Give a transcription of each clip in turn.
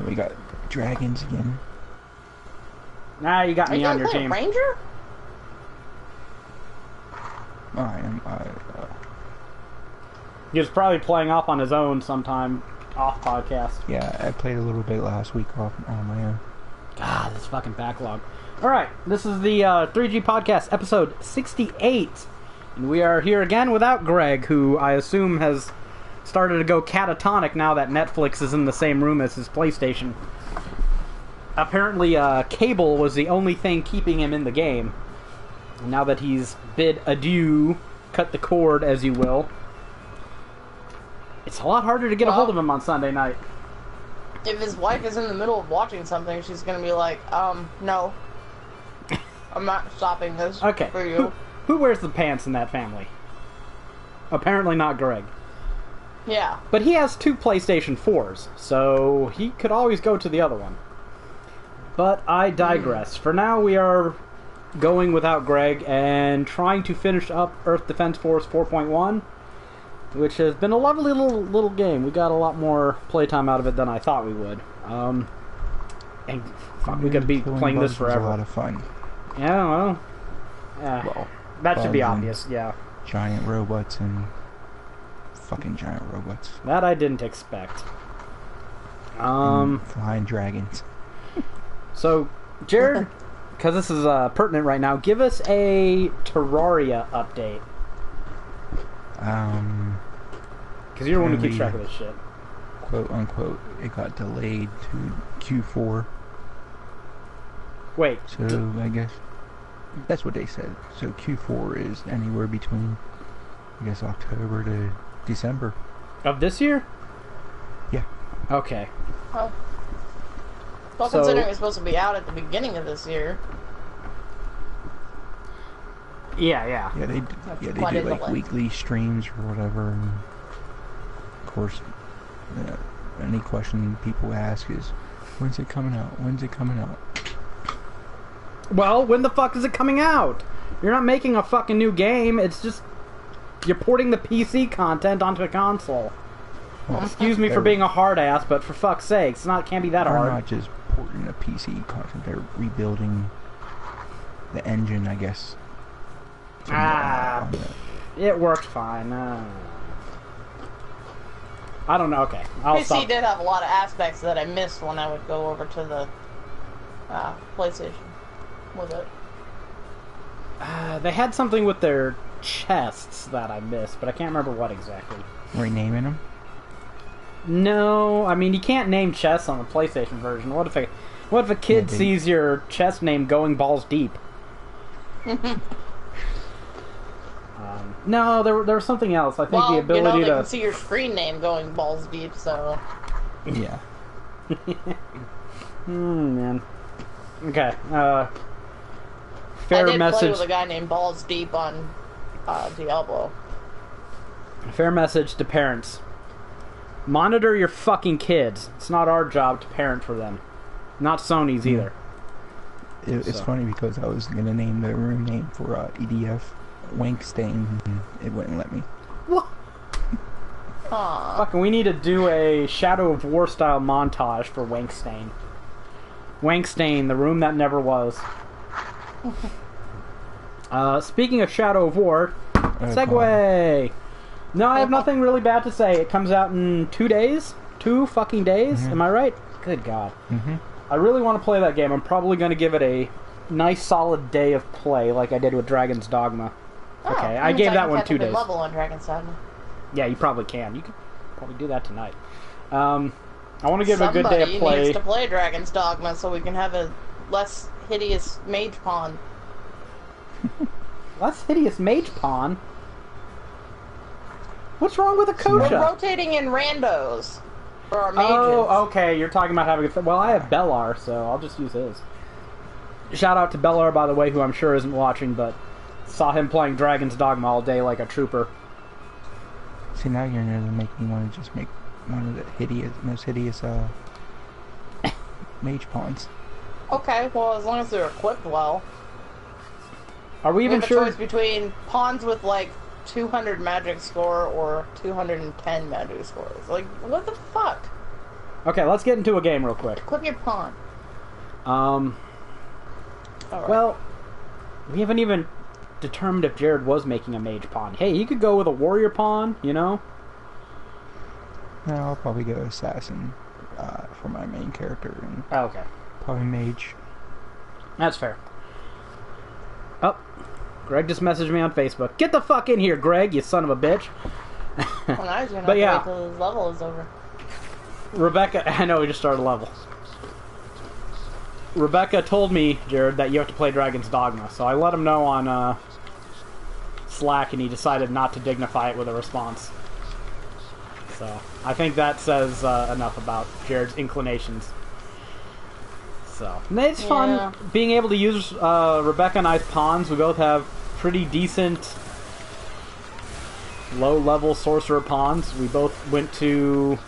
We got dragons again. Nah, you got me on your team. Ranger? I am. He was probably playing off on his own sometime off podcast. Yeah, I played a little bit last week off on my own. God, this fucking backlog. Alright, this is the 3G Podcast, episode 68. And we are here again without Greg, who I assume has started to go catatonic now that Netflix is in the same room as his PlayStation. Apparently, cable was the only thing keeping him in the game. And now that he's bid adieu, cut the cord, as you will, it's a lot harder to get a hold of him on Sunday night. If his wife is in the middle of watching something, she's gonna be like, no. I'm not stopping this for you. Who wears the pants in that family? Apparently not Greg. Yeah. But he has 2 PlayStation 4s, so he could always go to the other one. But I digress. For now, we are going without Greg and trying to finish up Earth Defense Force 4.1, which has been a lovely little game. We got a lot more playtime out of it than I thought we would. And fuck, we could be playing this forever. Was a lot of fun. Yeah, well, that should be obvious. Yeah. Giant robots and fucking giant robots. That I didn't expect. Flying dragons. So, Jared, because this is pertinent right now, give us a Terraria update. Because you're the one who keeps track of this shit. Quote unquote, it got delayed to Q4. Wait. So, I guess that's what they said. So Q4 is anywhere between, I guess, October to December. Of this year? Yeah. Okay. Well, considering it's supposed to be out at the beginning of this year. Yeah. Yeah, they do like weekly streams or whatever. And of course, any question people ask is, when's it coming out? When's it coming out? Well, when the fuck is it coming out? You're not making a fucking new game. It's just you're porting the PC content onto a console. Well, excuse me for being a hard ass, but for fuck's sake, can't be that hard. They're not just porting the PC content; they're rebuilding the engine, I guess. It worked fine. I don't know. Okay, I'll PC stop. did have a lot of aspects that I missed when I would go over to the PlayStation. Was it? They had something with their chests that I missed, but I can't remember what exactly. Renaming them? No, I mean you can't name chests on the PlayStation version. What if a kid sees your chest name going balls deep? No, there was something else. I think the ability they to can see your screen name going balls deep. So yeah. Man. Okay. I did play with a guy named Balls Deep on Diablo. Fair message to parents. Monitor your fucking kids. It's not our job to parent for them. Not Sony's either. It's funny because I was going to name the room name for EDF Wankstain, and it wouldn't let me. What? Fucking, we need to do a Shadow of War style montage for Wankstain. Wankstain, the room that never was. Speaking of Shadow of War, segue! No, I have nothing really bad to say. It comes out in 2 days? 2 fucking days? Am I right? Good God. I really want to play that game. I'm probably going to give it a nice solid day of play like I did with Dragon's Dogma. Okay, I gave that one 2 days. Level on Dragon's Dogma. Yeah, you probably can. You could probably do that tonight. I want to give it a good day of play. Somebody needs to play Dragon's Dogma so we can have a less hideous mage pawn. Less hideous mage pawn? What's wrong with a Kosha? We're rotating in randos for our mages. Oh, okay. You're talking about having a... Well, I have Bellar, so I'll just use his. Shout out to Bellar, by the way, who I'm sure isn't watching, but saw him playing Dragon's Dogma all day like a trooper. See, now you're going to make me want to just make one of the most hideous mage pawns. Okay, well, as long as they're equipped well. Are we even sure? We have a choice between pawns with like 200 magic score or 210 magic scores. Like, what the fuck? Okay, let's get into a game real quick. Equip your pawn. Right. Well, we haven't even determined if Jared was making a mage pawn. Hey, he could go with a warrior pawn, you know? No, I'll probably go assassin for my main character. And okay. Probably mage. That's fair. Oh, Greg just messaged me on Facebook. Get the fuck in here, Greg, you son of a bitch. Well, now he's gonna But yeah. wait till his level is over. Rebecca, I know we just started a level. Rebecca told me, Jared, that you have to play Dragon's Dogma, so I let him know on Slack, and he decided not to dignify it with a response. So, I think that says enough about Jared's inclinations. So, and it's fun being able to use Rebecca and I's pawns. We both have pretty decent low-level sorcerer pawns. We both went to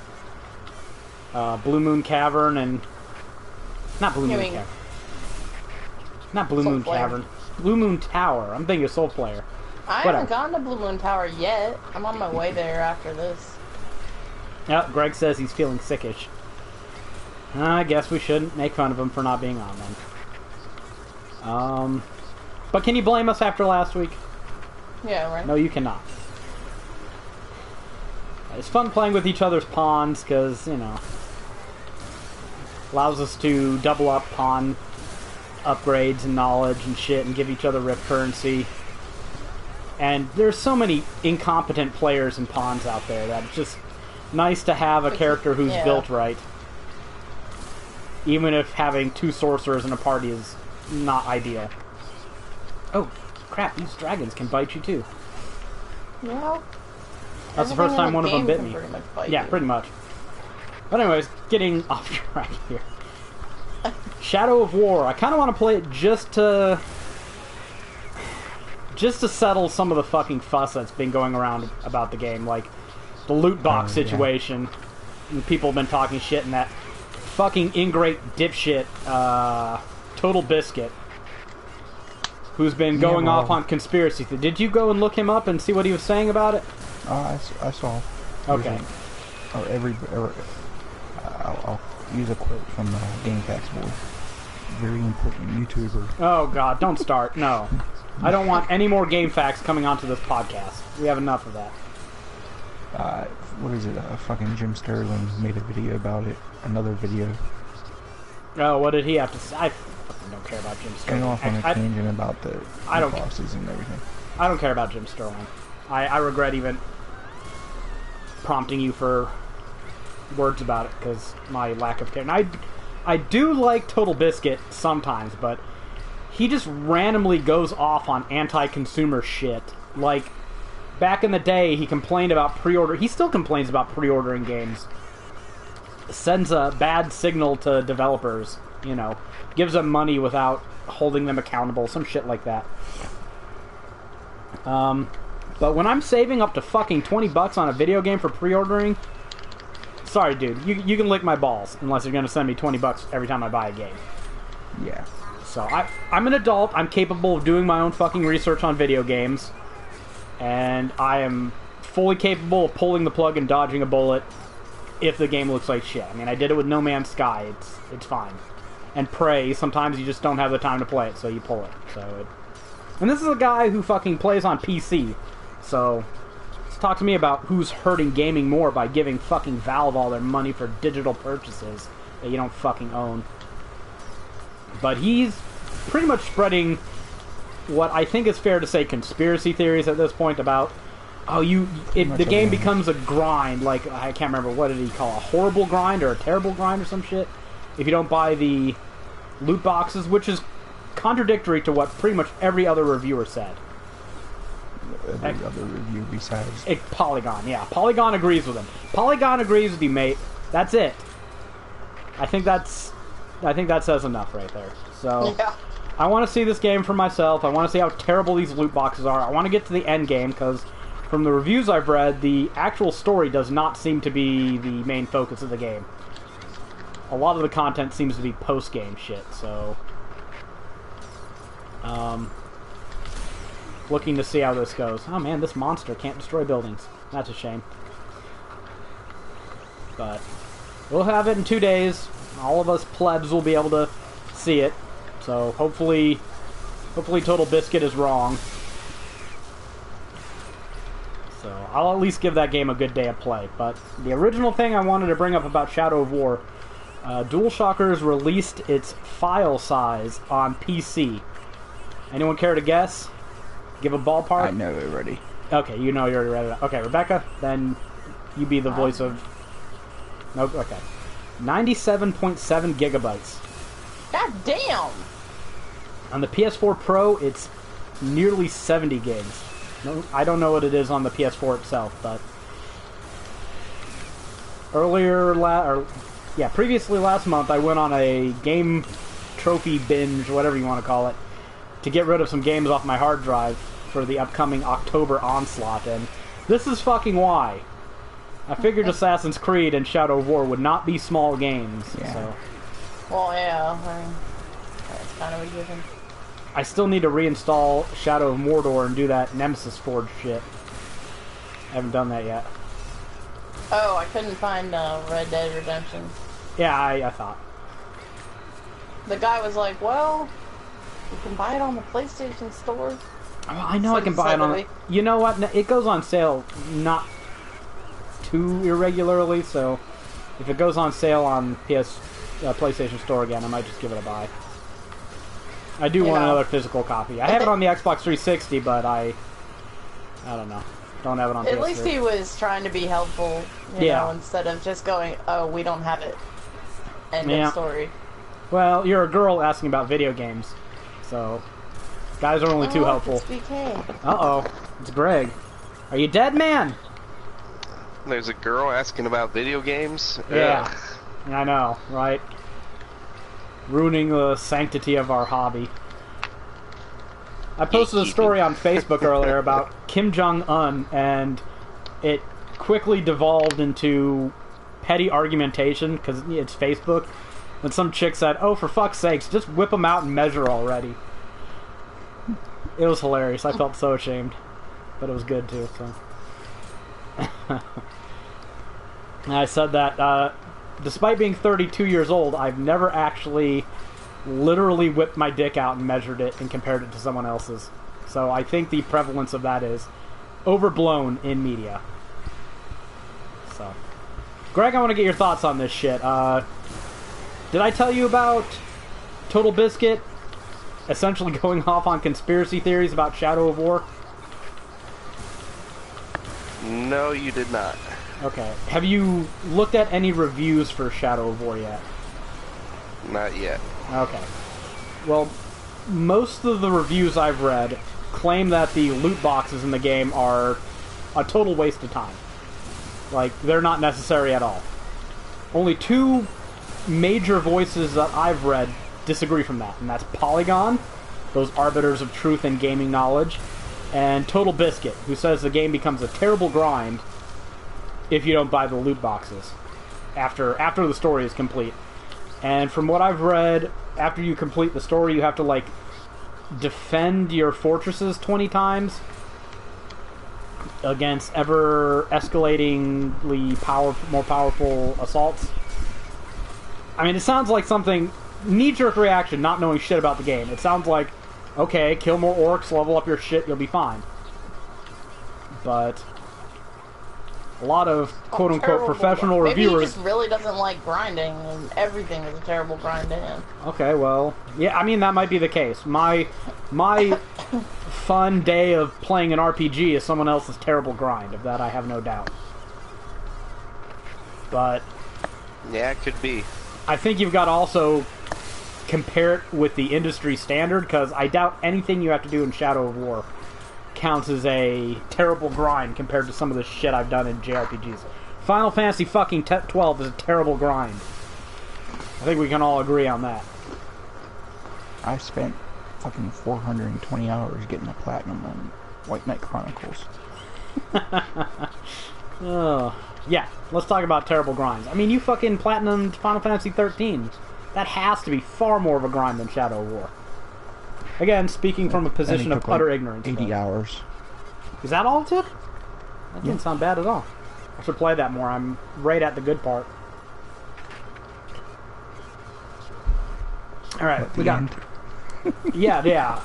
Blue Moon Cavern and... Not Blue Moon Cavern. Not Blue Moon Cavern. Blue Moon Tower. I'm thinking of Soul Player. I haven't gone to Blue Moon Tower yet. I'm on my way there after this. Yep, Greg says he's feeling sickish. I guess we shouldn't make fun of him for not being on then. But can you blame us after last week? Yeah, right. No, you cannot. It's fun playing with each other's pawns, because, you know, allows us to double up pawn upgrades and knowledge and shit and give each other rift currency. And there's so many incompetent players and pawns out there that it's just nice to have a character who's built right. Even if having two sorcerers in a party is not ideal. Oh, crap, these dragons can bite you too. Yeah. That's the first time one of them bit me. Yeah, pretty much. But anyways, getting off track here. Shadow of War. I kind of want to play it just to settle some of the fucking fuss that's been going around about the game, like the loot box situation. And people have been talking shit, and that fucking ingrate dipshit Total Biscuit, who's been going off on conspiracy. Did you go and look him up and see what he was saying about it? I saw. Okay. I'll use a quote from GameFAQs boy. Very important YouTuber. Oh god, don't start. No. I don't want any more GameFAQs coming onto this podcast. We have enough of that. What is it? Fucking Jim Sterling made a video about it. Another video. Oh, what did he have to say? I fucking don't care about Jim Sterling. Going off on a tangent about the bosses and everything. I don't care about Jim Sterling. I regret even prompting you for words about it, because my lack of care. And I do like Total Biscuit sometimes, but he just randomly goes off on anti-consumer shit. Like, back in the day, he complained about pre-order. He still complains about pre-ordering games. Sends a bad signal to developers, you know. Gives them money without holding them accountable. Some shit like that. But when I'm saving up to fucking $20 on a video game for pre-ordering... Sorry, dude. You can lick my balls, unless you're going to send me $20 every time I buy a game. Yeah. So, I'm an adult. I'm capable of doing my own fucking research on video games. And I am fully capable of pulling the plug and dodging a bullet if the game looks like shit. I mean, I did it with No Man's Sky. It's fine. And Prey, sometimes you just don't have the time to play it, so you pull it. And this is a guy who fucking plays on PC. So, let's talk to me about who's hurting gaming more by giving fucking Valve all their money for digital purchases that you don't fucking own. But he's pretty much spreading what I think is fair to say conspiracy theories at this point about, the game becomes a grind, like, I can't remember, what did he call it, a horrible grind or a terrible grind or some shit, if you don't buy the loot boxes, which is contradictory to what pretty much every other reviewer said. Every other review besides... Polygon, yeah. Polygon agrees with him. Polygon agrees with you, mate. That's it. I think that says enough right there. So, yeah. I want to see this game for myself. I want to see how terrible these loot boxes are. I want to get to the end game, because from the reviews I've read, the actual story does not seem to be the main focus of the game. A lot of the content seems to be post-game shit, so... looking to see how this goes. Oh man, this monster can't destroy buildings. That's a shame. But We'll have it in 2 days. All of us plebs will be able to see it. So hopefully Total Biscuit is wrong. So I'll at least give that game a good day of play. But the original thing I wanted to bring up about Shadow of War, DualShockers released its file size on PC. Anyone care to guess? Give a ballpark? I know already. Okay, you know you're already ready. Okay, Rebecca, then you be the voice of... Nope, okay. 97.7 gigabytes. God damn! On the PS4 Pro, it's nearly 70 gigs. No, I don't know what it is on the PS4 itself, but... previously last month, I went on a game trophy binge, whatever you want to call it, to get rid of some games off my hard drive for the upcoming October onslaught, and this is fucking why. I figured Assassin's Creed and Shadow of War would not be small games, Yeah. so... Well, yeah, I mean, that's kind of a given. I still need to reinstall Shadow of Mordor and do that Nemesis Forge shit. I haven't done that yet. Oh, I couldn't find Red Dead Redemption. Yeah, I thought. The guy was like, well, you can buy it on the PlayStation Store. Oh, I know I can buy it on... You know what? It goes on sale not too irregularly, so if it goes on sale on PlayStation Store again, I might just give it a buy. I do want another physical copy. I have it on the Xbox 360, but I don't know. Don't have it on PS3. At least he was trying to be helpful, you know, instead of just going, oh, we don't have it. End of story. Well, you're a girl asking about video games, so guys are only too helpful. Uh-oh. It's Greg. Are you dead, man? There's a girl asking about video games? Yeah. I know, right? Ruining the sanctity of our hobby. I posted a story on Facebook earlier about Kim Jong-un, and it quickly devolved into petty argumentation, because it's Facebook, when some chick said, oh, for fuck's sakes, just whip them out and measure already. It was hilarious. I felt so ashamed. But it was good, too, so... I said that, despite being 32 years old, I've never actually literally whipped my dick out and measured it and compared it to someone else's. So I think the prevalence of that is overblown in media. So, Greg, I want to get your thoughts on this shit. Did I tell you about Total Biscuit essentially going off on conspiracy theories about Shadow of War? No, you did not. Okay. Have you looked at any reviews for Shadow of War yet? Not yet. Okay. Well, most of the reviews I've read claim that the loot boxes in the game are a total waste of time. Like, they're not necessary at all. Only two major voices that I've read disagree from that, and that's Polygon, those arbiters of truth and gaming knowledge, and Total Biscuit, who says the game becomes a terrible grind if you don't buy the loot boxes after the story is complete. And from what I've read, after you complete the story, you have to, like, defend your fortresses 20 times against ever-escalatingly more powerful assaults. I mean, it sounds like something... knee-jerk reaction, not knowing shit about the game. It sounds like, okay, kill more orcs, level up your shit, you'll be fine. But... a lot of quote-unquote professional reviewers... Maybe he just really doesn't like grinding, and everything is a terrible grind to him. Okay, well... yeah, I mean, that might be the case. My fun day of playing an RPG is someone else's terrible grind. Of that, I have no doubt. But... yeah, it could be. I think you've got to also compare it with the industry standard, because I doubt anything you have to do in Shadow of War counts as a terrible grind compared to some of the shit I've done in JRPGs. Final Fantasy fucking 12 is a terrible grind. I think we can all agree on that. I spent fucking 420 hours getting a platinum on White Knight Chronicles. Yeah, let's talk about terrible grinds. I mean, you fucking platinumed Final Fantasy 13. That has to be far more of a grind than Shadow of War. Again, speaking from a position of utter ignorance. 80 hours. Is that all it took? That didn't sound bad at all. I should play that more. I'm right at the good part. All right, At we the got. end. Yeah.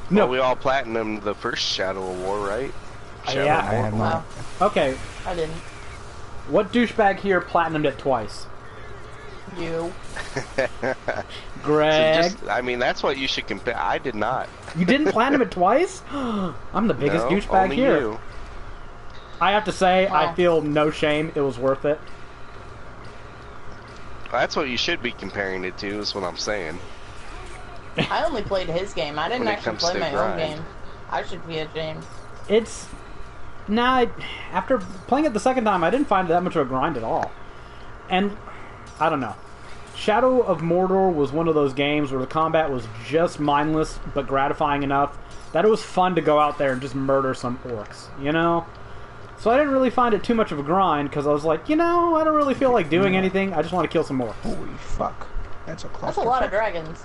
No, Well, we all platinumed the first Shadow of War, right? Shadow yeah. of I have War. not. Okay. I didn't. What douchebag here platinumed it twice? You. Greg. So I mean, that's what you should compare. I did not. You didn't platinum it twice? I'm the biggest No, douchebag only here. you. I have to say, I Wow. feel no shame. It was worth it. That's what you should be comparing it to, is what I'm saying. I only played his game. I didn't When it actually comes play to my own grind. game. I should be ashamed. It's after playing it the second time, I didn't find it that much of a grind at all. And I don't know. Shadow of Mordor was one of those games where the combat was just mindless but gratifying enough that it was fun to go out there and just murder some orcs, you know? So I didn't really find it too much of a grind because I was like, I don't really feel like doing anything. I just want to kill some orcs. Holy fuck. That's a clusterfuck. That's a lot of dragons.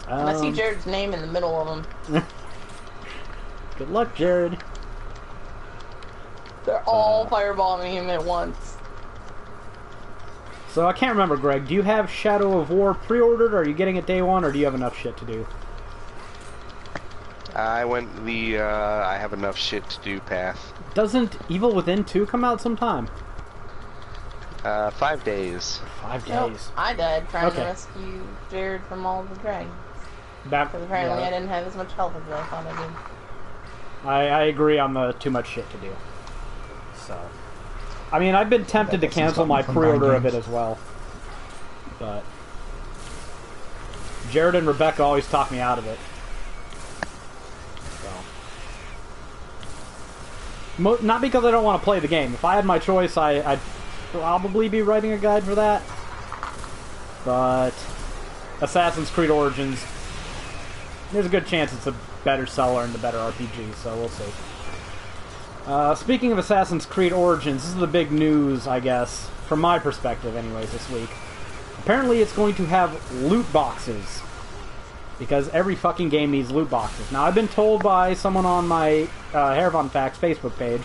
And I see Jared's name in the middle of them. Good luck, Jared. They're all fireballing him at once. So I can't remember, Greg. Do you have Shadow of War pre-ordered? Or are you getting it day one, or do you have enough shit to do? I went the I have enough shit to do path. Doesn't Evil Within 2 come out sometime? 5 days. 5 Nope. days. I died trying to Okay. rescue Jared from all the dragons. That, Because apparently yeah. I didn't have as much health as I thought I did. I agree on the too much shit to do. So, I mean, I've been tempted to That's cancel my something from pre-order of Nine it as well, but Jared and Rebecca always talk me out of it. So, not because I don't want to play the game. If I had my choice, I'd probably be writing a guide for that. But Assassin's Creed Origins, there's a good chance it's a better seller and a better RPG, so we'll see. Speaking of Assassin's Creed Origins, this is the big news, I guess, from my perspective anyways, this week. Apparently it's going to have loot boxes, because every fucking game needs loot boxes. Now, I've been told by someone on my HaeravonFAQs Facebook page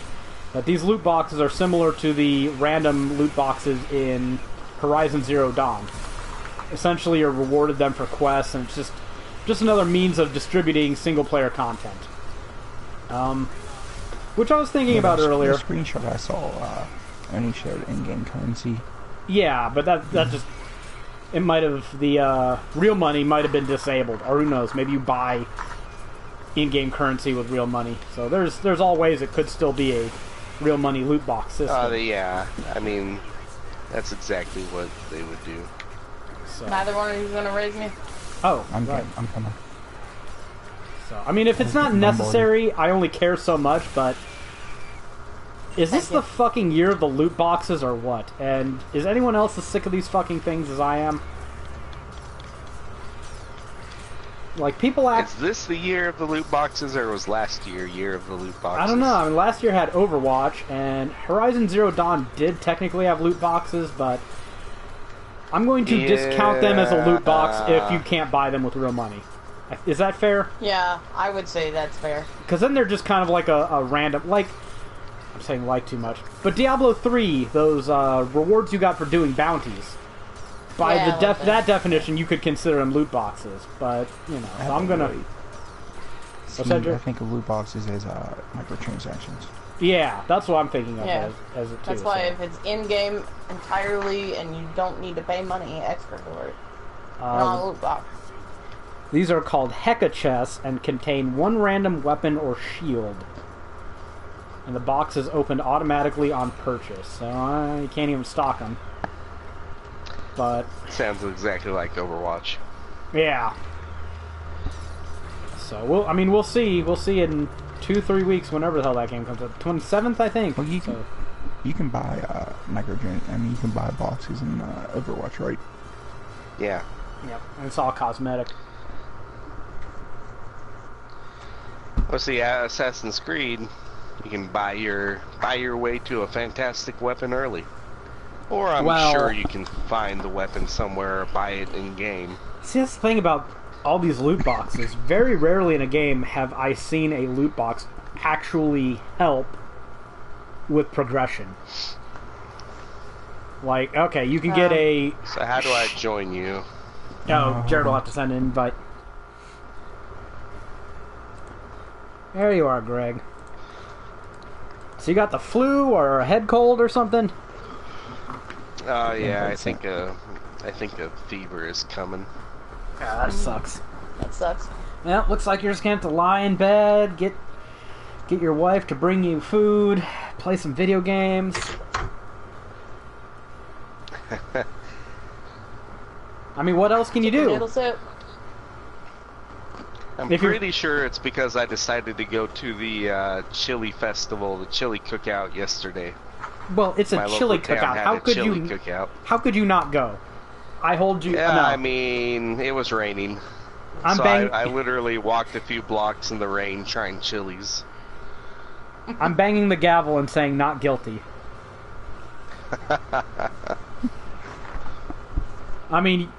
that these loot boxes are similar to the random loot boxes in Horizon Zero Dawn. Essentially, you're rewarded them for quests, and it's just another means of distributing single-player content. Which I was thinking about earlier. The screenshot I saw only showed in-game currency. Yeah, but that just... It might have... The real money might have been disabled. Or who knows, maybe you buy in-game currency with real money. So there's all ways it could still be a real money loot box system. Yeah, I mean, that's exactly what they would do. So. Neither one of you is going to raise me? Oh, I'm right. coming. So, I mean, if it's not necessary, I only care so much, but... Is this the fucking year of the loot boxes, or what? And is anyone else as sick of these fucking things as I am? Like, people act... Is this the year of the loot boxes, or was last year of the loot boxes? I don't know. I mean, last year had Overwatch, and Horizon Zero Dawn did technically have loot boxes, but... I'm going to discount them as a loot box if you can't buy them with real money. Is that fair? Yeah, I would say that's fair. Because then they're just kind of like a random... Like... I'm saying like too much. But Diablo 3, those rewards you got for doing bounties, by Yeah, the like that definition, you could consider them loot boxes. But, you know, so I'm gonna... What's that, Drew? I think of loot boxes as microtransactions. Yeah, that's what I'm thinking of Yeah. as it too. That's why so. if it's in-game entirely and you don't need to pay money extra for it, not a loot box. These are called Heka chests and contain one random weapon or shield. And the box is opened automatically on purchase, so you can't even stock them. But Sounds exactly like Overwatch. yeah. So we'll see. We'll see in 2-3 weeks, whenever the hell that game comes out. 27th, I think. Well, you can buy you can buy boxes in Overwatch, right? Yeah. Yep. And it's all cosmetic. Well, see, Assassin's Creed, you can buy your way to a fantastic weapon early. Or I'm sure you can find the weapon somewhere or buy it in-game. See, that's the thing about all these loot boxes. Very rarely in a game have I seen a loot box actually help with progression. Like, okay, you can get a... So how do I join you? Oh, Jared will have to send an invite. There you are, Greg. So you got the flu or a head cold or something? Yeah, I think a fever is coming. Ah, that sucks. That sucks. Well, looks like you're just gonna have to lie in bed, get your wife to bring you food, play some video games. I mean, what else can you do? I'm pretty sure it's because I decided to go to the chili festival, the chili cookout yesterday. Well, it's a chili cookout. How could you not go? I hold you. Yeah, no. I mean, it was raining. I literally walked a few blocks in the rain trying chilies. I'm banging the gavel and saying not guilty. I mean,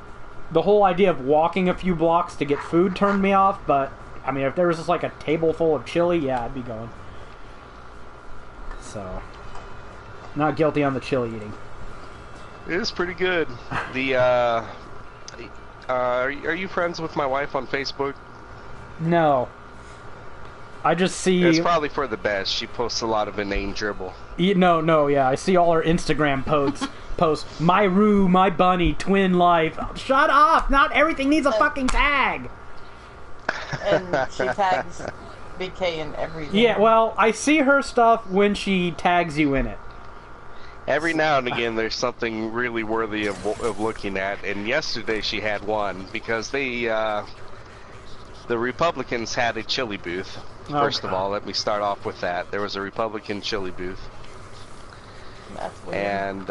the whole idea of walking a few blocks to get food turned me off, but, I mean, if there was just like a table full of chili, yeah, I'd be going. So, not guilty on the chili eating. It is pretty good. Are you friends with my wife on Facebook? No. I just see... It's probably for the best. She posts a lot of inane dribble. No, yeah. I see all her Instagram posts. My Roo, my bunny, twin life. Shut up! Not everything needs a fucking tag! And she tags BK in everything. Yeah, well, I see her stuff when she tags you in it. Every now and again, there's something really worthy of looking at, and yesterday she had one, because the Republicans had a chili booth. First of all, let me start off with that. There was a Republican chili booth. That's weird. And,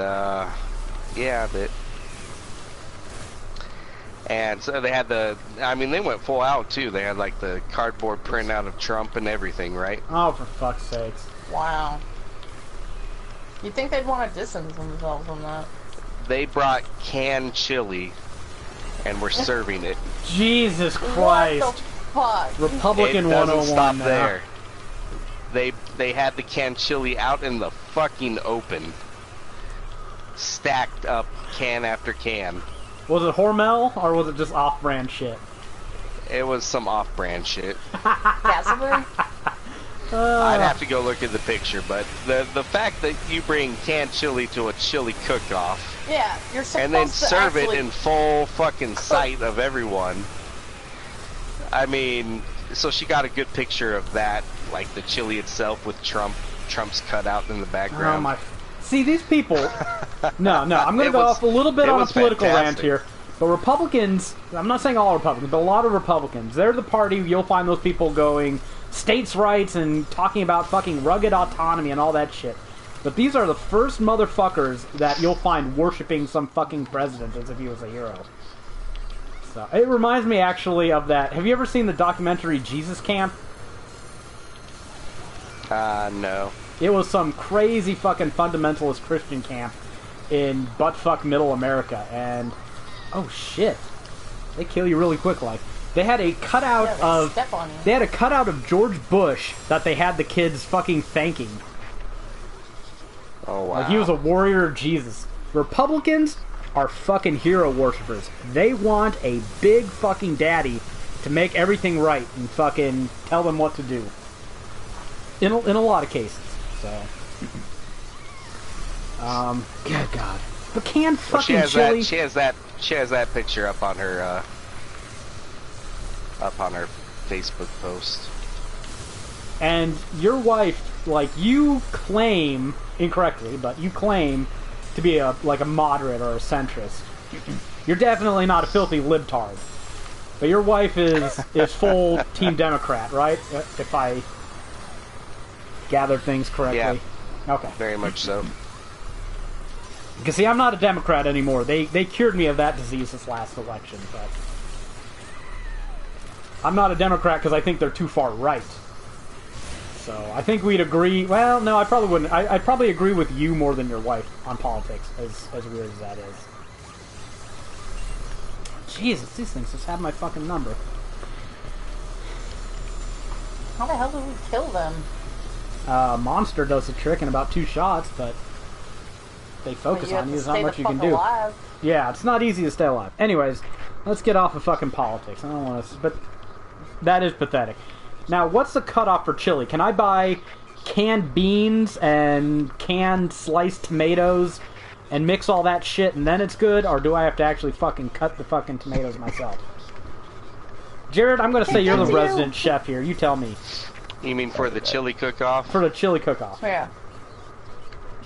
and so they had they went full out, too. They had, like, the cardboard printout of Trump and everything, right? Oh, for fuck's sakes. Wow. You'd think they'd want to distance themselves from that. They brought canned chili and were serving it. Jesus Christ. What the fuck? Republican it doesn't 101 stop now. there. They had the canned chili out in the fucking open. Stacked up can after can. Was it Hormel, or was it just off-brand shit? It was some off-brand shit. Castleberry? I'd have to go look at the picture, but the fact that you bring canned chili to a chili cook-off, yeah, you're supposed and then to serve actually it in full fucking sight of everyone. I mean, so she got a good picture of that, like the chili itself with Trump's cutout in the background. Oh my! See, these people. No, I'm going to go off a little bit on a political rant here. But Republicans, I'm not saying all Republicans, but a lot of Republicans, they're the party you'll find those people going states' rights and talking about fucking rugged autonomy and all that shit. But these are the first motherfuckers that you'll find worshipping some fucking president as if he was a hero. So it reminds me actually of that. Have you ever seen the documentary Jesus Camp? No. It was some crazy fucking fundamentalist Christian camp in buttfuck middle America, and oh shit, they kill you really quick. Like they had a cutout they had a cutout of George Bush that they had the kids fucking thanking. Oh wow. Like he was a warrior of Jesus. Republicans are fucking hero worshippers. They want a big fucking daddy to make everything right and fucking tell them what to do. In a lot of cases. So, good God. But canned fucking chili. She has that picture up on her Facebook post. And your wife, like, you claim incorrectly, but you claim to be a moderate or a centrist. You're definitely not a filthy libtard. But your wife is full Team Democrat, right? If I gather things correctly. Yeah. Okay. Very much so. Because, see, I'm not a Democrat anymore. They cured me of that disease this last election, but I'm not a Democrat because I think they're too far right. So, I think we'd agree... Well, no, I probably wouldn't. I'd probably agree with you more than your wife on politics, as weird as that is. Jesus, these things just have my fucking number. How the hell did we kill them? Monster does the trick in about 2 shots, but they focus on you, there's not stay much the you can fuck do. alive. Yeah, it's not easy to stay alive. Anyways, let's get off of fucking politics. I don't want to... But that is pathetic. Now, what's the cutoff for chili? Can I buy canned beans and canned sliced tomatoes and mix all that shit and then it's good? Or do I have to actually fucking cut the fucking tomatoes myself? Jared, I'm going to say you're the resident chef here. You tell me. You mean for the chili cook-off? For the chili cook-off. Yeah.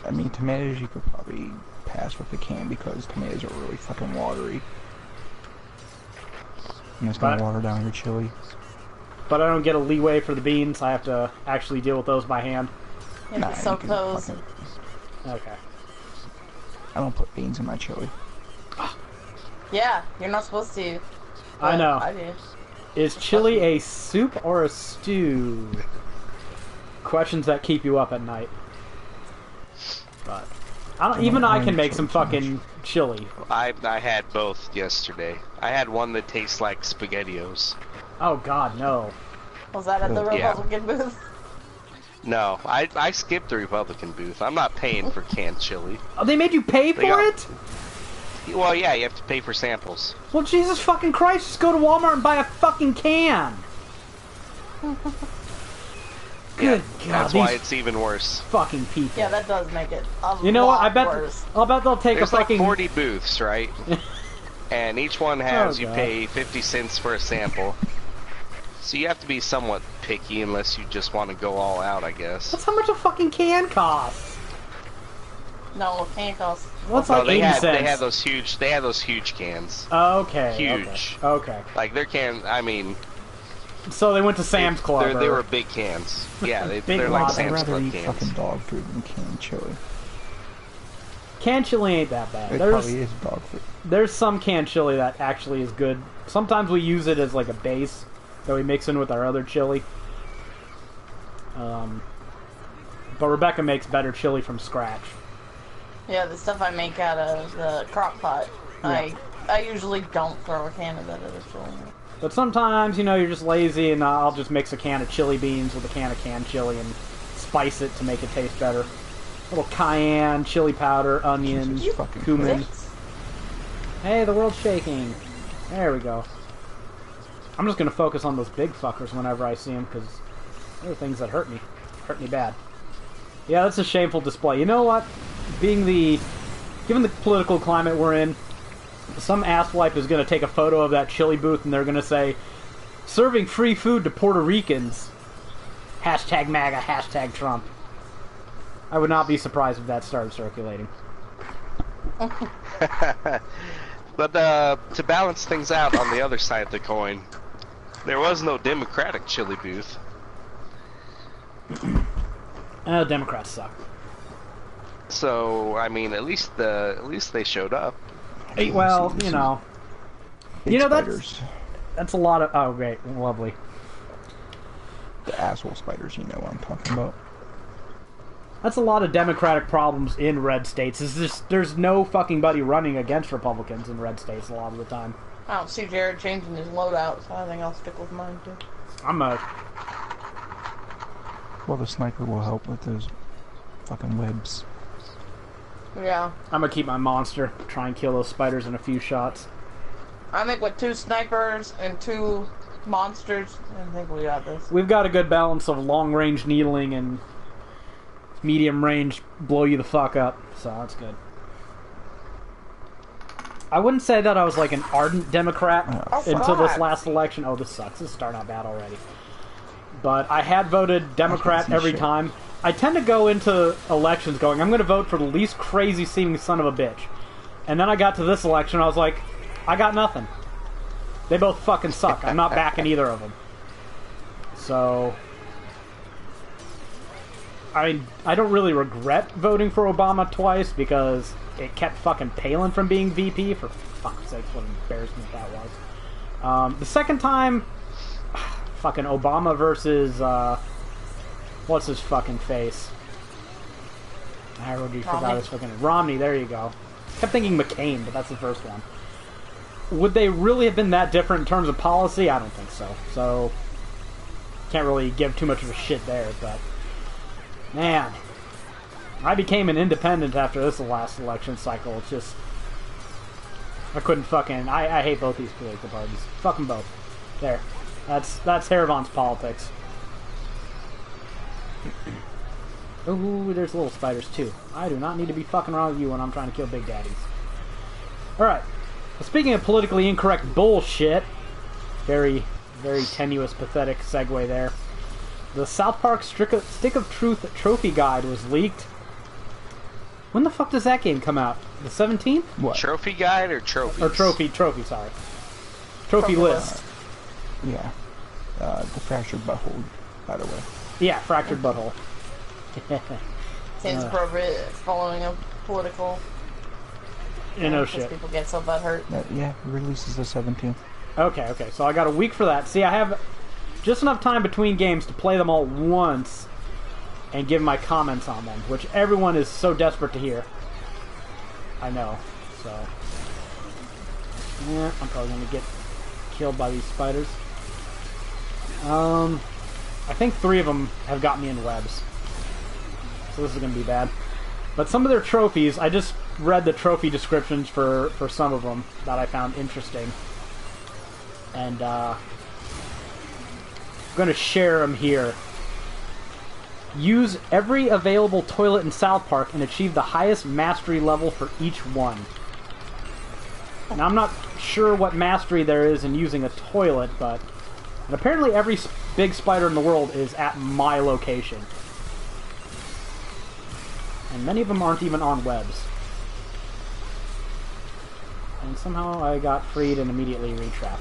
I mean, tomatoes you could probably pass with the can because tomatoes are really fucking watery. And it's gonna water down your chili. But I don't get a leeway for the beans. I have to actually deal with those by hand. You have to soak those. Fucking... Okay. I don't put beans in my chili. Yeah, you're not supposed to. I know. I do. Is chili a soup or a stew? Questions that keep you up at night. But even I can make some fucking chili. I had both yesterday. I had one that tastes like SpaghettiOs. Oh God, no. Was that at the Yeah. Republican booth? No, I skipped the Republican booth. I'm not paying for canned chili. Oh, they made you pay for it? Well, yeah, you have to pay for samples. Well, Jesus fucking Christ, just go to Walmart and buy a fucking can. Good God, That's why it's even worse. fucking people. Yeah, that does make it a You know what? lot worse. I'll bet they'll take There's a fucking... like 40 booths, right? And each one has Oh, you God. pay 50 cents for a sample. So you have to be somewhat picky unless you just want to go all out, I guess. That's how much a fucking can costs. No, it can't cost. What's No, like they 80 had cents? they had those huge cans. Okay. Huge. Okay. Like their can, I mean, So they went to Sam's Club. they or- were big cans. Yeah, Big they're like lots. I'd Sam's rather Club eat cans. fucking dog food than canned chili. Canned chili ain't that bad. It There's probably is dog food. there's some canned chili that actually is good. Sometimes we use it as like a base that we mix in with our other chili. But Rebecca makes better chili from scratch. Yeah, the stuff I make out of the crock pot, Yeah. I usually don't throw a can of that other chili. But sometimes, you know, you're just lazy and I'll just mix a can of chili beans with a can of canned chili and spice it to make it taste better. A little cayenne, chili powder, onion, Jesus fucking cumin. Six? Hey, the world's shaking. There we go. I'm just going to focus on those big fuckers whenever I see them because they're things that hurt me. Hurt me bad. Yeah, that's a shameful display. You know what? Given the political climate we're in, some asswipe is going to take a photo of that chili booth and they're going to say, serving free food to Puerto Ricans. Hashtag MAGA, hashtag Trump. I would not be surprised if that started circulating. But to balance things out on the other side of the coin, there was no Democratic chili booth. Democrats suck. So I mean, at least they showed up. Hey, well, you know. Big You know, spiders. That's a lot of... Oh, great. Lovely. The asshole spiders, you know what I'm talking about. That's a lot of Democratic problems in red states. Is just there's no fucking buddy running against Republicans in red states a lot of the time. I don't see Jared changing his loadout, so I think I'll stick with mine too. I'm a... Well, the sniper will help with those fucking webs. Yeah. I'm gonna keep my monster. Try and kill those spiders in a few shots. I think with 2 snipers and 2 monsters, I think we got this. We've got a good balance of long-range needling and medium-range blow you the fuck up, so that's good. I wouldn't say that I was like an ardent Democrat until this last election. Oh, this sucks. This is starting out bad already. But I had voted Democrat every time. I tend to go into elections going, I'm going to vote for the least crazy-seeming son of a bitch. And then I got to this election, I was like, I got nothing. They both fucking suck. I'm not backing either of them. So... I don't really regret voting for Obama twice because it kept fucking Palin from being VP. For fuck's sake, what an embarrassment that was. The second time, fucking Obama versus, what's his fucking face? I already forgot his fucking name. Romney, there you go. Kept thinking McCain, but that's the first one. Would they really have been that different in terms of policy? I don't think so. So, can't really give too much of a shit there, but... Man. I became an independent after this last election cycle. It's just... I couldn't fucking... I hate both these political parties. Fuck them both. There. That's Haeravon's politics. Ooh, there's little spiders too. I do not need to be fucking around with you when I'm trying to kill big daddies. Alright. Well, speaking of politically incorrect bullshit, very, very tenuous, pathetic segue there. The South Park Stick of Truth trophy guide was leaked. When the fuck does that game come out? The 17th? What? Trophy guide or trophies? Or trophy, sorry. Trophy list. Yeah. The fractured butthole, by the way. Yeah, fractured butthole. Seems appropriate following a political... Yeah, no shit. People get so butthurt. Yeah, releases the 17th. Okay, so I got a week for that. See, I have just enough time between games to play them all once and give my comments on them, which everyone is so desperate to hear. I know, so... Yeah, I'm probably going to get killed by these spiders. I think 3 of them have got me in webs. So this is going to be bad. But some of their trophies, I just read the trophy descriptions for some of them that I found interesting. And, I'm going to share them here. Use every available toilet in South Park and achieve the highest mastery level for each one. Now, I'm not sure what mastery there is in using a toilet, but... And apparently every big spider in the world is at my location. And many of them aren't even on webs. And somehow I got freed and immediately retrapped.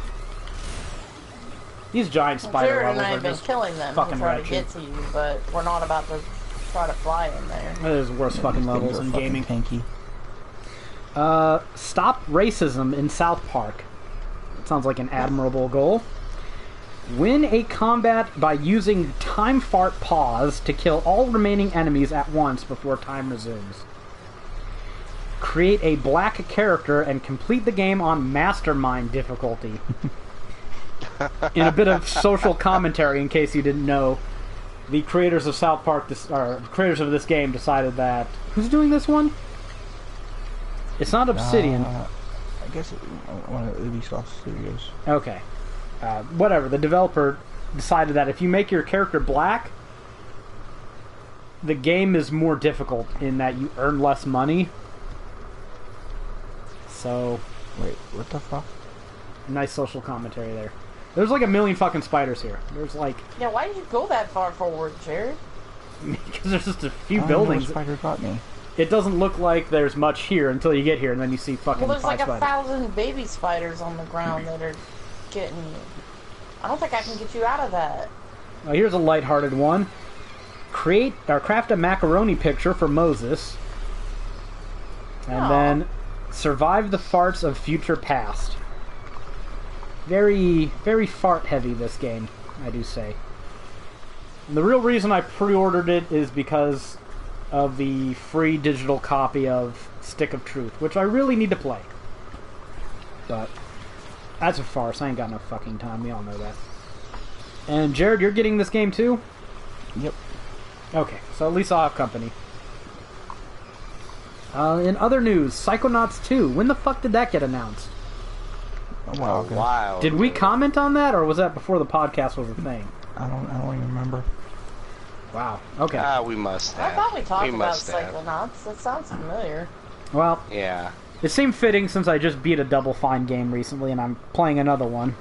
These giant spider Jared levels and I are have been just killing them fucking to try wretched. to get to you, but we're not about to try to fly in there. There's worse fucking levels in gaming. Tanky. Stop racism in South Park. That sounds like an admirable goal. Win a combat by using time fart pause to kill all remaining enemies at once before time resumes. Create a black character and complete the game on Mastermind difficulty. In a bit of social commentary, in case you didn't know, the creators of South Park, creators of this game, decided that... Who's doing this one? It's not Obsidian. I guess one of the Ubisoft studios. Okay. Whatever. The developer decided that if you make your character black, the game is more difficult in that you earn less money. So... Wait, what the fuck? Nice social commentary there. There's like a million fucking spiders here. There's like... Yeah, why did you go that far forward, Jared? Because there's just a few buildings. Spider got me. It doesn't look like there's much here until you get here, and then you see fucking Well, there's like spiders. 1,000 baby spiders on the ground that are getting you. I don't think I can get you out of that. Here's a lighthearted one. Craft a macaroni picture for Moses. And then survive the farts of future past. Very, very fart heavy, this game, I do say. And the real reason I pre-ordered it is because of the free digital copy of Stick of Truth, which I really need to play. But that's a farce. I ain't got no fucking time. We all know that. And Jared, you're getting this game too? Yep. Okay, so at least I'll have company. In other news, Psychonauts 2. When the fuck did that get announced? A while ago. Wow. Did we comment on that, or was that before the podcast was a thing? I don't even remember. Wow. Okay. We must have. I thought we talked about must have. Psychonauts. That sounds familiar. Well, Yeah. it seemed fitting since I just beat a Double Fine game recently, and I'm playing another one.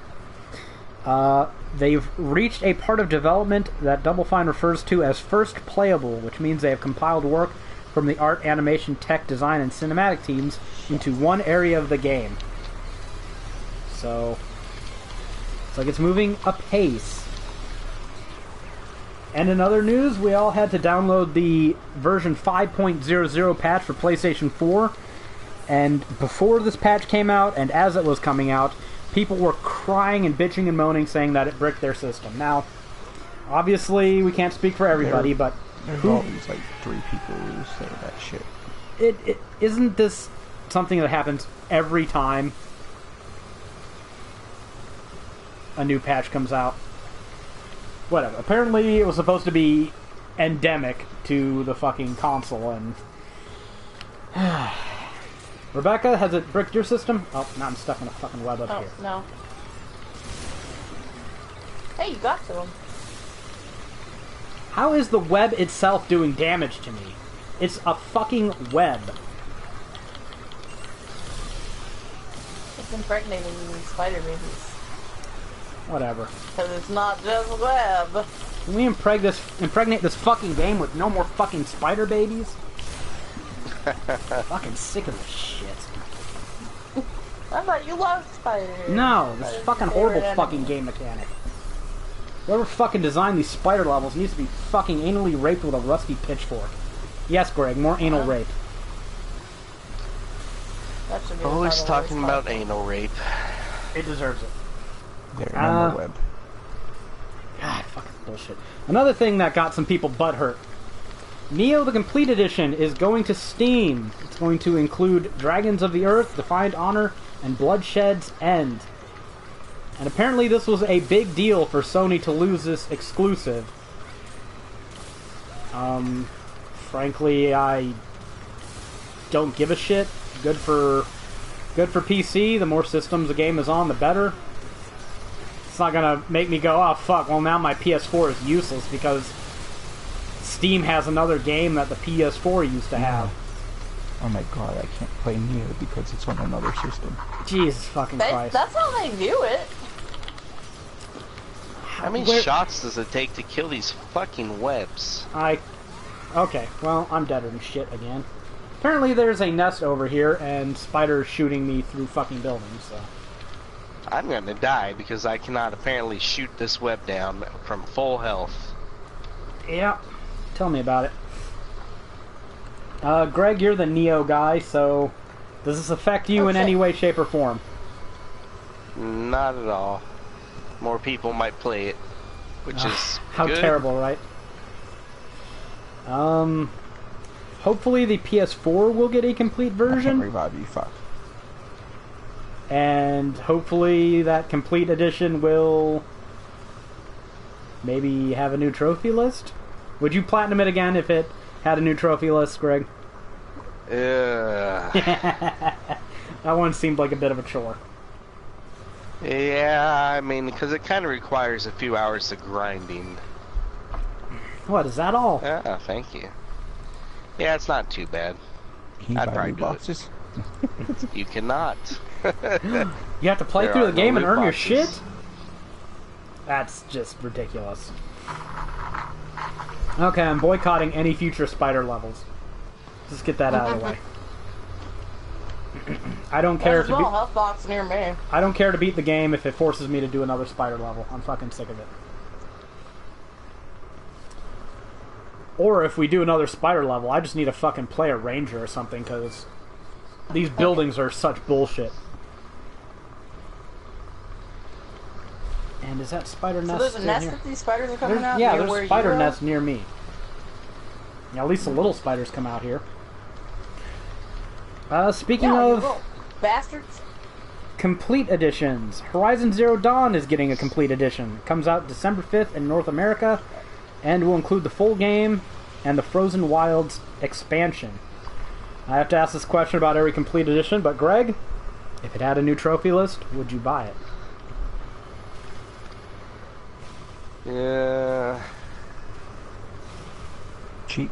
They've reached a part of development that Double Fine refers to as first playable, which means they have compiled work from the art, animation, tech, design, and cinematic teams into one area of the game. So, it's like it's moving apace. And in other news, we all had to download the version 5.00 patch for PlayStation 4. And before this patch came out, and as it was coming out, people were crying and bitching and moaning, saying that it bricked their system. Now, obviously, we can't speak for everybody, but... There's always like 3 people who say that shit. Isn't this something that happens every time a new patch comes out? Whatever. Apparently, it was supposed to be endemic to the fucking console. And Rebecca, has it bricked your system? Oh, now I'm stuck in a fucking web up here. No. Hey, you got to him. How is the web itself doing damage to me? It's a fucking web. It's impregnating spider babies. Whatever. Because it's not just web. Can we impregnate this fucking game with no more fucking spider babies? Fucking sick of this shit. I thought you loved spiders. No, this fucking horrible fucking game mechanic. Whoever fucking designed these spider levels needs to be fucking anally raped with a rusty pitchfork. Yes, Greg, more anal rape. That should be Always talking about anal rape. It deserves it. There, no more web. God, fucking bullshit. Another thing that got some people butthurt. Nioh the Complete Edition is going to Steam. It's going to include Dragons of the Earth, Defiant Honor, and Bloodshed's End. And apparently this was a big deal for Sony to lose this exclusive. Frankly, I don't give a shit. Good for PC. The more systems a game is on, the better. It's not gonna make me go, oh fuck, well now my PS4 is useless because Steam has another game that the PS4 used to have. Oh my god, I can't play Nioh because it's on another system. Jesus fucking Christ. That's how they view it. How many shots does it take to kill these fucking webs? Okay, well, I'm deader than shit again. Apparently there's a nest over here, and spiders shooting me through fucking buildings, so... I'm gonna die because I cannot apparently shoot this web down from full health. Yeah, tell me about it. Greg, you're the Nioh guy, so... Does this affect you in any way, shape, or form? Not at all. More people might play it, which is how good. Terrible, right? Hopefully the PS4 will get a complete version. I can't revive you, fuck. And hopefully that complete edition will maybe have a new trophy list. Would you platinum it again if it had a new trophy list, Greg? That one seemed like a bit of a chore. Yeah, I mean, because it kind of requires a few hours of grinding. What, is that all? Yeah, thank you. Yeah, it's not too bad. Can you I'd buy probably loot do boxes? it. You cannot. You have to play There through are the game no and loot earn your boxes. shit? That's just ridiculous. Okay, I'm boycotting any future spider levels. Just get that out of the way. I don't care There's no health box near me. I don't care to beat the game if it forces me to do another spider level. I'm fucking sick of it. Or if we do another spider level, I just need to fucking play a ranger or something, because these buildings are such bullshit. And is that spider nest? So there's a nest here? that these spiders are coming out? Yeah, near there's where a spider you are? nest near me. Yeah, at least the little spiders come out here. Speaking Yeah, you of little bastards. complete editions, Horizon Zero Dawn is getting a complete edition. Comes out December 5th in North America, and will include the full game and the Frozen Wilds expansion. I have to ask this question about every complete edition, but Greg, if it had a new trophy list, would you buy it? Yeah. Cheap.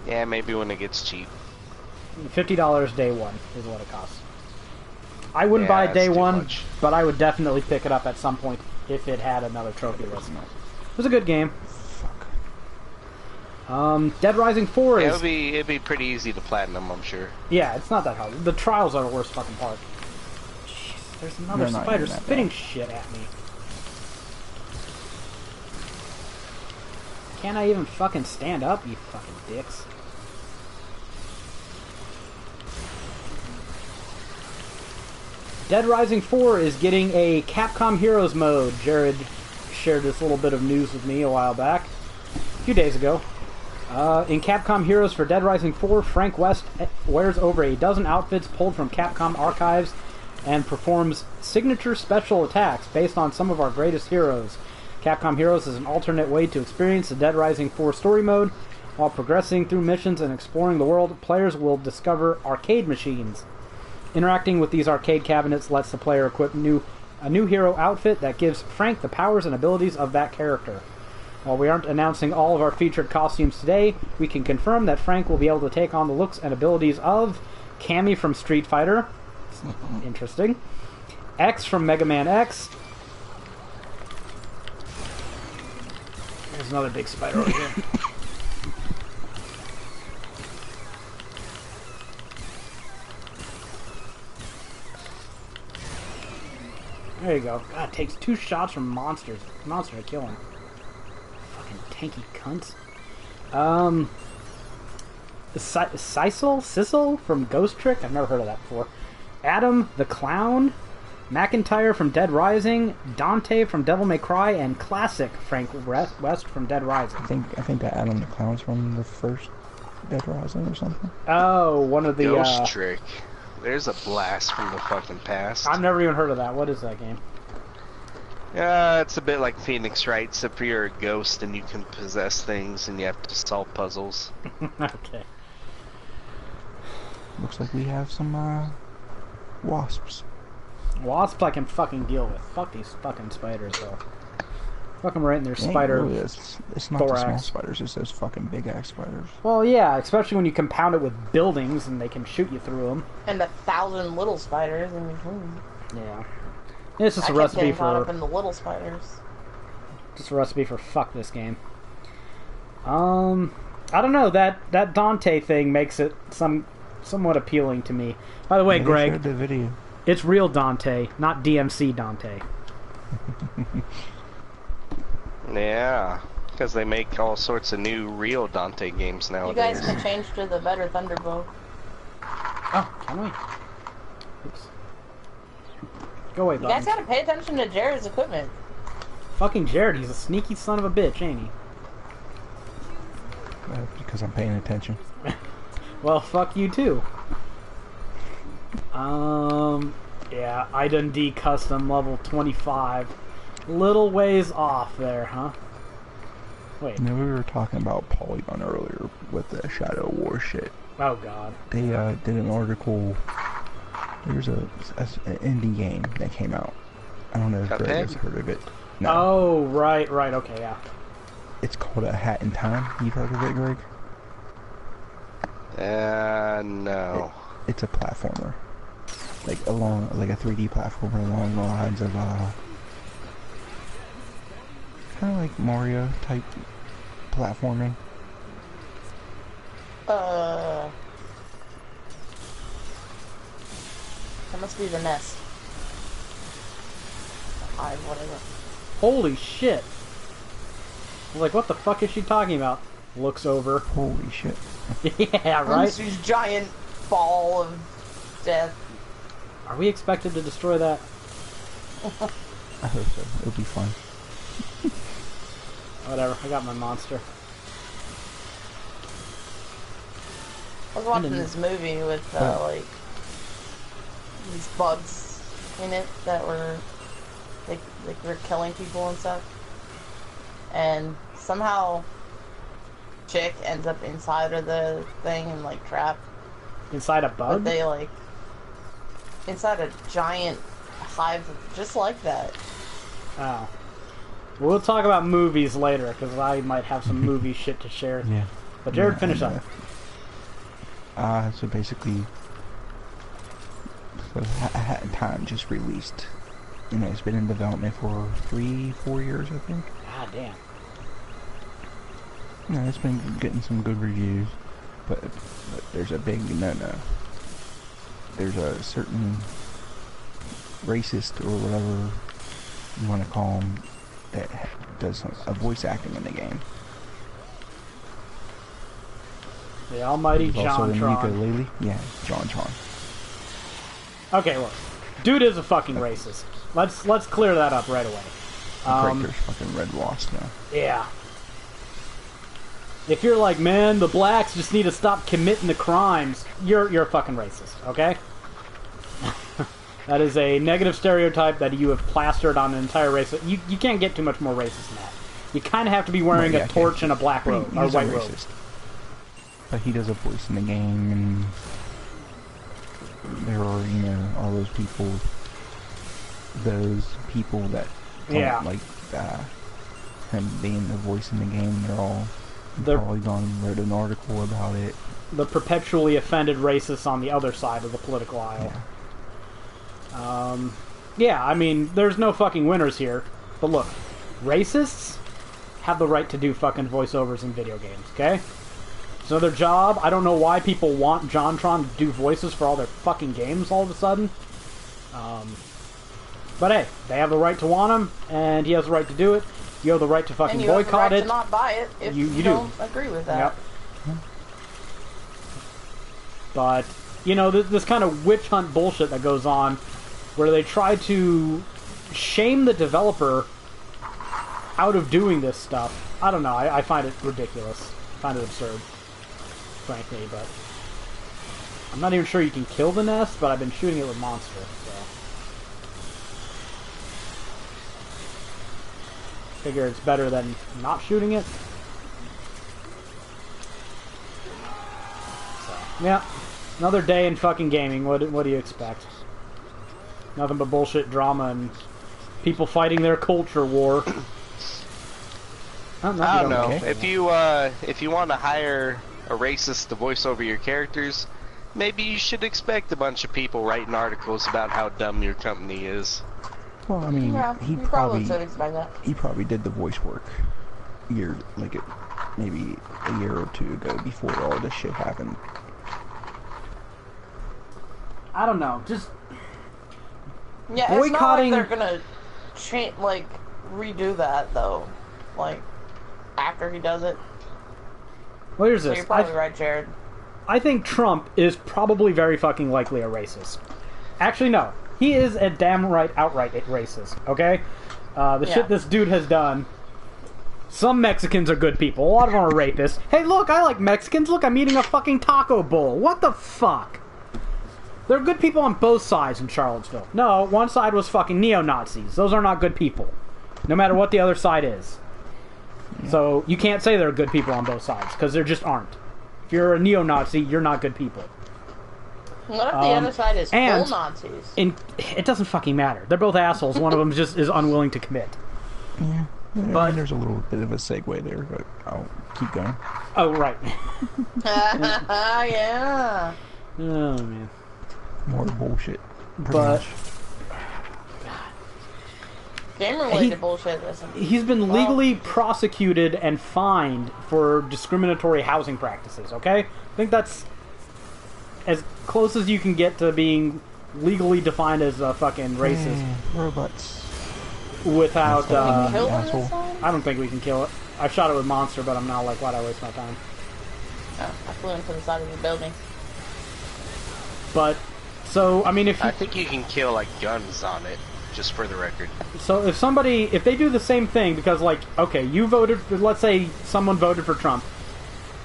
Yeah, maybe when it gets cheap. $50 day one is what it costs. I wouldn't buy it day one, much. but I would definitely pick it up at some point if it had another trophy list. It was a good game. Fuck. Dead Rising 4 Yeah, is... it'd be pretty easy to platinum, I'm sure. Yeah, it's not that hard. The trials are the worst fucking part. Jeez, there's another They're not spider even that spitting bad. shit at me. Can't I even fucking stand up, you fucking dicks? Dead Rising 4 is getting a Capcom Heroes mode. Jared shared this little bit of news with me a while back. A few days ago. In Capcom Heroes for Dead Rising 4, Frank West wears over a dozen outfits pulled from Capcom archives and performs signature special attacks based on some of our greatest heroes. Capcom Heroes is an alternate way to experience the Dead Rising 4 story mode. While progressing through missions and exploring the world, players will discover arcade machines. Interacting with these arcade cabinets lets the player equip a new hero outfit that gives Frank the powers and abilities of that character. While we aren't announcing all of our featured costumes today, we can confirm that Frank will be able to take on the looks and abilities of Cammy from Street Fighter. Interesting. X from Mega Man X. There's another big spider over here. There you go. God, it takes 2 shots from monster to kill him. Fucking tanky cunts. Sissel from Ghost Trick? I've never heard of that before. Adam the Clown. McIntyre from Dead Rising. Dante from Devil May Cry. And Classic Frank West from Dead Rising. I think that Adam the Clown's from the first Dead Rising or something. Oh, one of the... Ghost Trick. There's a blast from the fucking past. I've never even heard of that. What is that game? It's a bit like Phoenix Wright, except for you're a ghost and you can possess things and you have to solve puzzles. Okay. Looks like we have some wasps. Wasps I can fucking deal with. Fuck these fucking spiders though. Fuck them right in their spider really, it's not thorax. the small spiders, it's those fucking big ass spiders. Well, yeah, especially when you compound it with buildings and they can shoot you through them. And 1,000 little spiders in between. Yeah. It's just a I kept recipe getting caught for... up in the little spiders. Just a recipe for fuck this game. I don't know, that Dante thing makes it somewhat appealing to me. By the way, Greg, shared the video. It's real Dante, not DMC Dante. Yeah, because they make all sorts of new real Dante games nowadays. You guys can change to the better Thunderbow. Oh, can we? Oops. Go away, You guys gotta pay attention to Jared's equipment. Fucking Jared, he's a sneaky son of a bitch, ain't he? Because I'm paying attention. Well, fuck you too. Yeah, Idun Custom level 25. Little ways off there, huh? Wait. You know, we were talking about Polygon earlier with the Shadow War shit. Oh god. They did an article. There's an indie game that came out. I don't know if Greg has heard of it. No. Oh, right, okay, yeah. It's called A Hat in Time. You've heard of it, Greg? No. It's a platformer. Like a 3D platformer along the lines of kind of like Mario type platforming. That must be the nest. The hive, whatever. Holy shit. I was like, what the fuck is she talking about? Looks over. Holy shit. Yeah, right? This giant ball of death. Are we expected to destroy that? I hope so. It'll be fun. Whatever, I got my monster. I was watching this movie with, like, these bugs in it that were, like were killing people and stuff. And somehow, chick ends up inside of the thing and, like, trapped. Inside a bug? But they, like, inside a giant hive just like that. Oh. We'll talk about movies later, because I might have some movie shit to share. Yeah. But Jared, finish up. So basically, A Hat in Time just released. You know, it's been in development for 3-4 years, I think. God damn. No, it's been getting some good reviews, but there's a big no-no. There's a certain racist or whatever you want to call him that does a voice acting in the game. The almighty Also in Jontron. Ukulele. Yeah, Jontron. Okay, look. Dude is a fucking racist. Let's clear that up right away. There's fucking red wasp now. Yeah. If you're like, man, the blacks just need to stop committing the crimes, you're a fucking racist, okay? That is a negative stereotype that you have plastered on an entire race. You can't get too much more racist than that. You kind of have to be wearing a torch and a black robe, or white robe. But he does a voice in the game, and there are, you know, all those people that don't like him being the voice in the game. They're probably gone and wrote an article about it. The perpetually offended racists on the other side of the political aisle. Yeah, I mean, there's no fucking winners here. But look, racists have the right to do fucking voiceovers in video games, okay? It's another job. I don't know why people want Jontron to do voices for all their fucking games all of a sudden. But hey, they have the right to want him, and he has the right to do it. You have the right to fucking boycott it. And you have the right to not buy it if you don't agree with that. Yep. But, you know, this kind of witch hunt bullshit that goes on, where they try to shame the developer out of doing this stuff. I don't know. I find it ridiculous. I find it absurd, frankly. But I'm not even sure you can kill the nest, but I've been shooting it with Monster, so figure it's better than not shooting it. So, yeah. Another day in fucking gaming. What do you expect? Nothing but bullshit, drama, and people fighting their culture war. I don't know. If you want to hire a racist to voice over your characters, maybe you should expect a bunch of people writing articles about how dumb your company is. Well, I mean, he probably should expect that. He probably did the voice work maybe a year or two ago before all this shit happened. I don't know. Just yeah, boycotting. It's not like they're gonna redo that though. Like after he does it. Well, here's so this. You're probably right, Jared. I think Trump is probably very fucking likely a racist. Actually, no. He is a damn right outright racist, okay? Shit this dude has done. Some Mexicans are good people. A lot of them are rapists. Hey, look, I like Mexicans. Look, I'm eating a fucking taco bowl. What the fuck? There are good people on both sides in Charlottesville. No, one side was fucking neo-Nazis. Those are not good people. No matter what the other side is. Yeah. So, you can't say there are good people on both sides, because there just aren't. If you're a neo-Nazi, you're not good people. What if the other side is full Nazis? It doesn't fucking matter. They're both assholes. One of them just is unwilling to commit. Yeah. But there's a little bit of a segue there, but I'll keep going. Oh, right. Yeah. Oh, man. More bullshit. But game-related bullshit. He's been legally prosecuted and fined for discriminatory housing practices, okay? I think that's as close as you can get to being legally defined as a fucking racist. Robots. Without, I don't think we can kill it. I shot it with Monster, but I'm now like, why'd I waste my time? Oh, I flew into the side of the building. But, so, I mean, I think you can kill, like, guns on it, just for the record. So if they do the same thing, because, like, okay, you voted for, let's say someone voted for Trump.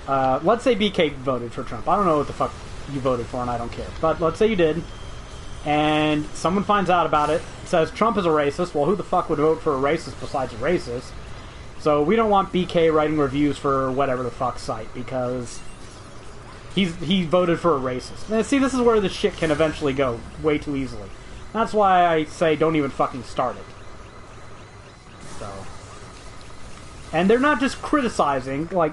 Let's say BK voted for Trump. I don't know what the fuck you voted for, and I don't care. But let's say you did, and someone finds out about it, says Trump is a racist. Well, who the fuck would vote for a racist besides a racist? So we don't want BK writing reviews for whatever the fuck site, because he voted for a racist. And see, this is where this shit can eventually go way too easily. That's why I say don't even fucking start it. So, and they're not just criticizing, like,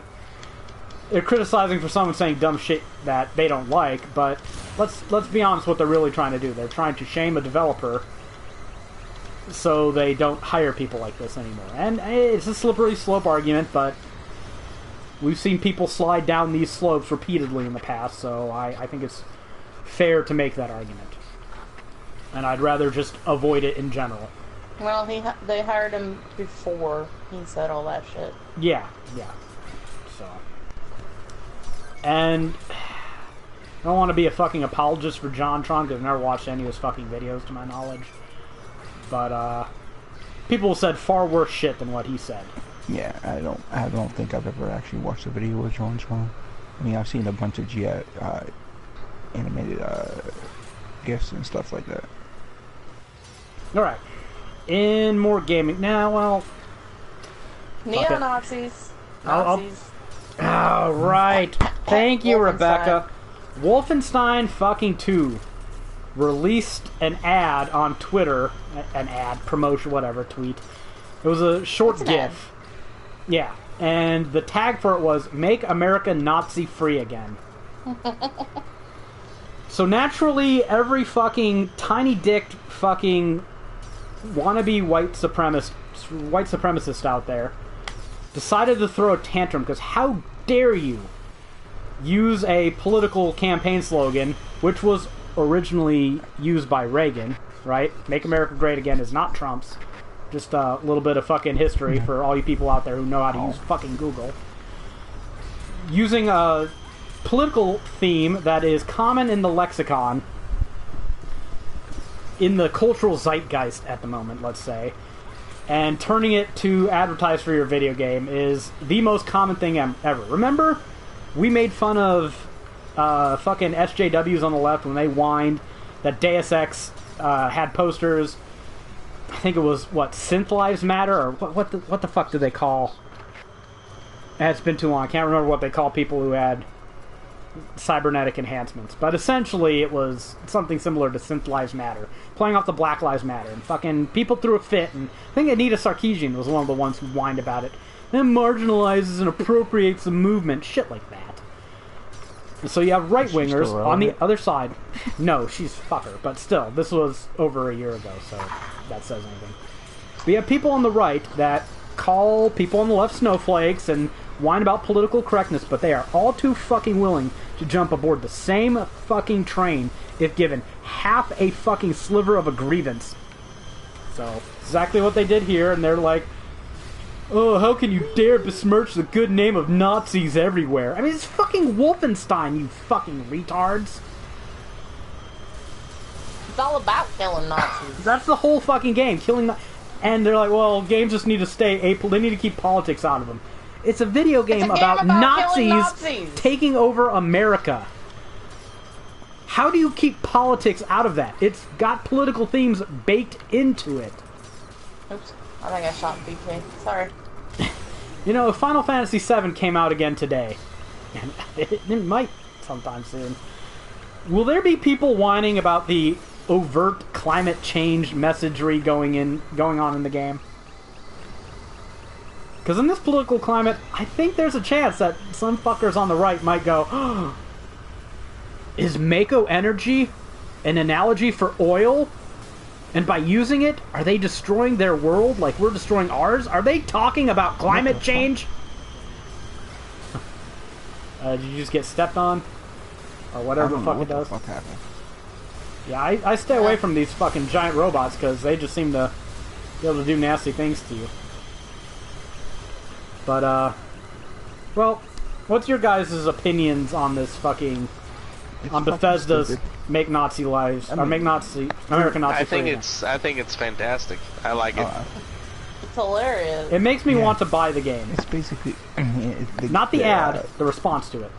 they're criticizing for someone saying dumb shit that they don't like, but let's be honest what they're really trying to do. They're trying to shame a developer so they don't hire people like this anymore. And it's a slippery slope argument, but we've seen people slide down these slopes repeatedly in the past, so I think it's fair to make that argument. And I'd rather just avoid it in general. Well, they hired him before he said all that shit. Yeah. So. And I don't want to be a fucking apologist for Jontron, because I've never watched any of his fucking videos, to my knowledge. But, people said far worse shit than what he said. Yeah, I don't think I've ever actually watched a video with Jontron. I mean, I've seen a bunch of animated GIFs and stuff like that. Alright. In more gaming. Now, well... Neo-Nazis. Nazis. Oh, right. Thank you, Rebecca. Wolfenstein fucking 2 released an ad on Twitter. An ad, promotion, whatever, tweet. It was a short GIF. Yeah. And the tag for it was, Make America Nazi Free Again. So naturally, every fucking tiny-dicked fucking wannabe white supremacist out there decided to throw a tantrum, because how dare you use a political campaign slogan, which was originally used by Reagan, right? Make America Great Again is not Trump's. Just a little bit of fucking history for all you people out there who know how to use fucking Google. Using a political theme that is common in the lexicon, in the cultural zeitgeist at the moment, let's say, and turning it to advertise for your video game is the most common thing ever. Remember, we made fun of fucking SJWs on the left when they whined that Deus Ex had posters. I think it was, what, Synth Lives Matter? Or what the fuck do they call... It's been too long. I can't remember what they call people who had cybernetic enhancements. But essentially, it was something similar to Synth Lives Matter. Playing off the Black Lives Matter. And fucking people threw a fit. And I think Anita Sarkeesian was one of the ones who whined about it. That marginalizes and appropriates the movement. Shit like that. So you have right-wingers on the other side. No, she's fucker. But still, this was over a year ago, so that says anything. We have people on the right that call people on the left snowflakes and whine about political correctness, but they are all too fucking willing to jump aboard the same fucking train if given half a fucking sliver of a grievance. So, exactly what they did here, and they're like, oh, how can you dare besmirch the good name of Nazis everywhere? I mean, it's fucking Wolfenstein, you fucking retards. It's all about killing Nazis. That's the whole fucking game, killing and they're like, well, games just need to stay they need to keep politics out of them. It's a video game about Nazis taking over America. How do you keep politics out of that? It's got political themes baked into it. Oops. I think I shot BK. Sorry. You know, Final Fantasy VII came out again today. And it might sometime soon. Will there be people whining about the overt climate change messagery going on in the game? Because in this political climate, I think there's a chance that some fuckers on the right might go, oh, is Mako energy an analogy for oil? And by using it, are they destroying their world like we're destroying ours? Are they talking about climate change? Did you just get stepped on? Or whatever the fuck it does? What happened? Yeah, I stay away from these fucking giant robots because they just seem to be able to do nasty things to you. But, well, what's your guys' opinions on this fucking... on Bethesda's Make Nazi Lives, or Make Nazi, American Nazi I think it's fantastic. I like it. It's hilarious. It makes me want to buy the game. It's basically... Not the ad, the response to it.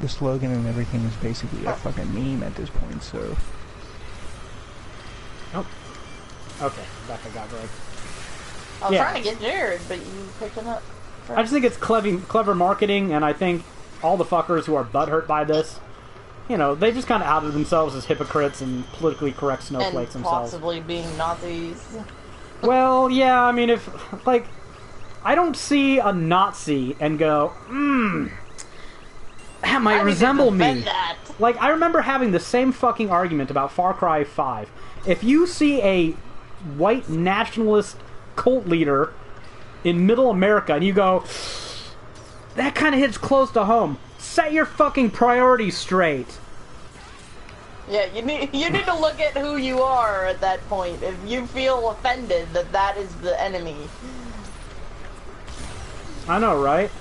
The slogan and everything is basically a fucking meme at this point, so... Oh. Okay, Becca got Greg. I was trying to get Jared, but you picked him up first. I just think it's clever marketing, and I think all the fuckers who are butthurt by this, you know, they just kind of outed themselves as hypocrites and politically correct snowflakes and themselves. possibly being Nazis. Well, yeah, I mean, if, like, I don't see a Nazi and go, that might resemble me. That. Like, I remember having the same fucking argument about Far Cry 5. If you see a white nationalist cult leader in middle America and you go, that kind of hits close to home, set your fucking priorities straight. Yeah, you need to look at who you are at that point. If you feel offended that is the enemy. I know, right?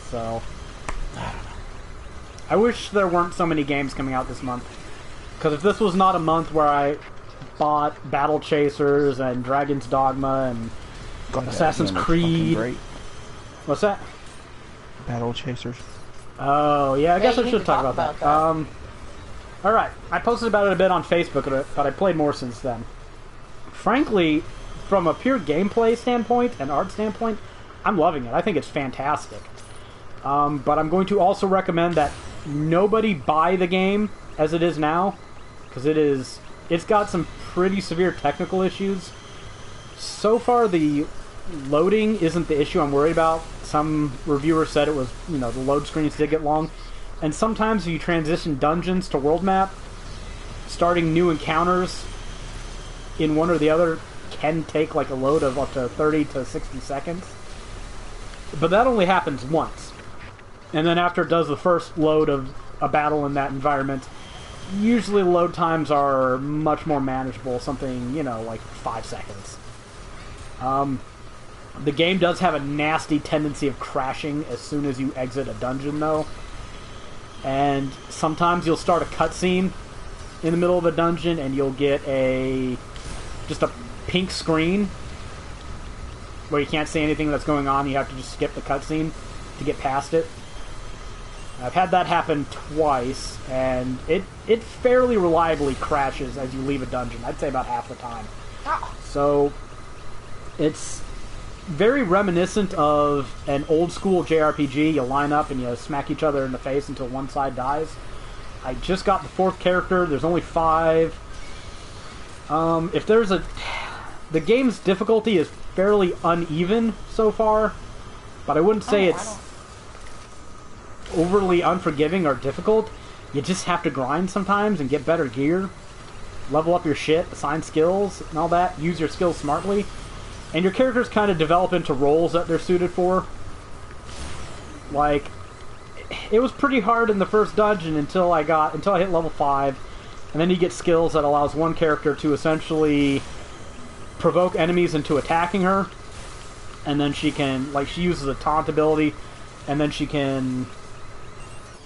So, I wish there weren't so many games coming out this month. Because if this was not a month where I bought Battle Chasers and Dragon's Dogma and Assassin's Creed... What's that? Battle Chasers. Oh, yeah, I guess I should talk about that. Alright, I posted about it a bit on Facebook, but I played more since then. frankly, from a pure gameplay standpoint and art standpoint, I'm loving it. I think it's fantastic. But I'm going to also recommend that nobody buy the game as it is now, because it's got some pretty severe technical issues. So far, the loading isn't the issue I'm worried about. Some reviewers said it was, the load screens did get long. And sometimes you transition dungeons to world map, starting new encounters in one or the other can take like a load of up to 30 to 60 seconds. But that only happens once. And then after it does the first load of a battle in that environment, usually load times are much more manageable, something, like 5 seconds. The game does have a nasty tendency of crashing as soon as you exit a dungeon, though. And sometimes you'll start a cutscene in the middle of a dungeon and you'll get just a pink screen where you can't see anything that's going on. You have to just skip the cutscene to get past it. I've had that happen twice, and it fairly reliably crashes as you leave a dungeon. I'd say about half the time. So it's very reminiscent of an old school JRPG. You line up and you smack each other in the face until one side dies. I just got the 4th character. There's only 5. The game's difficulty is fairly uneven so far, but I wouldn't say it's overly unforgiving or difficult. You just have to grind sometimes and get better gear, level up your shit, assign skills and all that, use your skills smartly, and your characters kind of develop into roles that they're suited for. Like, it was pretty hard in the first dungeon until I hit level 5, and then you get skills that allows one character to essentially provoke enemies into attacking her, and then she uses a taunt ability, and then she can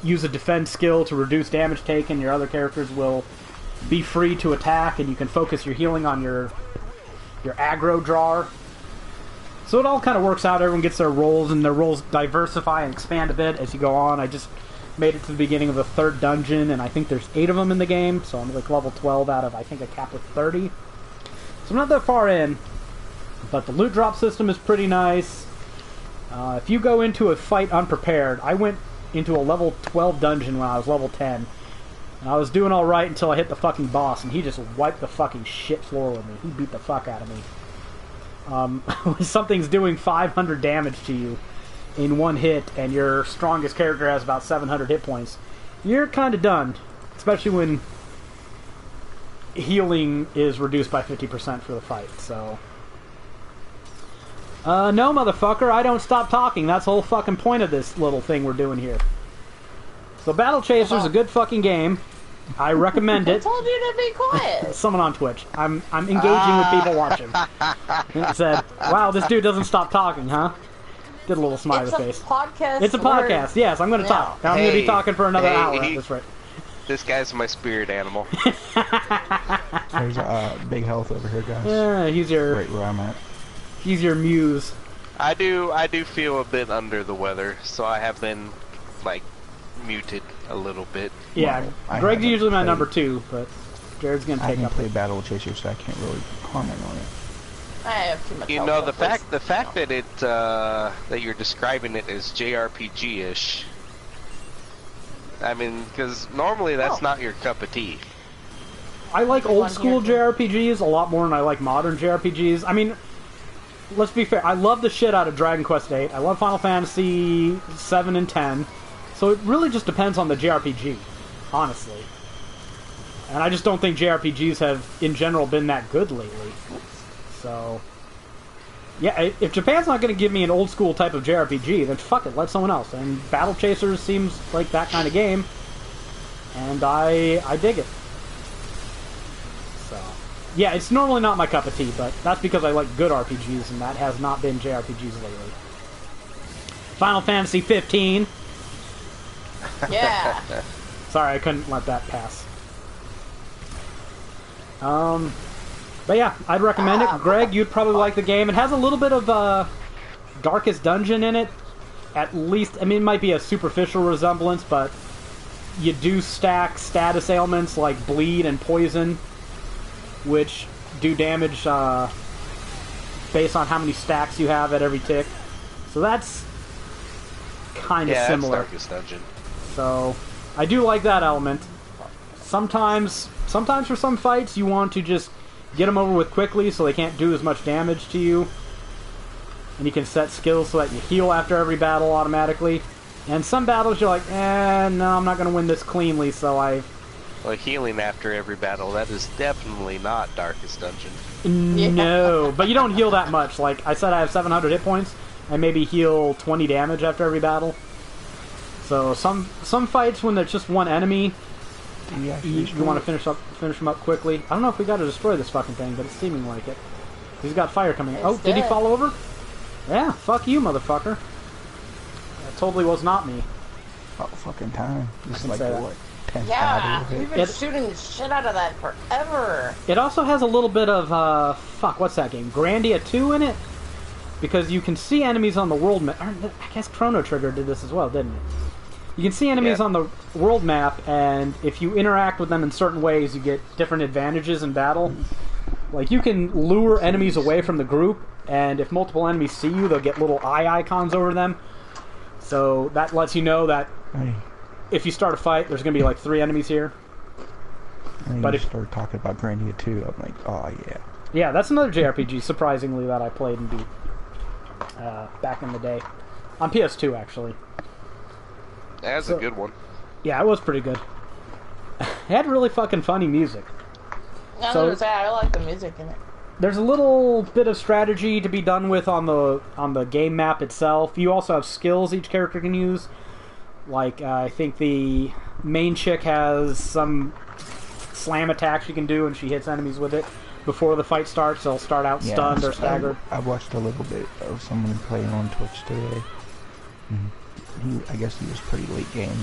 use a defense skill to reduce damage taken. Your other characters will be free to attack, and you can focus your healing on your aggro drawer. So it all kind of works out. Everyone gets their roles, and their roles diversify and expand a bit as you go on. I just made it to the beginning of the 3rd dungeon, and I think there's 8 of them in the game, so I'm like level 12 out of, I think, a cap of 30. So I'm not that far in, but the loot drop system is pretty nice. If you go into a fight unprepared, I went into a level 12 dungeon when I was level 10, and I was doing alright until I hit the fucking boss, and he just wiped the fucking shit floor with me. He beat the fuck out of me. When something's doing 500 damage to you in one hit, and your strongest character has about 700 hit points, you're kind of done. Especially when healing is reduced by 50% for the fight, so... no, motherfucker, I don't stop talking. That's the whole fucking point of this little thing we're doing here. So Battle Chaser's a good fucking game. I recommend it. I told you to be quiet. Someone on Twitch. I'm engaging with people watching. It said, wow, this dude doesn't stop talking, huh? Did a little smiley face. It's a podcast. It's a podcast, yes. I'm going to talk. I'm going to be talking for another hour at this rate. This guy's my spirit animal. There's big health over here, guys. Yeah, he's your... Right where I'm at. He's your muse. I do feel a bit under the weather, so I have been, like, muted a little bit. Yeah, well, Greg's usually my number 2, but Jared's going to take up. I haven't played Battle Chaser, so I can't really comment on it. I have too much. You know, the fact that it that you're describing it as JRPG-ish. I mean, because normally that's not your cup of tea. I like old school JRPGs a lot more than I like modern JRPGs. I mean, let's be fair. I love the shit out of Dragon Quest VIII. I love Final Fantasy 7 and 10. So it really just depends on the JRPG, honestly. And I just don't think JRPGs have, in general, been that good lately. So, yeah, if Japan's not going to give me an old school type of JRPG, then fuck it, let someone else. And Battle Chasers seems like that kind of game, and I dig it. So, yeah, it's normally not my cup of tea, but that's because I like good RPGs, and that has not been JRPGs lately. Final Fantasy 15. Yeah. Sorry, I couldn't let that pass. But yeah, I'd recommend it. Greg, you'd probably like the game. It has a little bit of Darkest Dungeon in it. At least, I mean, it might be a superficial resemblance, but you do stack status ailments like bleed and poison, which do damage based on how many stacks you have at every tick. So that's kind of similar. That's Darkest Dungeon. So I do like that element. Sometimes for some fights you want to just get them over with quickly so they can't do as much damage to you. And you can set skills so that you heal after every battle automatically. And some battles you're like, no, I'm not going to win this cleanly, so Like healing after every battle, that is definitely not Darkest Dungeon. No, but you don't heal that much. Like I said, I have 700 hit points. I maybe heal 20 damage after every battle. So some fights when there's just one enemy, you want to finish them up quickly. I don't know if we got to destroy this fucking thing, but it's seeming like it. He's got fire coming. Oh, did he fall over? Yeah, fuck you, motherfucker. That totally was not me. Oh, fucking time. This is like say the, that. what, 10th Yeah, battle we've hit? been shooting the shit out of that forever. It also has a little bit of, what's that game? Grandia 2 in it? Because you can see enemies on the world map. I guess Chrono Trigger did this as well, didn't it? You can see enemies on the world map, and if you interact with them in certain ways, you get different advantages in battle. Like, you can lure enemies away from the group, and if multiple enemies see you, they'll get little eye icons over them. So that lets you know that if you start a fight, there's going to be like 3 enemies here. But if you start talking about Grandia 2, I'm like, oh yeah. Yeah, that's another JRPG, surprisingly, that I played and beat back in the day. On PS2, actually. That's a good one. Yeah, it was pretty good. It had really fucking funny music. I like the music in it. There's a little bit of strategy to be done with on the game map itself. You also have skills each character can use. Like, I think the main chick has some slam attacks she can do, and she hits enemies with it. Before the fight starts, they'll start out stunned or staggered. I watched a little bit of someone playing on Twitch today. I guess he was pretty late game.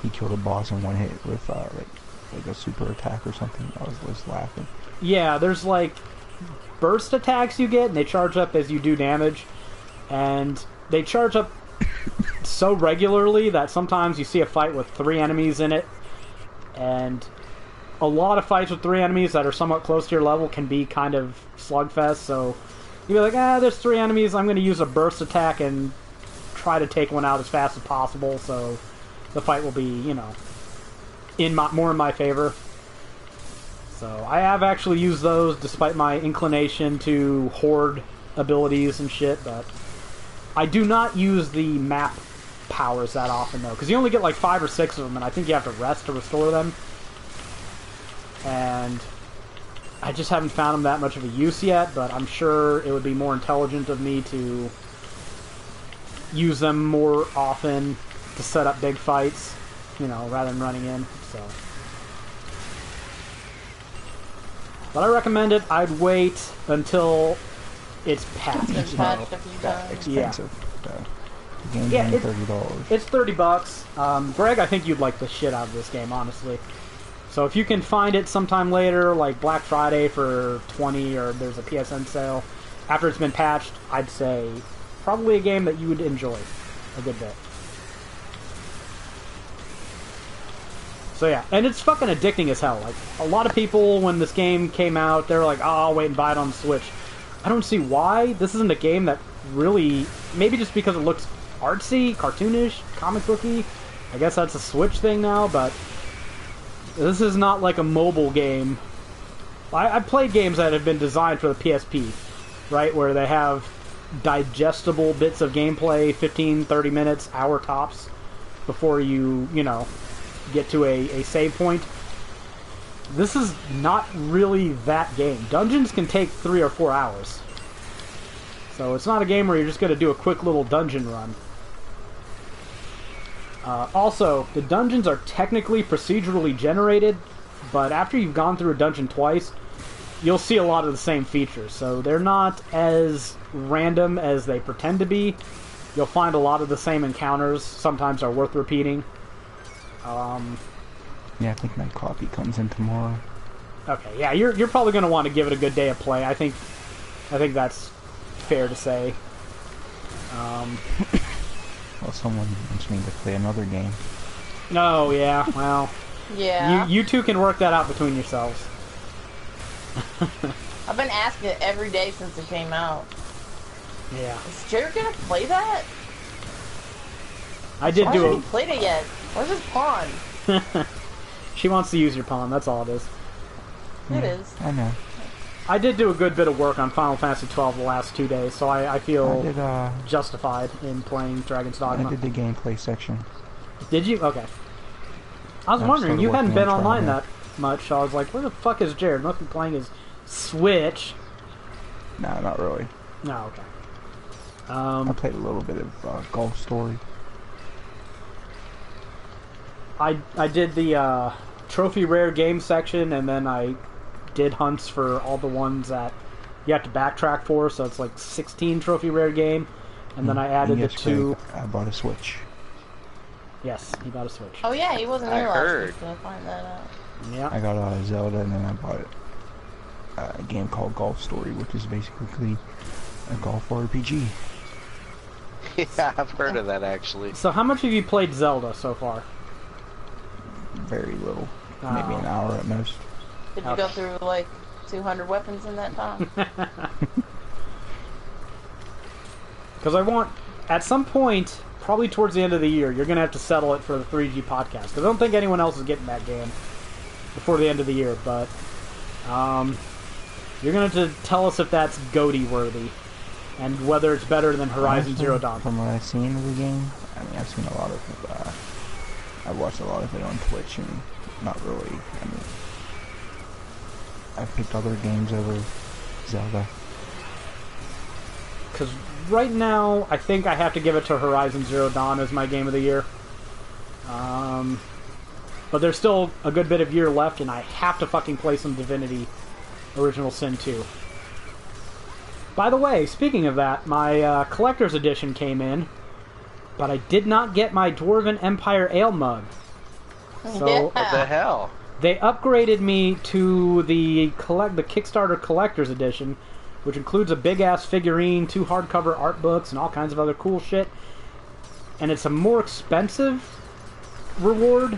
He killed a boss in one hit with like a super attack or something. I was just laughing. Yeah, there's like burst attacks you get, and they charge up as you do damage. And they charge up so regularly that sometimes you see a fight with 3 enemies in it. And a lot of fights with 3 enemies that are somewhat close to your level can be kind of slugfest. So you'll be like, there's 3 enemies, I'm going to use a burst attack and try to take one out as fast as possible. So the fight will be, more in my favor. So I have actually used those despite my inclination to hoard abilities and shit, but I do not use the map powers that often, though, because you only get like 5 or 6 of them, and I think you have to rest to restore them. And I just haven't found them that much of a use yet, but I'm sure it would be more intelligent of me to use them more often to set up big fights, rather than running in, so. But I recommend it. I'd wait until it's patched. It's patched a few times. Expensive. The game's only $30. It's $30. Greg, I think you'd like the shit out of this game, honestly. So if you can find it sometime later, like Black Friday for $20, or there's a PSN sale, after it's been patched, I'd say probably a game that you would enjoy a good bit. So yeah, and it's fucking addicting as hell. Like, a lot of people, when this game came out, they're like, I'll wait and buy it on the Switch. I don't see why. This isn't a game that really... Maybe just because it looks artsy, cartoonish, comic booky. I guess that's a Switch thing now, but... This is not like a mobile game. I've played games that have been designed for the PSP, right? Where they have digestible bits of gameplay, 15, 30 minutes, hour tops, before you, get to a save point. This is not really that game. Dungeons can take 3 or 4 hours. So it's not a game where you're just going to do a quick little dungeon run. Also, the dungeons are technically procedurally generated, but after you've gone through a dungeon twice, you'll see a lot of the same features. So they're not as random as they pretend to be. You'll find a lot of the same encounters. Sometimes are worth repeating. Yeah, I think my coffee comes in tomorrow. Okay, yeah, you're probably going to want to give it a good day of play. I think that's fair to say. Well, someone wants me to play another game. Oh, yeah, well... Yeah. You two can work that out between yourselves. I've been asking it every day since it came out. Yeah. Is Jared gonna play that? I did Why do hasn't he played it yet? Where's his pawn? She wants to use your pawn, that's all it is. It is. I know. I did do a good bit of work on Final Fantasy XII the last 2 days, so I feel justified in playing Dragon's Dogma. I did the gameplay section. Did you? Okay. I was wondering, you hadn't been online that much, so I was like, where the fuck is Jared? Must be playing his Switch. No, not really. No, okay. I played a little bit of Golf Story. I did the trophy rare game section, and then I did hunts for all the ones that you have to backtrack for, so it's like 16 trophy rare game, and then I added the 2... I bought a Switch. Yes, he bought a Switch. Oh yeah, he wasn't here last heard. week to find that out. Yeah. I got Zelda, and then I bought a game called Golf Story, which is basically a golf RPG. Yeah, I've heard of that actually. So how much have you played Zelda so far? Very little. Maybe an hour at most. Did you go through like 200 weapons in that time? Because I want, at some point, probably towards the end of the year, you're going to have to settle it for the 3G podcast. Because I don't think anyone else is getting that game before the end of the year. But you're going to have to tell us if that's GOTY worthy and whether it's better than Horizon Zero Dawn. From what I've seen of the game, I mean, I've seen a lot of it. I've watched a lot of it on Twitch, and not really. I mean, I've picked other games over Zelda. Because right now, I think I have to give it to Horizon Zero Dawn as my game of the year. But there's still a good bit of year left, and I have to fucking play some Divinity Original Sin 2. By the way, speaking of that, my Collector's Edition came in, but I did not get my Dwarven Empire Ale mug. So Yeah. What the hell? they upgraded me to the Kickstarter Collector's Edition, which includes a big-ass figurine, 2 hardcover art books, and all kinds of other cool shit. And it's a more expensive reward,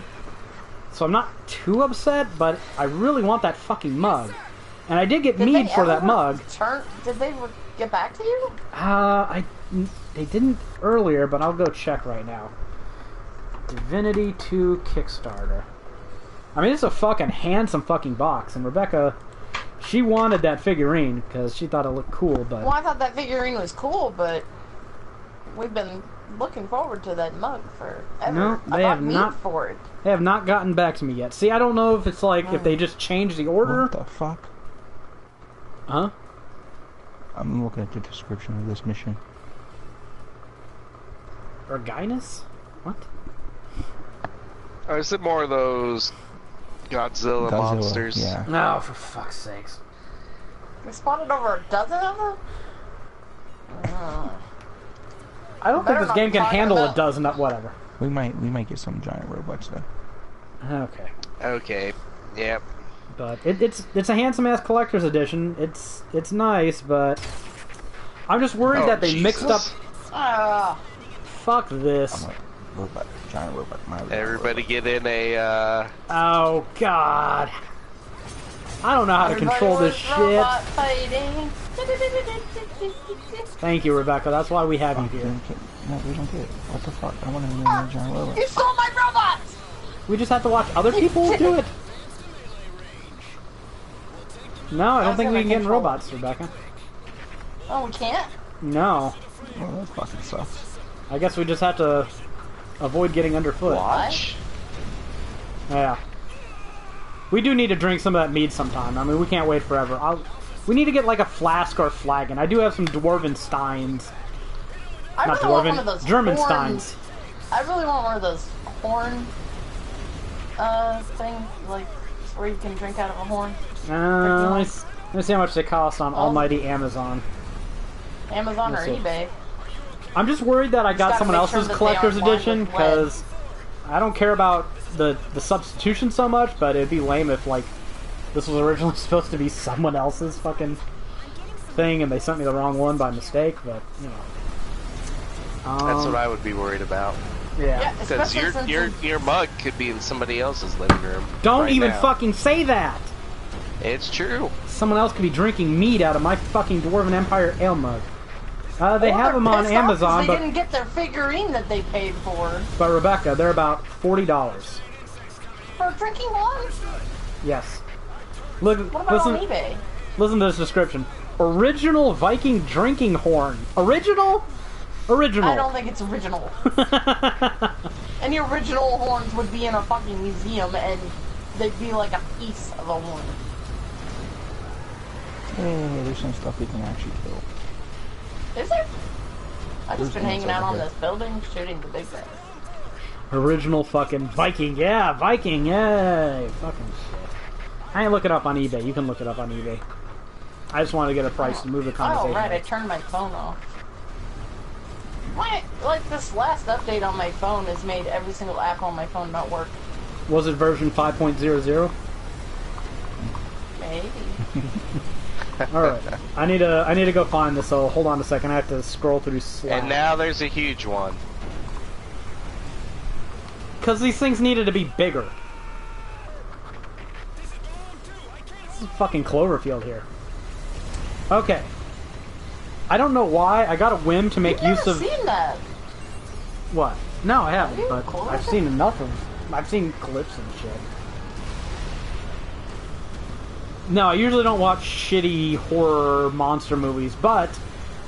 so I'm not too upset, but I really want that fucking mug. And I did get mead for that mug. Did they get back to you? They didn't earlier, but I'll go check right now. Divinity 2 Kickstarter. I mean, it's a fucking handsome fucking box, and Rebecca, she wanted that figurine because she thought it looked cool, but... Well, I thought that figurine was cool, but we've been looking forward to that mug forever. No, they have not. For it. They have not gotten back to me yet. See, I don't know if it's like if they just changed the order. What the fuck? Huh? I'm looking at the description of this mission. Orginus? What? Or is it more of those Godzilla monsters? Yeah. No, for fuck's sakes. We spotted over a dozen of them? I don't think Better this not game can talk handle about- a dozen of whatever. We might get some giant robots though. Okay. Okay. Yep. But it's a handsome ass collector's edition. It's nice, but I'm just worried that they mixed up. Ah, Fuck this. I'm like, robot, giant robot. Everybody get in a, Oh god. I don't know how to control this shit. robot fighting. Thank you, Rebecca. That's why we have you here. No, we don't get it. What the fuck? I want to be a giant robot. You stole my robots! We just have to watch other people do it. No, I don't think we can get in robots, Rebecca. Oh, we can't? No. Well, that fucking sucks. I guess we just have to avoid getting underfoot. watch. Yeah. We do need to drink some of that mead sometime. I mean, we can't wait forever. We need to get like a flask or a flagon. I do have some Dwarven Steins. I Not really want Dwarven, one of those German horn- Steins. I really want one of those horn things, like where you can drink out of a horn. Let me see how much they cost on Almighty Amazon. Amazon or Let's see. eBay. I'm just worried that I got gotta someone make sure else's that they collector's aren't lined edition with lead. because I don't care about the substitution so much, but it'd be lame if like this was originally supposed to be someone else's fucking thing and they sent me the wrong one by mistake, but you know. That's what I would be worried about. Yeah. Because especially since your mug could be in somebody else's living room. Don't right even now. fucking say that! It's true. Someone else could be drinking mead out of my fucking Dwarven Empire ale mug. They have them on Amazon, they didn't get their figurine that they paid for. But Rebecca, they're about $40. For drinking one? Yes. Look, what about on eBay? Listen to this description. Original Viking drinking horn. Original? Original. I don't think it's original. And the original horns would be in a fucking museum, and they'd be like a piece of a horn. Hey, there's some stuff you can actually kill. Is there? I've just been hanging out on this building, shooting the big guys. Original fucking Viking. Yeah, Viking. Yay. Fucking shit. I ain't look it up on eBay. You can look it up on eBay. I just wanted to get a price to move the conversation. Oh, right. I turned my phone off. Like, this last update on my phone has made every single app on my phone not work. Was it version 5.00? Maybe. Alright. I need to go find this, so hold on a second. I have to scroll through Slack. And now there's a huge one. Because these things needed to be bigger. This is fucking Cloverfield here. Okay. I don't know why. I got a whim to make use of... I've never seen that. What? No, I haven't, Have you? but Cloverfield? I've seen enough of... I've seen clips and shit. No, I usually don't watch shitty horror monster movies, but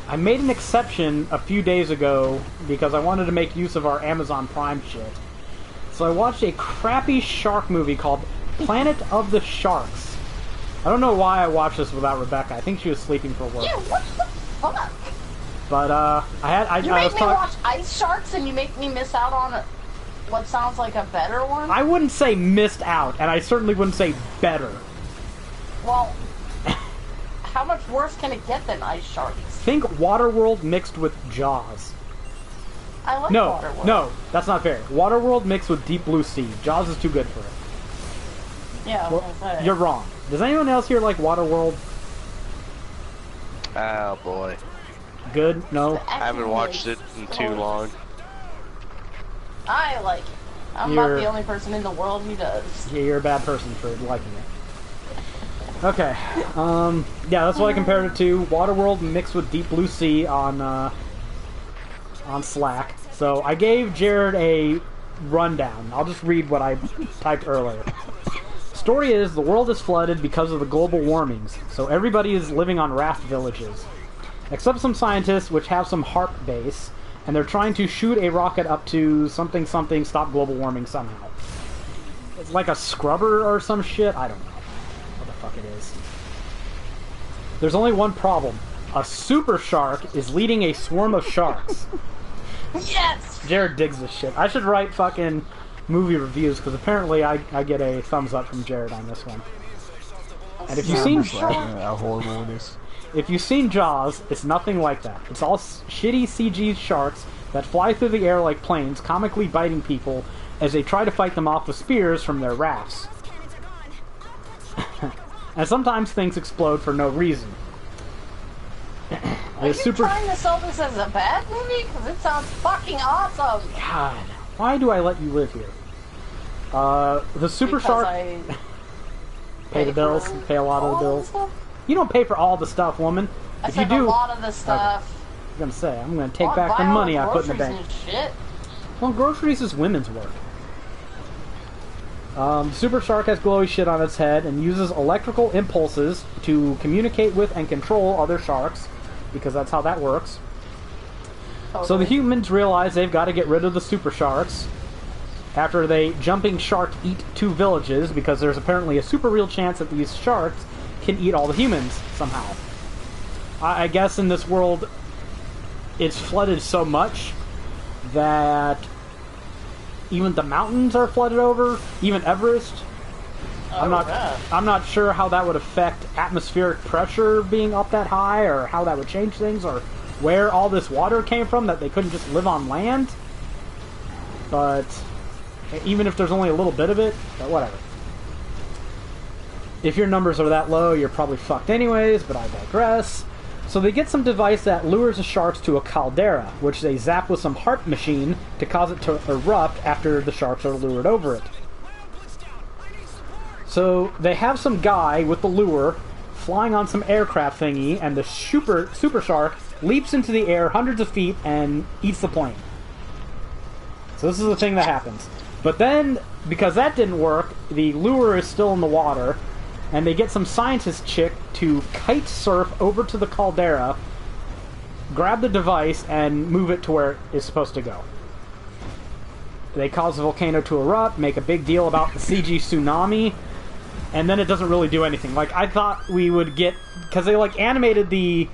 I made an exception a few days ago because I wanted to make use of our Amazon Prime shit. So I watched a crappy shark movie called Planet of the Sharks. I don't know why I watched this without Rebecca. I think she was sleeping for work. Yeah, what the fuck? But I You make me watch Ice Sharks and you make me miss out on what sounds like a better one? I wouldn't say missed out, and I certainly wouldn't say better. Well, how much worse can it get than Ice Sharks? Think Waterworld mixed with Jaws. I like No, Waterworld. no, that's not fair. Waterworld mixed with Deep Blue Sea. Jaws is too good for it. Yeah, Well, you're wrong. Does anyone else here like Waterworld? Oh boy. Good? No? I haven't watched it in too long. I like it. I'm not the only person in the world who does. Yeah, you're a bad person for liking it. Okay. Yeah, that's what I compared it to. Waterworld mixed with Deep Blue Sea on Slack. So I gave Jared a rundown. I'll just read what I typed earlier. Story is, the world is flooded because of the global warmings, so everybody is living on raft villages. Except some scientists, which have some HARP base, and they're trying to shoot a rocket up to something something stop global warming somehow. It's like a scrubber or some shit? I don't know what the fuck it is. There's only one problem. A super shark is leading a swarm of sharks. Yes! Jared digs this shit. I should write fucking movie reviews, because apparently I get a thumbs up from Jared on this one. And if you've seen... how horrible it is. If you've seen Jaws, it's nothing like that. It's all shitty CG sharks that fly through the air like planes, comically biting people as they try to fight them off with spears from their rafts. And sometimes things explode for no reason. Are you trying to sell this as a bad movie? Because it sounds fucking awesome! God, why do I let you live here? The super shark... Pay the bills, pay a lot of the bills. You don't pay for all the stuff, woman. I If said you do, a lot of the stuff. I'm gonna say, I'm gonna take back the money I put in the bank. And shit. Well, groceries is women's work. Super Shark has glowy shit on its head and uses electrical impulses to communicate with and control other sharks, because that's how that works. Okay. So the humans realize they've got to get rid of the super sharks after they jumping shark eat 2 villages, because there's apparently a super real chance that these sharks can eat all the humans somehow. I guess in this world it's flooded so much that even the mountains are flooded over, even Everest. I'm not sure how that would affect atmospheric pressure being up that high, or how that would change things, or where all this water came from that they couldn't just live on land. But even if there's only a little bit of it, but whatever. If your numbers are that low, you're probably fucked anyways, but I digress. So they get some device that lures the sharks to a caldera, which they zap with some HARP machine to cause it to erupt after the sharks are lured over it. So they have some guy with the lure flying on some aircraft thingy, and the super shark leaps into the air hundreds of feet and eats the plane. So this is the thing that happens. But then, because that didn't work, the lure is still in the water, and they get some scientist chick to kite surf over to the caldera, grab the device, and move it to where it's supposed to go. They cause the volcano to erupt, make a big deal about the CG tsunami, and then it doesn't really do anything. Like, I thought we would get... Because they, like, animated the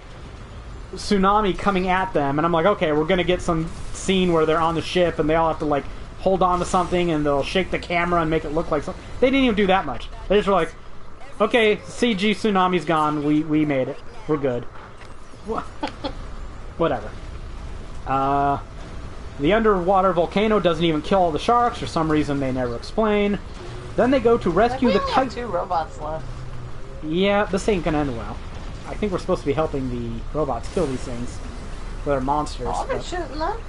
tsunami coming at them, and I'm like, okay, we're gonna get some scene where they're on the ship, and they all have to, like, hold on to something, and they'll shake the camera and make it look like something. They didn't even do that much. They just were like, okay, CG tsunami's gone, we made it. We're good. Whatever. The underwater volcano doesn't even kill all the sharks. For some reason, they never explain. Then they go to rescue the kite. Have 2 robots left. Yeah, this ain't gonna end well. I think we're supposed to be helping the robots kill these things. They're monsters. Oh, I've been shooting them.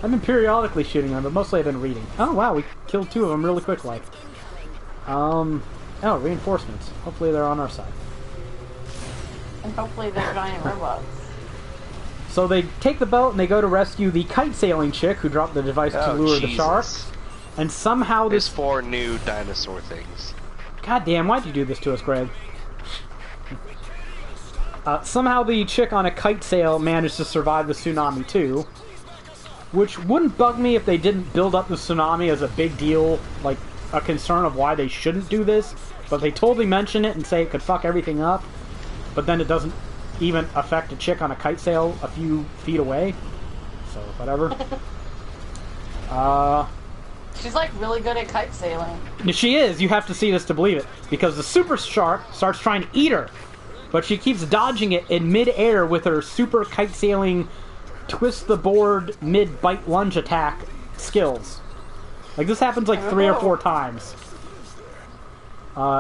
I've been periodically shooting them, but mostly I've been reading. Oh wow, we killed 2 of them really quick, like. Oh, reinforcements. Hopefully they're on our side. And hopefully they're giant robots. So they take the boat and they go to rescue the kite-sailing chick who dropped the device to lure the sharks. And somehow There's 4 new dinosaur things. God damn, why'd you do this to us, Greg? Somehow the chick on a kite sail managed to survive the tsunami too. Which wouldn't bug me if they didn't build up the tsunami as a big deal, like a concern of why they shouldn't do this. But they totally mention it and say it could fuck everything up. But then it doesn't even affect a chick on a kite sail a few feet away. So, whatever. She's like really good at kite sailing. She is. You have to see this to believe it. Because the super shark starts trying to eat her. But she keeps dodging it in mid-air with her super kite sailing twist the board mid-bite lunge attack skills. Like, this happens like 3 or 4 times.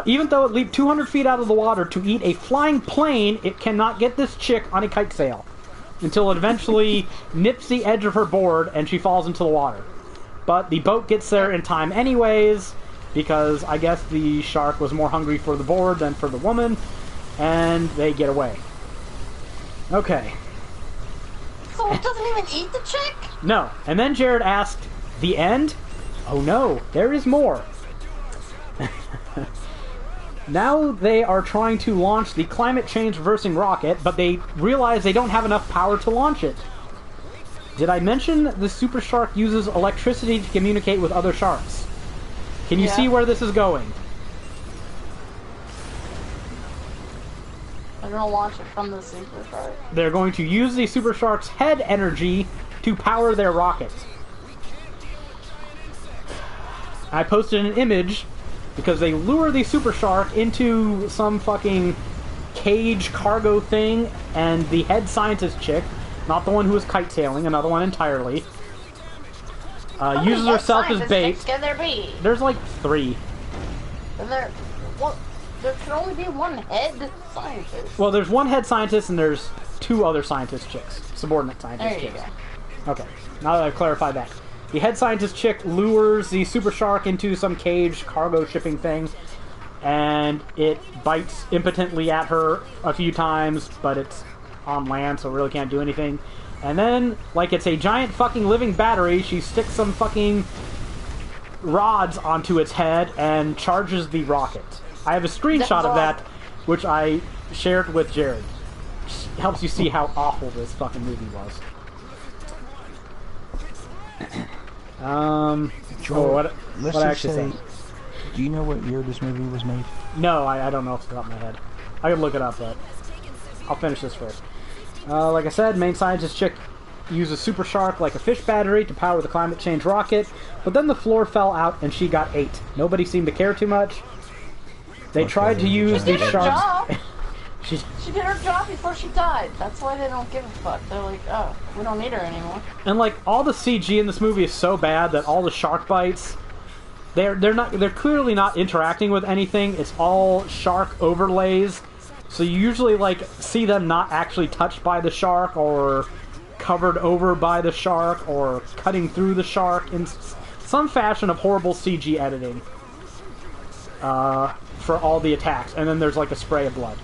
Even though it leaped 200 feet out of the water to eat a flying plane, it cannot get this chick on a kite sail. Until it eventually nips the edge of her board and she falls into the water. But the boat gets there in time anyways, because I guess the shark was more hungry for the board than for the woman, and they get away. Okay. So it doesn't even eat the chick? No. And then Jared asked, the end? Oh no, there is more. Now they are trying to launch the climate change reversing rocket, but they realize they don't have enough power to launch it. Did I mention the super shark uses electricity to communicate with other sharks? Can you see where this is going? They're gonna launch it from the super shark. They're going to use the super shark's head energy to power their rocket. I posted an image because they lure the super shark into some fucking cage cargo thing, and the head scientist chick, not the one who was kite sailing, another one entirely, uses herself as bait. Can there be? There's like 3. And there can only be 1 head scientist. Well, there's 1 head scientist and there's 2 other scientist chicks, subordinate scientist there you chicks. Go. Okay, now that I've clarified that. The head scientist chick lures the super shark into some cage cargo shipping thing, and it bites impotently at her a few times, but it's on land, so it really can't do anything. And then, like it's a giant fucking living battery, she sticks some fucking rods onto its head and charges the rocket. I have a screenshot of that, which I shared with Jared. It helps you see how awful this fucking movie was. Joel, what I actually say? Do you know what year this movie was made? No, I don't know off the top of my head. I could look it up, but I'll finish this first. Like I said, main scientist chick uses super shark like a fish battery to power the climate change rocket, but then the floor fell out and she got 8. Nobody seemed to care too much. They tried to use the sharks. She did her job before she died. That's why they don't give a fuck. They're like, oh, we don't need her anymore. And like all the CG in this movie is so bad that all the shark bites, they're clearly not interacting with anything. It's all shark overlays. So you usually like see them not actually touched by the shark or covered over by the shark or cutting through the shark in some fashion of horrible CG editing. for all the attacks, and then there's like a spray of blood.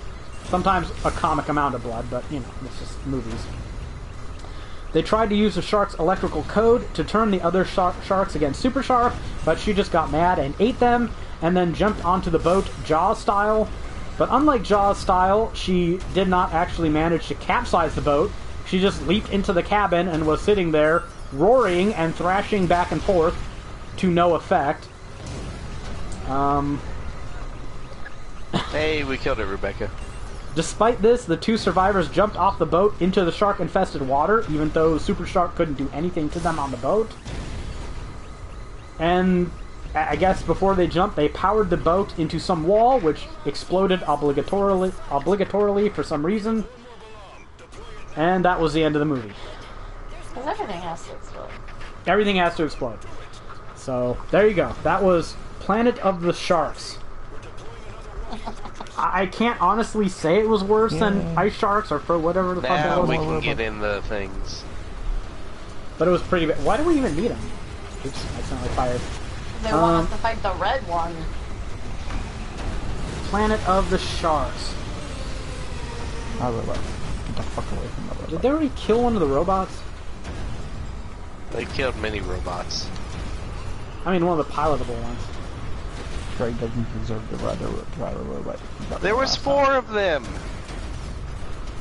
Sometimes a comic amount of blood, but you know, it's just movies. They tried to use the shark's electrical code to turn the other sharks against Super Shark, but she just got mad and ate them, and then jumped onto the boat Jaws style. But unlike Jaws style, she did not actually manage to capsize the boat. She just leaped into the cabin and was sitting there, roaring and thrashing back and forth to no effect. Hey, we killed it, Rebecca. Despite this, the two survivors jumped off the boat into the shark-infested water, even though Super Shark couldn't do anything to them on the boat. And I guess before they jumped, they powered the boat into some wall, which exploded obligatorily for some reason. And that was the end of the movie. Because everything has to explode. Everything has to explode. So, there you go. That was Planet of the Sharks. I can't honestly say it was worse than Ice Sharks or for whatever the fuck that was. Now we can get in the things. But it was pretty bad. Why do we even need them? Oops, I accidentally fired. They want us to fight the red one. Planet of the Sharks. My robot. Get the fuck away from my robot. Did they already kill one of the robots? They killed many robots. I mean, one of the pilotable ones. Greg doesn't deserve to ride a robot. There was 4 of them!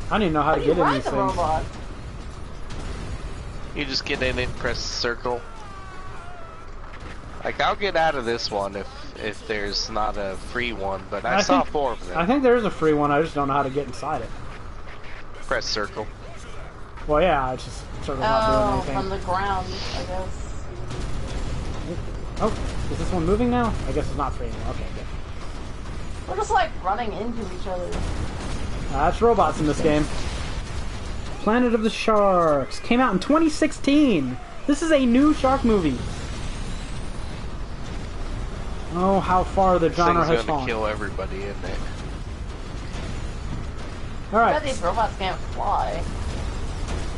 I don't even know how to get in these things. Robot? You just get in it, press circle. Like, I'll get out of this one if there's not a free one, but I saw 4 of them. I think there is a free one, I just don't know how to get inside it. Press circle. Well, yeah, it's just sort of not doing anything. From the ground, I guess. Oh, is this one moving now? I guess it's not free anymore. Okay, good. We're just like running into each other. That's robots in this game. Planet of the Sharks came out in 2016. This is a new shark movie. Oh, how far the genre has fallen. Gonna kill everybody in there. Alright. These robots can't fly.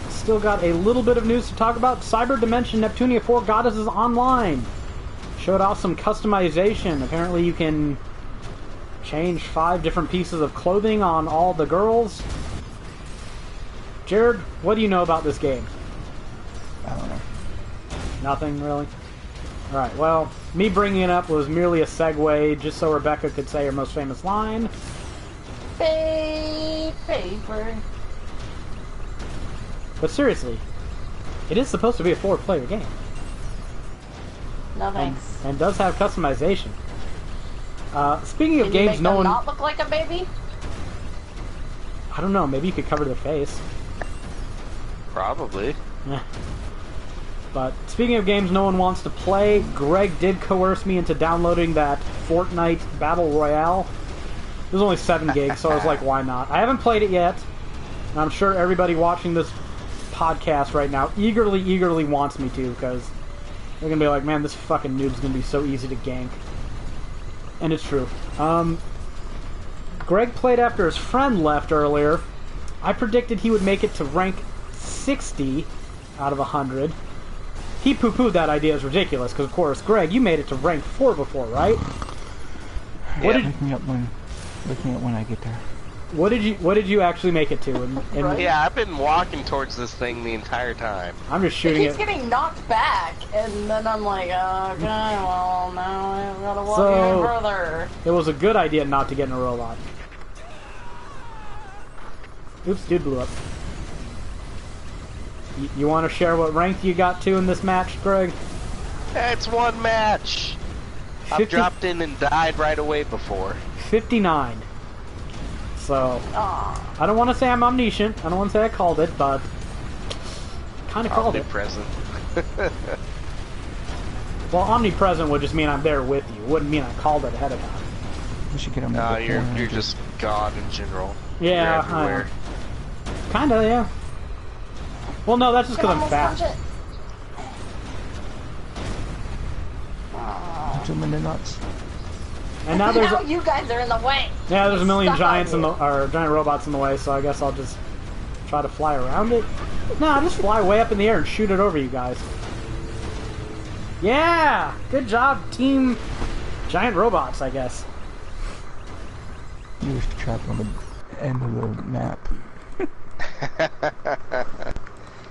Still got a little bit of news to talk about. Cyber Dimension Nocturnia 4 Goddesses Online. Showed off some customization. Apparently you can change 5 different pieces of clothing on all the girls. Jared, what do you know about this game? I don't know. Nothing, really? Alright, well, me bringing it up was merely a segue just so Rebecca could say her most famous line. Paper. But seriously, it is supposed to be a 4-player game. No thanks. And does have customization. Speaking of Can games you make no them one... not look like a baby? I don't know, maybe you could cover their face. Probably. Yeah. But speaking of games no one wants to play, Greg did coerce me into downloading that Fortnite Battle Royale. It was only 7 gigs, so I was like, why not? I haven't played it yet. And I'm sure everybody watching this podcast right now eagerly wants me to, because they're going to be like, man, this fucking noob's going to be so easy to gank. And it's true. Greg played after his friend left earlier. I predicted he would make it to rank 60 out of 100. He poo-pooed that idea as ridiculous, because of course, Greg, you made it to rank 4 before, right? Yeah. Looking at when I get there. What did you actually make it to? Right. Yeah, I've been walking towards this thing the entire time. I'm just shooting He's getting knocked back, and then I'm like, okay, well, now I've got to walk even further. It was a good idea not to get in a robot. Oops, dude blew up. You want to share what rank you got to in this match, Greg? It's 1 match. I've dropped in and died right away before. 59. So, I don't want to say I'm omniscient. I don't want to say I called it, but kind of called it. Omnipresent. Well, omnipresent would just mean I'm there with you. It wouldn't mean I called it ahead of time. We should get him. No, you're just God in general. Yeah, you're everywhere. Kinda, yeah. Well, no, that's just because I'm fast. Punch him in the nuts. And now there's now you guys are in the way. yeah, there's a million Stuck giants on in the or giant robots in the way, so I guess I'll just try to fly around it. No, I'll just fly way up in the air and shoot it over you guys. Yeah, good job, team Giant robots, I guess. He was trapped on the end of the map.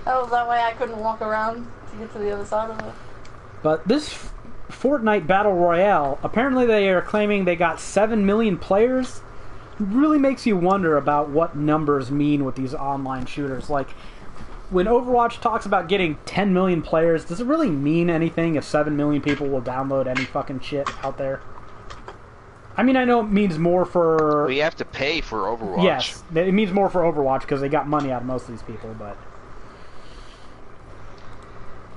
Oh, that way I couldn't walk around to get to the other side of it. But this Fortnite Battle Royale, apparently they are claiming they got 7 million players. It really makes you wonder about what numbers mean with these online shooters. Like, when Overwatch talks about getting 10 million players, does it really mean anything if 7 million people will download any fucking shit out there? I mean, I know it means more for... Well, you have to pay for Overwatch. Yes, it means more for Overwatch because they got money out of most of these people, but...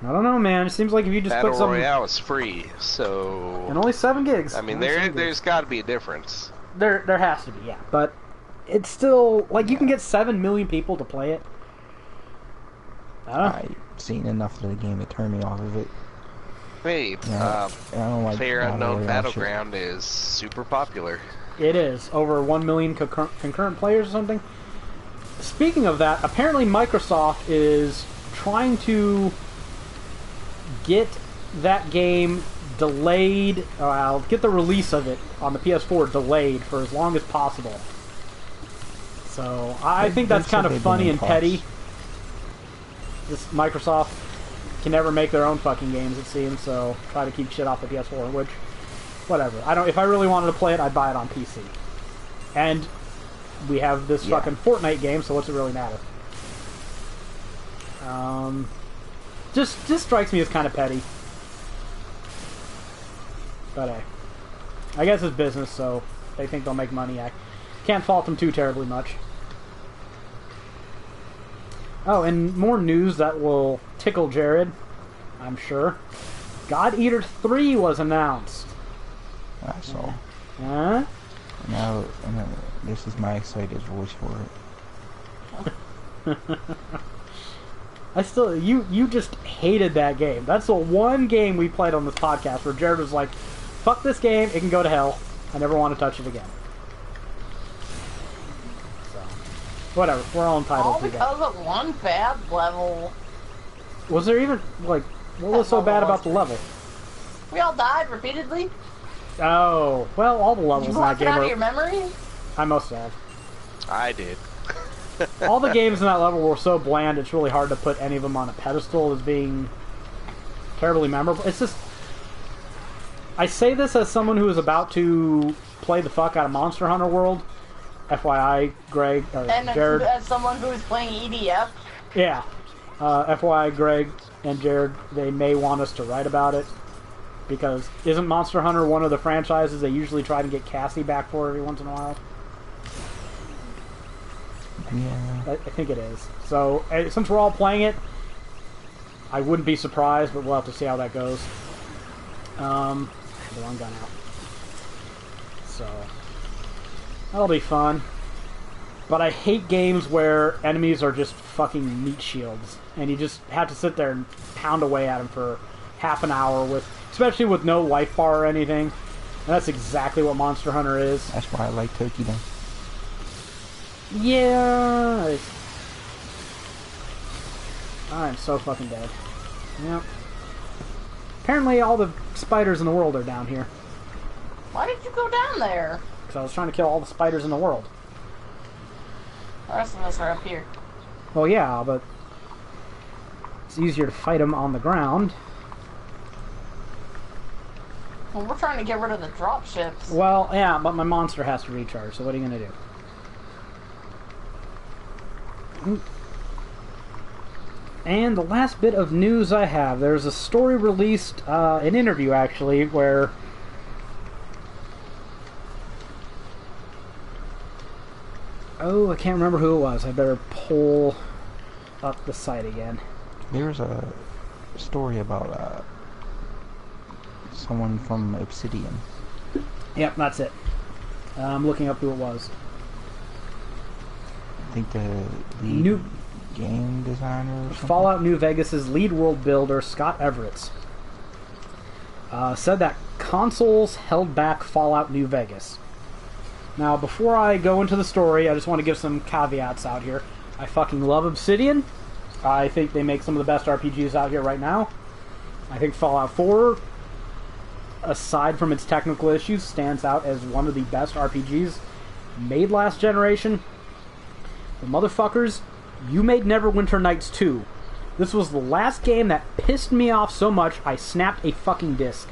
I don't know, man. It seems like if you just Battle put some... Royale is free, so... And only 7 gigs. I mean, Only 7 gigs. there's got to be a difference. There has to be, yeah. But it's still... Like, you can get 7 million people to play it. I've seen enough of the game to turn me off of it. Hey, I don't like PlayerUnknown Battleground is super popular. It is. Over 1 million concurrent players or something. Speaking of that, apparently Microsoft is trying to get that game delayed, get the release of it on the PS4 delayed for as long as possible. So, I think that's kind of funny and petty. This Microsoft can never make their own fucking games, it seems, so try to keep shit off the PS4, which, whatever. If I really wanted to play it, I'd buy it on PC. And we have this fucking Fortnite game, so what's it really matter? Just strikes me as kind of petty. But hey, I guess it's business, so they think they'll make money. I can't fault them too terribly much. Oh, and more news that will tickle Jared, I'm sure. God Eater 3 was announced. I saw. Huh? Now, this is my excited voice for it. You just hated that game. That's the one game we played on this podcast where Jared was like, fuck this game, it can go to hell. I never want to touch it again. Whatever, we're all entitled to that. All because of one bad level. Was there even, like, what was so bad about the level? We all died repeatedly. Oh, well, all the levels Did in you that block it game out were... of your memory? I must have. I did. All the games in that level were so bland, it's really hard to put any of them on a pedestal as being terribly memorable. It's just... I say this as someone who is about to play the fuck out of Monster Hunter World. FYI, Greg, or and Jared. As someone who is playing EDF. Yeah. FYI, Greg and Jared, they may want us to write about it. Because isn't Monster Hunter one of the franchises they usually try to get Cassie back for every once in a while? Yeah. I think it is. So, since we're all playing it, I wouldn't be surprised, but we'll have to see how that goes. The wrong gun out. So... that'll be fun. But I hate games where enemies are just fucking meat shields. And you just have to sit there and pound away at them for half an hour, especially with no life bar or anything. And that's exactly what Monster Hunter is. That's why I like Tokyo. Yeah. I'm so fucking dead. Yep. Apparently all the spiders in the world are down here. Why did you go down there? Because I was trying to kill all the spiders in the world. The rest of us are up here. Well, yeah, but it's easier to fight them on the ground. Well, we're trying to get rid of the drop ships. Well, yeah, but my monster has to recharge, so what are you going to do? And the last bit of news I have, there's a story released, an interview actually, where... oh, I can't remember who it was. I better pull up the site again. There's a story about someone from Obsidian. Yep, that's it. I'm looking up who it was. I think the lead game designer or something? Fallout New Vegas' lead world builder, Scott Everett, said that consoles held back Fallout New Vegas. Now, before I go into the story, I just want to give some caveats out here. I fucking love Obsidian. I think they make some of the best RPGs out here right now. I think Fallout 4 aside from its technical issues, stands out as one of the best RPGs made last generation. But motherfuckers, you made Neverwinter Nights 2. This was the last game that pissed me off so much I snapped a fucking disc.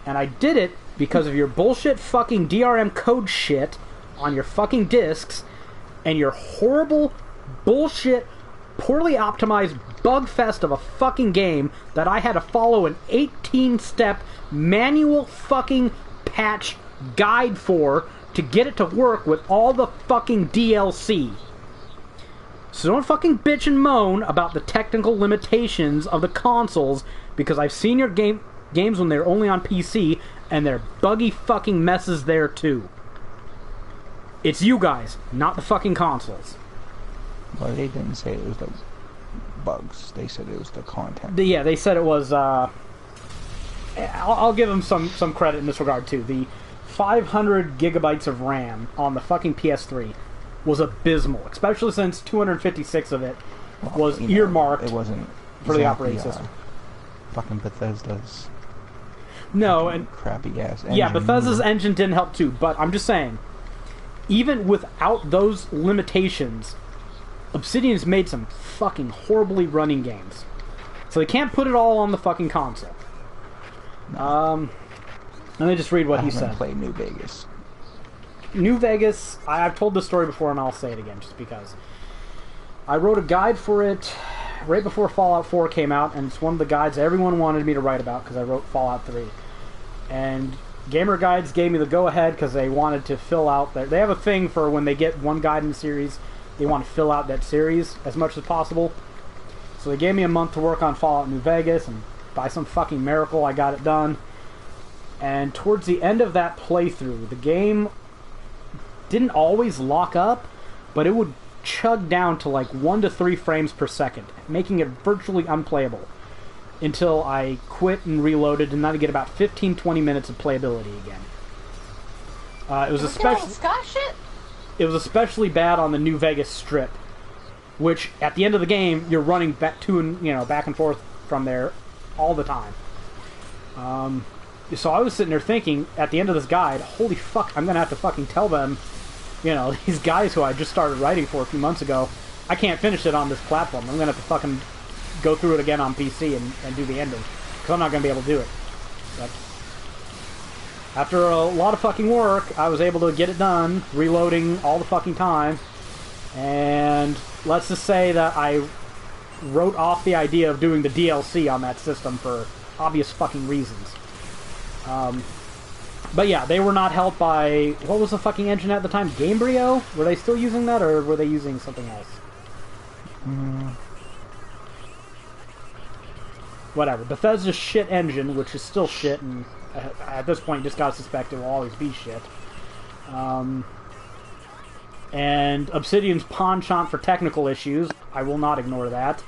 And I did it because of your bullshit fucking DRM code shit on your fucking discs and your horrible bullshit, poorly optimized bug fest of a fucking game that I had to follow an 18-step manual fucking patch guide for to get it to work with all the fucking DLC. So don't fucking bitch and moan about the technical limitations of the consoles, because I've seen your games when they're only on PC, and they're buggy fucking messes there too. It's you guys, not the fucking consoles. Well, they didn't say it was the bugs. They said it was the content. Yeah, they said it was, I'll give them some credit in this regard too. The 500 gigabytes of RAM on the fucking PS3 was abysmal, especially since 256 of it was earmarked it wasn't for the operating system. Fucking Bethesda's crappy ass engine. Yeah, Bethesda's engine didn't help too, but I'm just saying, even without those limitations, Obsidian's made some fucking horribly running games. So they can't put it all on the fucking console. Let me just read what he said. I haven't played New Vegas. New Vegas, I've told this story before and I'll say it again just because. I wrote a guide for it right before Fallout 4 came out, and it's one of the guides everyone wanted me to write about because I wrote Fallout 3. And Gamer Guides gave me the go-ahead because they wanted to fill out they have a thing for when they get one guide in the series, they want to fill out that series as much as possible. So they gave me a month to work on Fallout New Vegas, and by some fucking miracle I got it done. And towards the end of that playthrough, the game didn't always lock up, but it would chug down to like 1 to 3 frames per second, making it virtually unplayable until I quit and reloaded, and then I get about 15-20 minutes of playability again. It was especially bad on the New Vegas Strip, which at the end of the game you're running back and forth from there all the time. So I was sitting there thinking at the end of this guide, holy fuck, I'm gonna have to fucking tell them, these guys who I just started writing for a few months ago, I can't finish it on this platform. I'm gonna have to fucking go through it again on PC and do the ending, because I'm not gonna be able to do it. But after a lot of fucking work, I was able to get it done, reloading all the fucking time, and let's just say that I wrote off the idea of doing the DLC on that system for obvious fucking reasons. But yeah, they were not helped by, what was the fucking engine at the time? Gamebryo? Were they still using that, or were they using something else? Whatever. Bethesda's shit engine, which is still shit, and at this point just gotta suspect it will always be shit. And Obsidian's penchant for technical issues, I will not ignore that.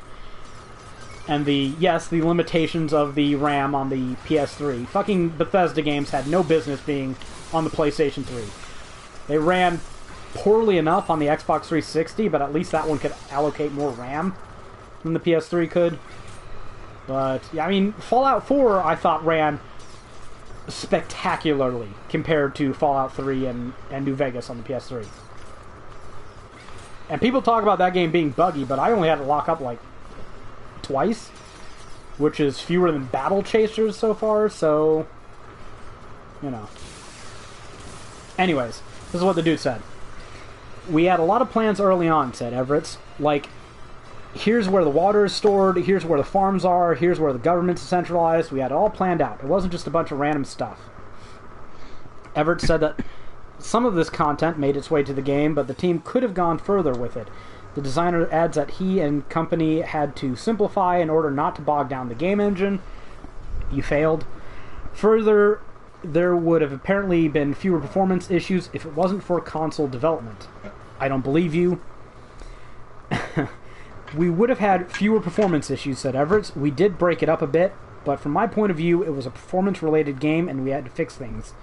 And the limitations of the RAM on the PS3. Fucking Bethesda games had no business being on the PlayStation 3. They ran poorly enough on the Xbox 360, but at least that one could allocate more RAM than the PS3 could. But, yeah, I mean, Fallout 4, I thought, ran spectacularly compared to Fallout 3 and New Vegas on the PS3. And people talk about that game being buggy, but I only had to lock up, like, twice, which is fewer than Battle Chasers so far, so, Anyways, this is what the dude said. We had a lot of plans early on, said Everett. Like, here's where the water is stored, here's where the farms are, here's where the government's centralized. We had it all planned out. It wasn't just a bunch of random stuff. Everett said that some of this content made its way to the game, but the team could have gone further with it. The designer adds that he and company had to simplify in order not to bog down the game engine. You failed. Further, there would have apparently been fewer performance issues if it wasn't for console development. I don't believe you. We would have had fewer performance issues, said Everett. We did break it up a bit, but from my point of view, it was a performance-related game and we had to fix things.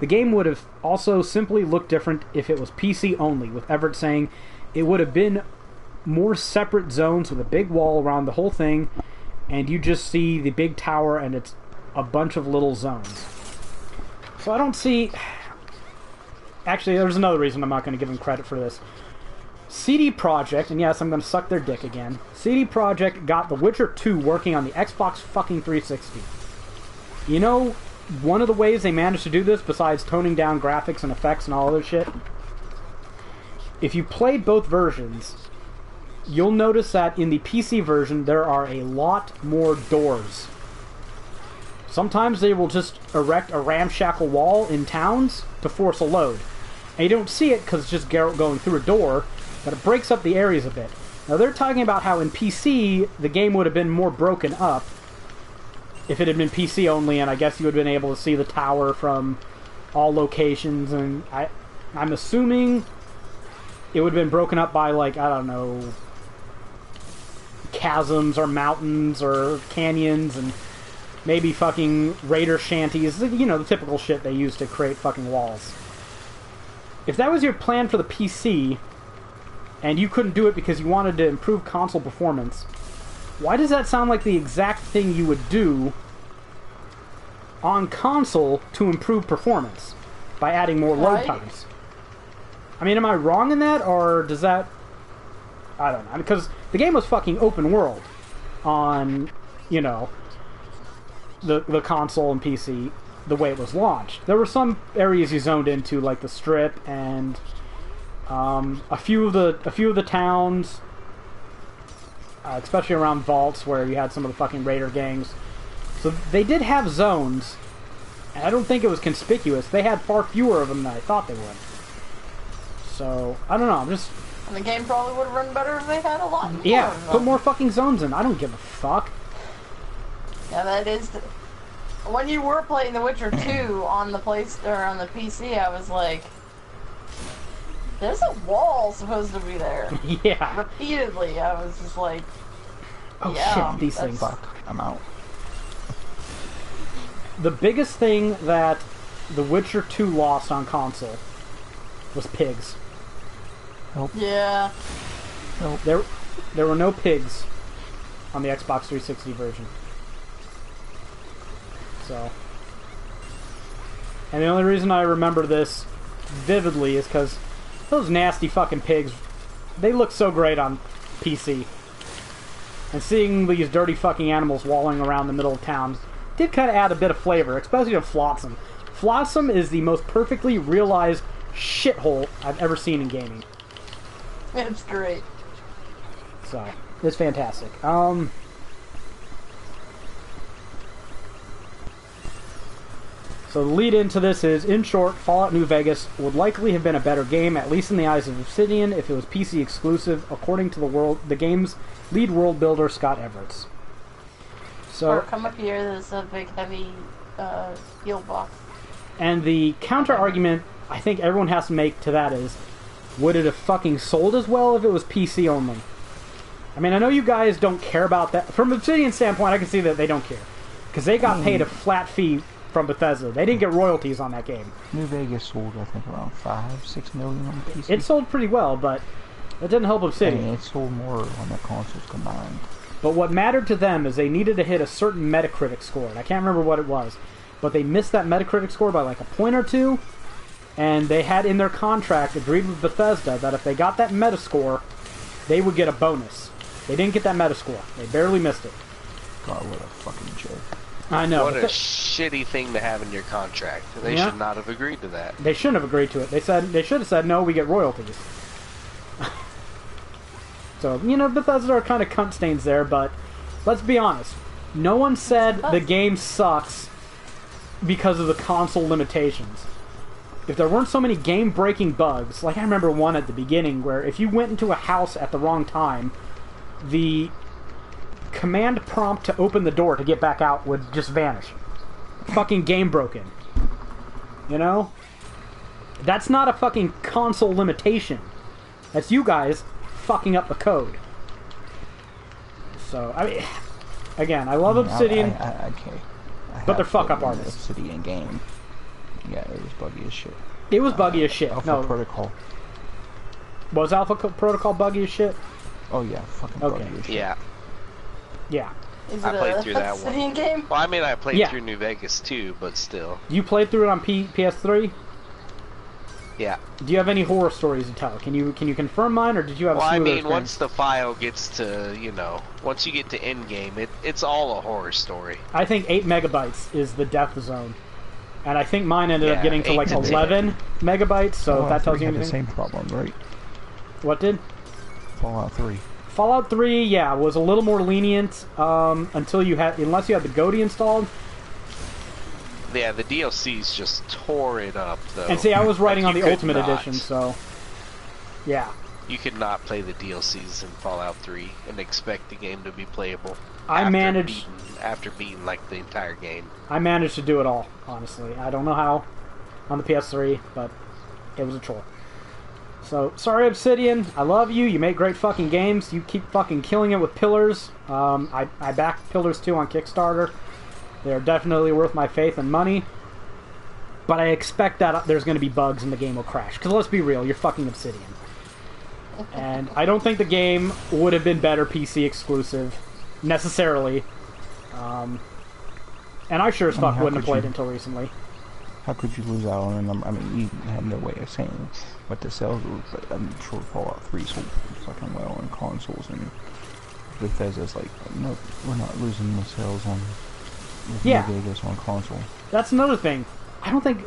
The game would have also simply looked different if it was PC only, with Everett saying it would have been more separate zones with a big wall around the whole thing, and you just see the big tower and its a bunch of little zones. So I don't see... Actually, there's another reason I'm not going to give them credit for this. CD Projekt, and yes, I'm going to suck their dick again. CD Projekt got The Witcher 2 working on the Xbox fucking 360. You know, one of the ways they managed to do this, besides toning down graphics and effects and all other shit, if you played both versions, you'll notice that in the PC version, there are a lot more doors. Sometimes they will just erect a ramshackle wall in towns to force a load. And you don't see it because it's just going through a door, but it breaks up the areas a bit. Now they're talking about how in PC, the game would have been more broken up if it had been PC only, and I guess you would have been able to see the tower from all locations, and I'm assuming it would have been broken up by, like, I don't know, chasms or mountains or canyons and maybe fucking raider shanties, you know, the typical shit they use to create fucking walls. If that was your plan for the PC, and you couldn't do it because you wanted to improve console performance, why does that sound like the exact thing you would do on console to improve performance by adding more load times? I mean, am I wrong in that, or does that... I don't know. Because the game was fucking open world on, you know, the console and PC the way it was launched. There were some areas you zoned into, like the Strip and a few of the towns, especially around vaults where you had some of the fucking raider gangs. So they did have zones, and I don't think it was conspicuous. They had far fewer of them than I thought they would. So I don't know. I'm just. And the game probably would have run better if they had a lot more. Yeah, put more fucking zones in. I don't give a fuck. Yeah, that is. When you were playing The Witcher 2 on the on the PC, I was like, "There's a wall supposed to be there." Yeah. Repeatedly, I was just like, "Oh yeah, shit, these things." Fuck, I'm out. The biggest thing that The Witcher 2 lost on console was pigs. Nope. Yeah. Nope. There were no pigs on the Xbox 360 version. So, and the only reason I remember this vividly is because those nasty fucking pigs, they look so great on PC. And seeing these dirty fucking animals walling around the middle of town did kind of add a bit of flavor, especially to Flotsam. Flotsam is the most perfectly realized shithole I've ever seen in gaming. It's great. So, it's fantastic. So the lead into this is, in short, Fallout New Vegas would likely have been a better game, at least in the eyes of Obsidian, if it was PC exclusive, according to the game's lead world builder, Scott Everts. So, or come up here, there's a big heavy heal box. And the counter argument I think everyone has to make to that is, would it have fucking sold as well if it was PC only? I mean, I know you guys don't care about that. From Obsidian's standpoint, I can see that they don't care. Because they got paid a flat fee from Bethesda. They didn't get royalties on that game. New Vegas sold, I think, around 5-6 million on PC. It sold pretty well, but it didn't help Obsidian. And it sold more on the consoles combined. But what mattered to them is they needed to hit a certain Metacritic score. And I can't remember what it was. But they missed that Metacritic score by like a point or two. And they had in their contract agreed with Bethesda that if they got that Metascore, they would get a bonus. They didn't get that Metascore. They barely missed it. God, what a fucking joke. I know. What a shitty thing to have in your contract. They should not have agreed to that. They shouldn't have agreed to it. They should have said, no, we get royalties. So, you know, Bethesda are kind of cunt stains there, but let's be honest. No one said the game sucks because of the console limitations. If there weren't so many game-breaking bugs, like I remember one at the beginning where if you went into a house at the wrong time, the command prompt to open the door to get back out would just vanish. Fucking game broken. You know? That's not a fucking console limitation. That's you guys fucking up the code. So, I mean, again, I love Obsidian, Okay. but they're fuck-up artists. Obsidian game. Yeah, it was buggy as shit. It was buggy as shit. Alpha Protocol. Was Alpha Protocol buggy as shit? Oh yeah, fucking buggy as shit. Yeah. Yeah. Is I it played a through that Obsidian one. game? Well, I mean, I played Yeah. through New Vegas too, but still. You played through it on PS3? Yeah. Do you have any horror stories to tell? Can you confirm mine, or did you have Well, a I smoother mean, experience? once the file gets to, once you get to end game, it's all a horror story. I think 8 megabytes is the death zone. And I think mine ended up Yeah, getting to 8 like to 10. 11 megabytes, so if that tells you had anything. the same problem, right? What did? Fallout 3. Fallout 3, yeah, was a little more lenient unless you had the GOTY installed. Yeah, the DLCs just tore it up, though. And see, I was writing Like, on you the could Ultimate not. Edition, so yeah. You could not play the DLCs in Fallout 3 and expect the game to be playable. I managed after beating like the entire game. I managed to do it all, honestly. I don't know how on the PS3, but it was a chore. So, sorry Obsidian, I love you, you make great fucking games, you keep fucking killing it with Pillars. I backed Pillars 2 on Kickstarter. They're definitely worth my faith and money. But I expect that there's going to be bugs and the game will crash. Because let's be real, you're fucking Obsidian. And I don't think the game would have been better PC exclusive, necessarily. And I sure as fuck wouldn't have played until recently. How could you lose out on a number? I mean, you have no way of saying what the sales were, but I'm sure Fallout 3 sold fucking well on consoles, and Bethesda's like, no, we're not losing the sales on New Vegas on console. That's another thing. I don't think,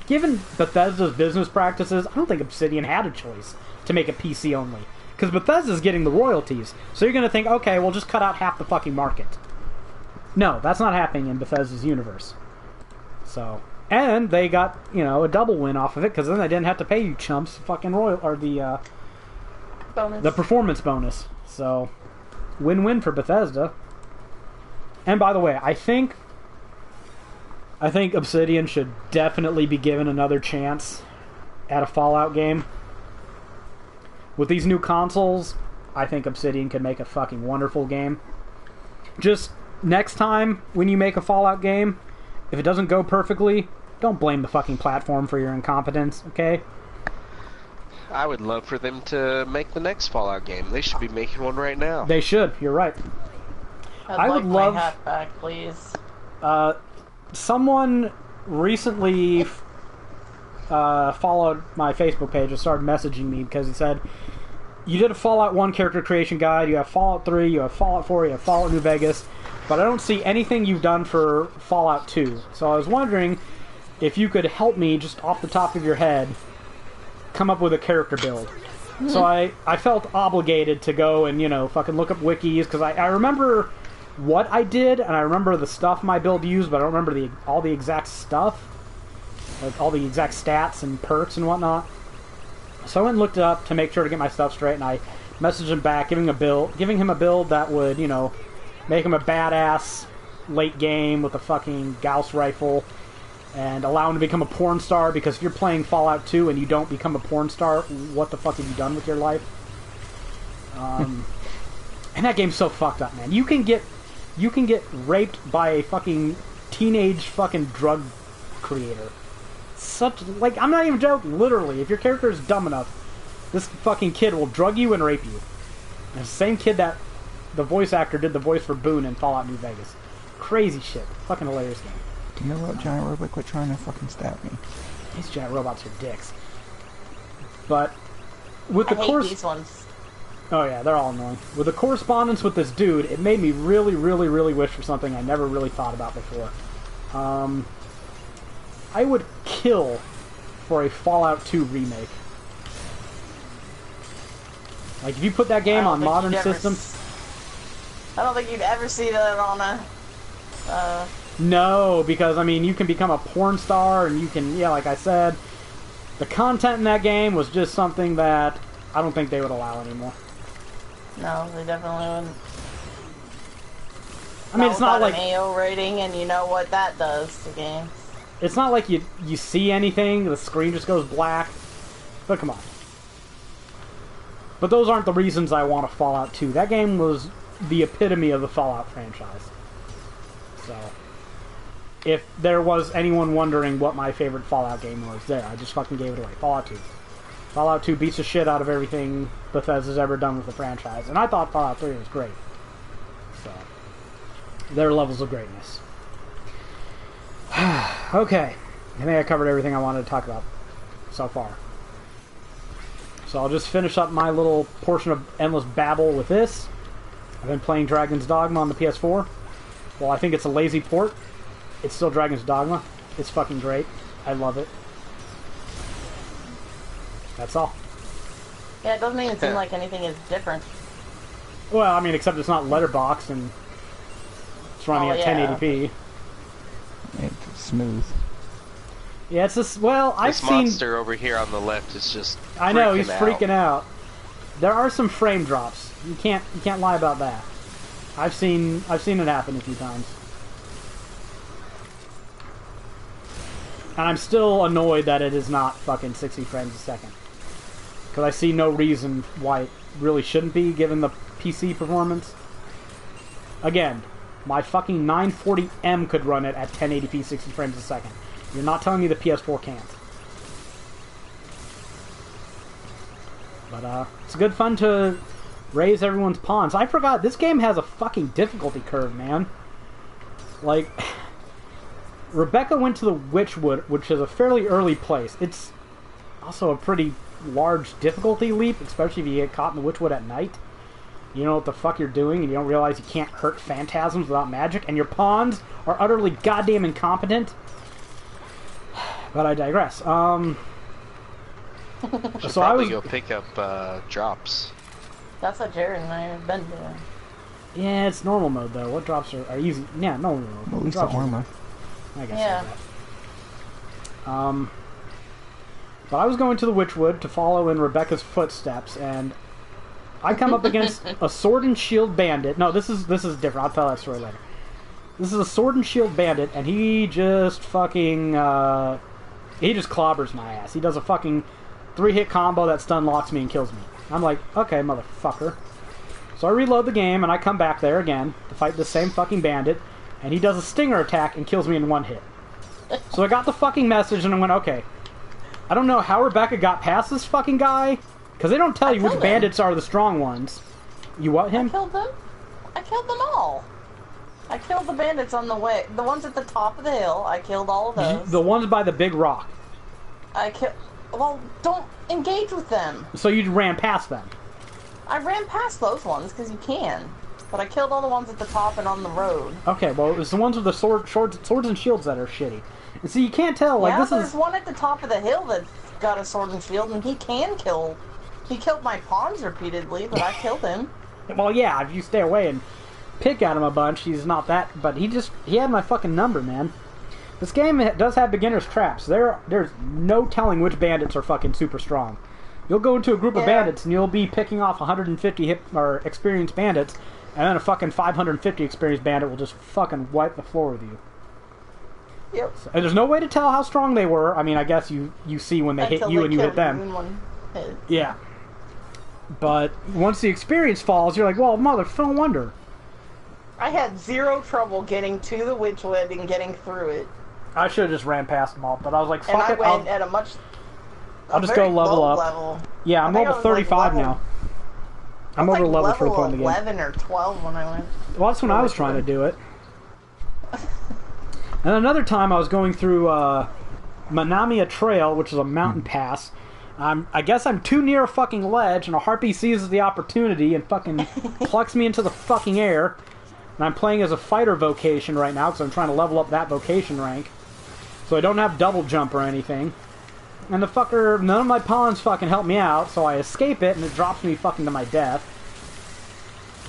given Bethesda's business practices, I don't think Obsidian had a choice to make it PC only. Because Bethesda's getting the royalties. So you're going to think, okay, we'll just cut out half the fucking market. No, that's not happening in Bethesda's universe. So, and they got, a double win off of it, because then they didn't have to pay you chumps fucking the Bonus. the performance bonus. So, win-win for Bethesda. And by the way, I think Obsidian should definitely be given another chance at a Fallout game. With these new consoles, I think Obsidian could make a fucking wonderful game. Just next time when you make a Fallout game, if it doesn't go perfectly, don't blame the fucking platform for your incompetence, okay? I would love for them to make the next Fallout game. They should be making one right now. They should, you're right. I would would love- my hat back, please. Someone recently followed my Facebook page and started messaging me because he said, you did a Fallout 1 character creation guide, you have Fallout 3, you have Fallout 4, you have Fallout New Vegas, but I don't see anything you've done for Fallout 2. So I was wondering if you could help me, just off the top of your head, come up with a character build. So I felt obligated to go and, fucking look up wikis, because I remember what I did, and I remember the stuff my build used, but I don't remember all the exact stuff. Like all the exact stats and perks and whatnot. So I went and looked it up to make sure to get my stuff straight, and I messaged him back, giving him a build that would, make him a badass late game with a fucking Gauss rifle, and allow him to become a porn star, because if you're playing Fallout 2 and you don't become a porn star, what the fuck have you done with your life? And that game's so fucked up, man. You can get raped by a fucking teenage fucking drug creator. I'm not even joking, literally. If your character is dumb enough, this fucking kid will drug you and rape you. And the same kid that the voice actor did the voice for Boone in Fallout New Vegas. Crazy shit. Fucking hilarious game. You know what, Giant Robot? Quit trying to fucking stab me. These giant robots are dicks. But with the I hate these ones. Oh yeah, they're all annoying. With the correspondence with this dude, it made me really, really, really wish for something I never really thought about before. I would kill for a Fallout 2 remake. Like, if you put that game on modern systems... I don't think you'd ever see that on a... No, because, I mean, you can become a porn star, and you can, like I said, the content in that game was just something that I don't think they would allow anymore. No, they definitely wouldn't. I mean, it's not like... an AO rating, and you know what that does to games. It's not like you see anything, the screen just goes black. But come on. But those aren't the reasons I want a Fallout 2. That game was the epitome of the Fallout franchise. So, if there was anyone wondering what my favorite Fallout game was, there, I just fucking gave it away. Fallout 2. Fallout 2 beats the shit out of everything Bethesda's ever done with the franchise. And I thought Fallout 3 was great. So, Their levels of greatness. Okay. I think I covered everything I wanted to talk about so far. So I'll just finish up my little portion of endless babble with this. I've been playing Dragon's Dogma on the PS4. Well, I think it's a lazy port. It's still Dragon's Dogma. It's fucking great. I love it. That's all. Yeah, it doesn't even seem like anything is different. Well, I mean, except it's not letterboxed and it's running at 1080p. It's smooth. Yeah, it's just, well, I've seen... This monster over here on the left is just I know, he's freaking out. There are some frame drops. You can't lie about that. I've seen it happen a few times. And I'm still annoyed that it is not fucking 60 frames a second. Because I see no reason why it really shouldn't be, given the PC performance. Again, my fucking 940M could run it at 1080p 60 frames a second. You're not telling me the PS4 can't. But, it's good fun to raise everyone's pawns. I forgot, this game has a fucking difficulty curve, man. Like, Rebecca went to the Witchwood, which is a fairly early place. It's also a pretty large difficulty leap, especially if you get caught in the Witchwood at night. You know what the fuck you're doing, and you don't realize you can't hurt phantasms without magic, and your pawns are utterly goddamn incompetent. But I digress. So I was go pick up drops. That's what Jared and I have been doing. Yeah, it's normal mode though. What drops are easy? Yeah, normal mode. At least the armor. I guess. Yeah. But I was going to the Witchwood to follow in Rebecca's footsteps, and I come up against a sword and shield bandit. No, this is different. I'll tell that story later. This is a sword and shield bandit, and he just fucking he just clobbers my ass. He does a fucking 3-hit combo that stun locks me and kills me. I'm like, okay, motherfucker. So I reload the game, and I come back there again to fight the same fucking bandit, and he does a stinger attack and kills me in 1 hit. So I got the fucking message, and I went, okay. I don't know how Rebecca got past this fucking guy, because they don't tell you which bandits are the strong ones. You what him? I killed them. I killed them all. I killed the bandits on the way. The ones at the top of the hill, I killed all of those. The ones by the big rock. Well, don't engage with them. So you ran past them? I ran past those ones, because you can. But I killed all the ones at the top and on the road. Okay, well, it was the ones with the swords and shields that are shitty. And see, you can't tell, like, yeah, there's one at the top of the hill that's got a sword and shield, and he can kill. He killed my pawns repeatedly, but I killed him. Well, yeah, if you stay away and pick at him a bunch, he's not that... But he had my fucking number, man. This game does have beginner's traps. There's no telling which bandits are fucking super strong. You'll go into a group of bandits, and you'll be picking off 150 experienced bandits, and then a fucking 550 experienced bandit will just fucking wipe the floor with you. Yep. And there's no way to tell how strong they were. I mean, I guess you see when they hit you and you hit them. Yeah. But once the experience falls, you're like, well, no wonder. I had zero trouble getting to the Witchwood and getting through it. I should have just ran past them all, but I was like, fuck and I it. went at a much... I'll just go level up. Level. Yeah, I'm level 35 like now. I'm over level for the point of the game. 11 or 12 when I went. Well, that's when I was trying to do it. And another time I was going through Manamia Trail, which is a mountain pass. I guess I'm too near a fucking ledge, and a harpy seizes the opportunity and fucking plucks me into the fucking air. And I'm playing as a fighter vocation right now, because I'm trying to level up that vocation rank. So I don't have double jump or anything. And the fucker, none of my pawns fucking help me out, so I escape it, and it drops me fucking to my death.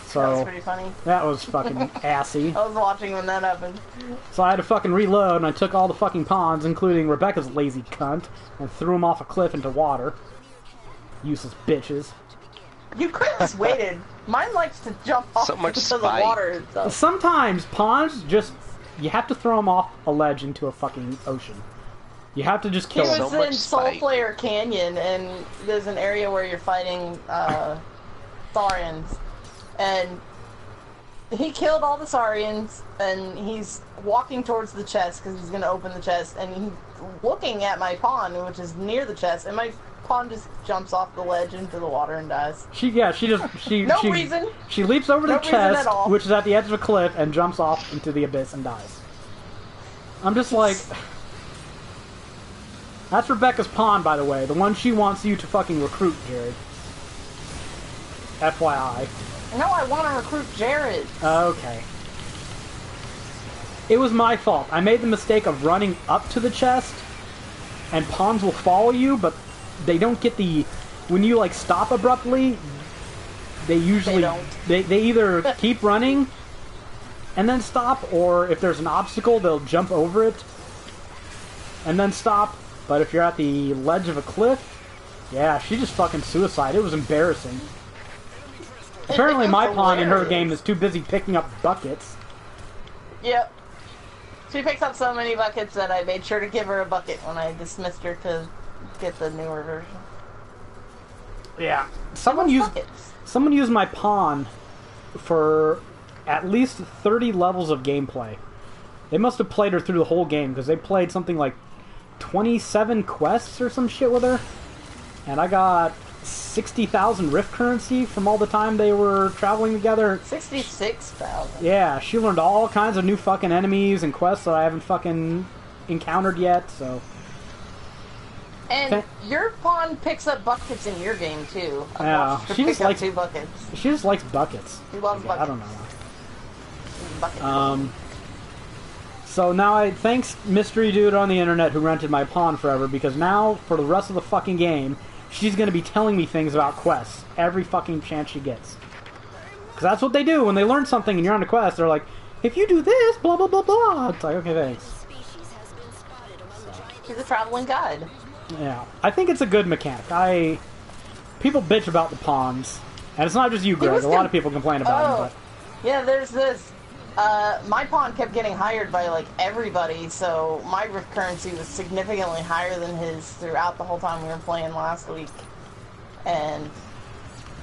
So that was pretty funny. That was fucking assy. I was watching when that happened. So I had to fucking reload, and I took all the fucking pawns, including Rebecca's lazy cunt, and threw them off a cliff into water. Useless bitches. You could have just waited. Mine likes to jump off into the water and stuff. Sometimes pawns just... You have to throw them off a ledge into a fucking ocean. You have to just kill them. He was in Soulflayer Canyon, and there's an area where you're fighting Saurians. And he killed all the Saurians, and he's walking towards the chest because he's going to open the chest, and he's looking at my pawn, which is near the chest, and my Pawn just jumps off the ledge into the water and dies. No reason. She leaps over the chest, which is at the edge of a cliff, and jumps off into the abyss and dies. I'm just like... That's Rebecca's pawn, by the way. The one she wants you to fucking recruit, Jared. FYI. No, I want to recruit Jared. Okay. It was my fault. I made the mistake of running up to the chest, and pawns will follow you, but they don't get the... When you, like, stop abruptly, they usually... They either keep running and then stop, or if there's an obstacle, they'll jump over it and then stop. But if you're at the ledge of a cliff, yeah, she just fucking suicide. It was embarrassing. Apparently my pawn in her game is too busy picking up buckets. Yep. She picks up so many buckets that I made sure to give her a bucket when I dismissed her to get the newer version. Yeah. Someone used my pawn for at least 30 levels of gameplay. They must have played her through the whole game, because they played something like 27 quests or some shit with her. And I got 60,000 Rift currency from all the time they were traveling together. 66,000. Yeah, she learned all kinds of new fucking enemies and quests that I haven't fucking encountered yet, so... And your pawn picks up buckets in your game, too. Yeah, she just likes 2 buckets. She just likes buckets. She loves buckets. I don't know. Buckets. So now thanks Mystery Dude on the internet who rented my pawn forever, because now, for the rest of the fucking game, she's gonna be telling me things about quests every fucking chance she gets. Because that's what they do when they learn something and you're on a quest. They're like, if you do this, blah blah blah blah. It's like, okay, thanks. She's a traveling guide. Yeah, I think it's a good mechanic. People bitch about the pawns, and it's not just you, Greg. A lot of people complain about them. But... Yeah, there's this. My pawn kept getting hired by, like, everybody, so my Rift currency was significantly higher than his throughout the whole time we were playing last week. And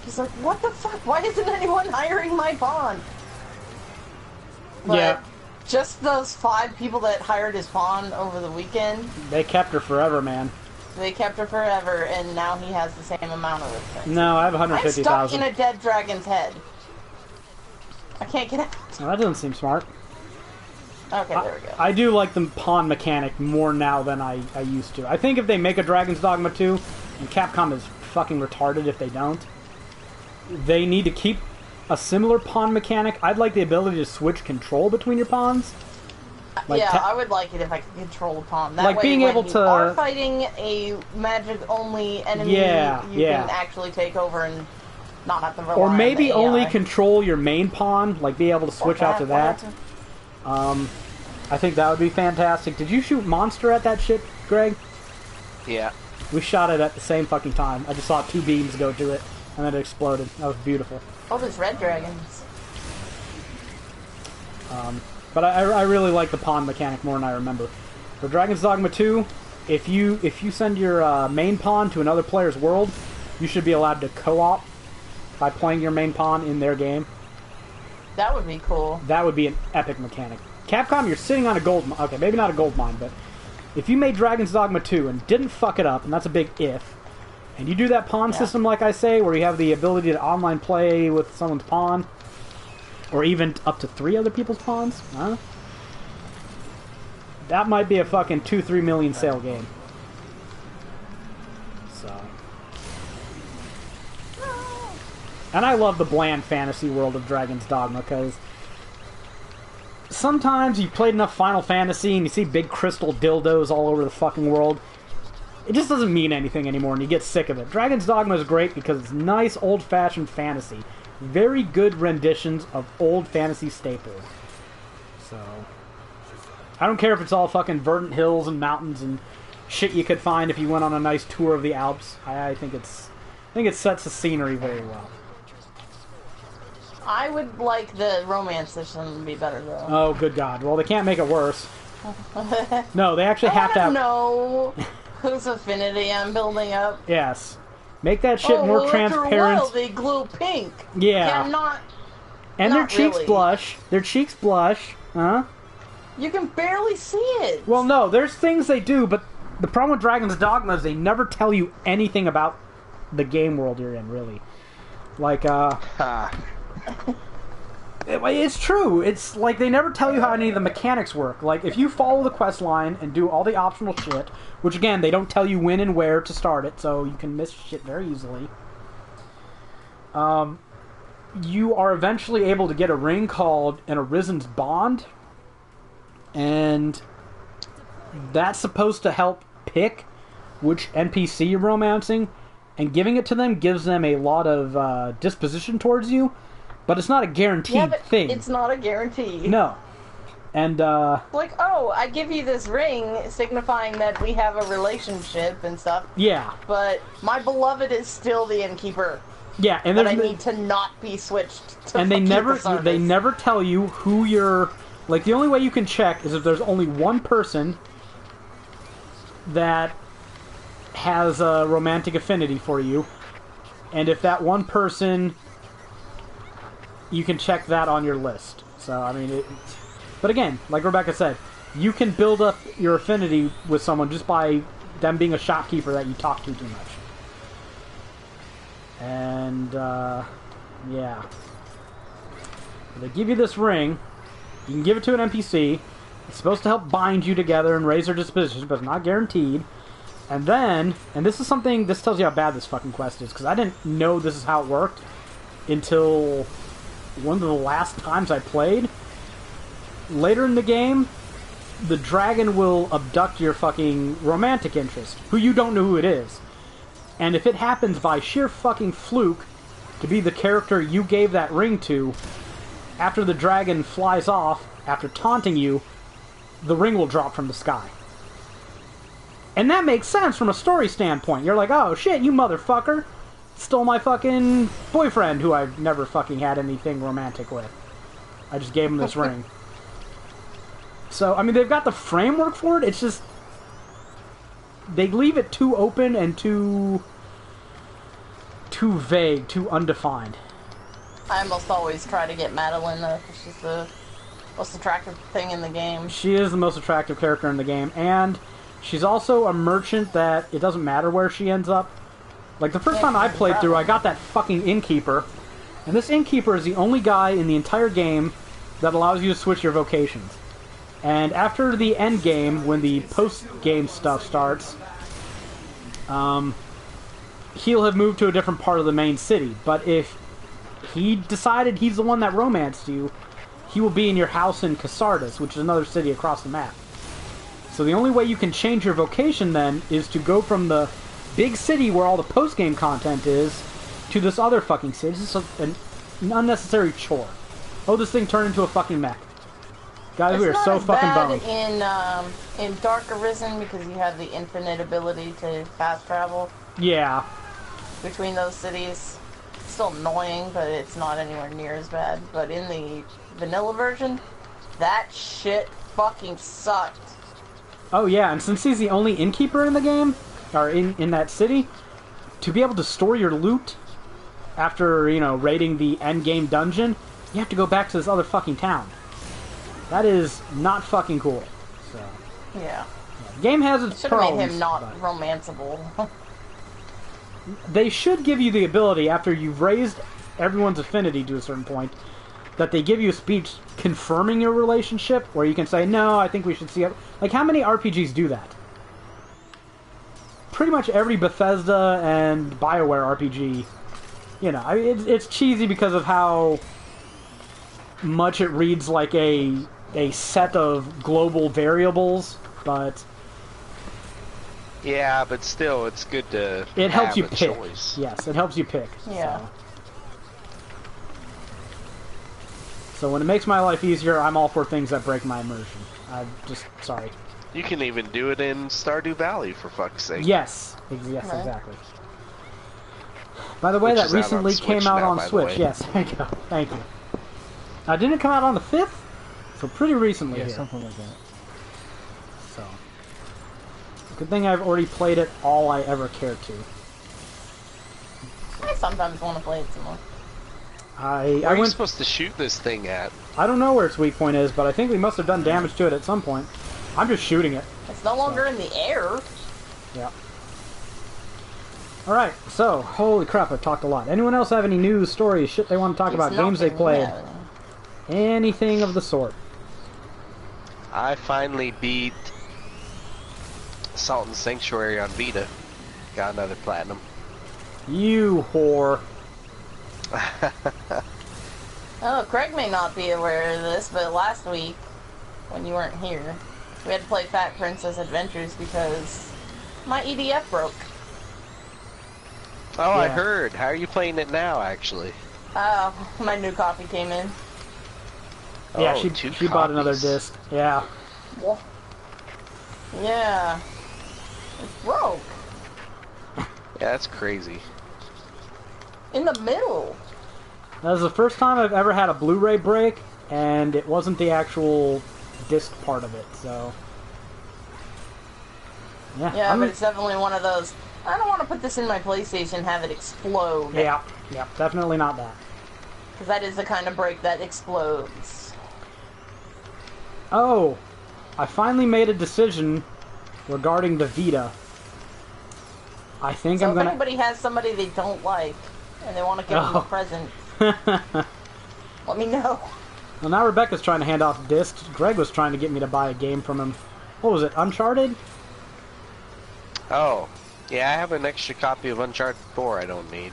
he's like, what the fuck? Why isn't anyone hiring my pawn? But yeah. Just those 5 people that hired his pawn over the weekend. They kept her forever, man. They kept her forever, and now he has the same amount of Rift currency. No, I have 150,000. I'm stuck in a dead dragon's head. I can't get out. Oh, that doesn't seem smart. Okay, there we go. I do like the pawn mechanic more now than I used to. I think if they make a Dragon's Dogma 2, and Capcom is fucking retarded if they don't, they need to keep a similar pawn mechanic. I'd like the ability to switch control between your pawns. Like yeah, I would like it if I could control a pawn. That like way, being when able you to are fighting a magic-only enemy, you can actually take over and not have to rely or maybe on the only AI. control your main pawn, like be able to switch out to that. I think that would be fantastic. Did you shoot Monster at that shit, Greg? Yeah. We shot it at the same fucking time. I just saw 2 beams go to it, and then it exploded. That was beautiful. Oh, there's red dragons. But I really like the pawn mechanic more than I remember. For Dragon's Dogma 2, if you send your main pawn to another player's world, you should be allowed to co-op by playing your main pawn in their game. That would be cool. That would be an epic mechanic. Capcom, you're sitting on a gold mine. Okay, maybe not a gold mine, but if you made Dragon's Dogma 2 and didn't fuck it up, and that's a big if, and you do that pawn system like I say, where you have the ability to online play with someone's pawn, or even up to 3 other people's pawns, huh? That might be a fucking 2-3 million sale game. So... And I love the bland fantasy world of Dragon's Dogma, because sometimes you've played enough Final Fantasy and you see big crystal dildos all over the fucking world. It just doesn't mean anything anymore and you get sick of it. Dragon's Dogma is great because it's nice old-fashioned fantasy. Very good renditions of old fantasy staples. So... I don't care if it's all fucking verdant hills and mountains and shit you could find if you went on a nice tour of the Alps. I think it sets the scenery very well. I would like the romance system to be better, though. Oh, good God. Well, they can't make it worse. No, they actually have to have... know whose affinity I'm building up. Yes. Make that shit more transparent. After a while, they glow pink. Yeah. Not and their cheeks really. blush. Their cheeks blush. Huh? You can barely see it. Well, no. There's things they do, but the problem with Dragon's Dogma is they never tell you anything about the game world you're in, really. Like, it's true. It's like they never tell you how any of the mechanics work. Like, if you follow the quest line and do all the optional shit, which again, they don't tell you when and where to start it, so you can miss shit very easily. You are eventually able to get a ring called an Arisen's Bond, and that's supposed to help pick which NPC you're romancing, and giving it to them gives them a lot of disposition towards you, but it's not a guaranteed thing. It's not a guarantee. No. And, like, oh, I give you this ring signifying that we have a relationship and stuff. Yeah. But my beloved is still the innkeeper. Yeah, and but I need to not be switched to and they never tell you who you're... Like, the only way you can check is if there's only one person that has a romantic affinity for you, and if that one person, you can check that on your list. So, I mean, but again, like Rebecca said, you can build up your affinity with someone just by them being a shopkeeper that you talk to too much. And, yeah. They give you this ring. You can give it to an NPC. It's supposed to help bind you together and raise their disposition, but it's not guaranteed. And then, and this is something, this tells you how bad this fucking quest is, because I didn't know this is how it worked until one of the last times I played. Later in the game, the dragon will abduct your fucking romantic interest, who you don't know who it is. And if it happens by sheer fucking fluke to be the character you gave that ring to, after the dragon flies off, after taunting you, the ring will drop from the sky. And that makes sense from a story standpoint. You're like, oh shit, you motherfucker stole my fucking boyfriend, who I've never fucking had anything romantic with. I just gave him this ring. So, I mean, they've got the framework for it, it's just... They leave it too open and too vague, too undefined. I almost always try to get Madeline, she's the most attractive thing in the game. She is the most attractive character in the game, and she's also a merchant that it doesn't matter where she ends up. Like, the first time I played through, I got that fucking innkeeper, and this innkeeper is the only guy in the entire game that allows you to switch your vocations. And after the end game, when the post-game stuff starts, he'll have moved to a different part of the main city. But if he decided he's the one that romanced you, he will be in your house in Casardas, which is another city across the map. So the only way you can change your vocation then is to go from the big city where all the post-game content is to this other fucking city. This is an unnecessary chore. Oh, this thing turned into a fucking mech. Guys, we are so fucking boned. In Dark Arisen, because you have the infinite ability to fast travel. Yeah. Between those cities. It's still annoying, but it's not anywhere near as bad. But in the vanilla version, that shit fucking sucked. Oh yeah, and since he's the only innkeeper in the game, or in that city, to be able to store your loot after, you know, raiding the endgame dungeon, you have to go back to this other fucking town. That is not fucking cool. So, yeah. The game has its problems. Should have made him not romanceable. They should give you the ability, after you've raised everyone's affinity to a certain point, that they give you a speech confirming your relationship, where you can say, no, I think we should see it. Like, how many RPGs do that? Pretty much every Bethesda and BioWare RPG. You know, it's cheesy because of how much it reads like a set of global variables, but yeah, but still, it's good to it helps have you a pick. Choice. Yes, it helps you pick. Yeah. So when it makes my life easier, I'm all for things that break my immersion. I'm just sorry. You can even do it in Stardew Valley, for fuck's sake. Yes, yes, right. Exactly. By the way, Which that is recently came out on by the Switch. way. Yes, there you go. Thank you. Didn't it come out on the 5th? So pretty recently Yeah, here. something like that. So, good thing I've already played it all I ever cared to. I sometimes want to play it some more. Where are you supposed to shoot this thing at? I don't know where its weak point is, but I think we must have done damage to it at some point. I'm just shooting it. It's no longer in the air. Yeah. Alright, so, holy crap, I've talked a lot. Anyone else have any news, stories, shit they want to talk about, games they played? Anything of the sort. I finally beat Salt and Sanctuary on Vita. Got another platinum. You whore. Oh, Craig may not be aware of this, but last week, when you weren't here, we had to play Fat Princess Adventures because my EDF broke. Oh, yeah. I heard. How are you playing it now, actually? My new copy came in. Yeah, she bought another disc. Yeah. Well, yeah. It broke. Yeah, that's crazy. In the middle. That was the first time I've ever had a Blu-ray break, and it wasn't the actual disc part of it, so... Yeah, but it's definitely one of those, I don't want to put this in my PlayStation and have it explode. Yeah, definitely not that. Because that is the kind of break that explodes. Oh, I finally made a decision regarding the Vita. I think so I'm gonna... if anybody has somebody they don't like, and they want to give them a present, let me know. Well, now Rebecca's trying to hand off discs. Greg was trying to get me to buy a game from him. What was it, Uncharted? Oh, yeah, I have an extra copy of Uncharted 4 I don't need.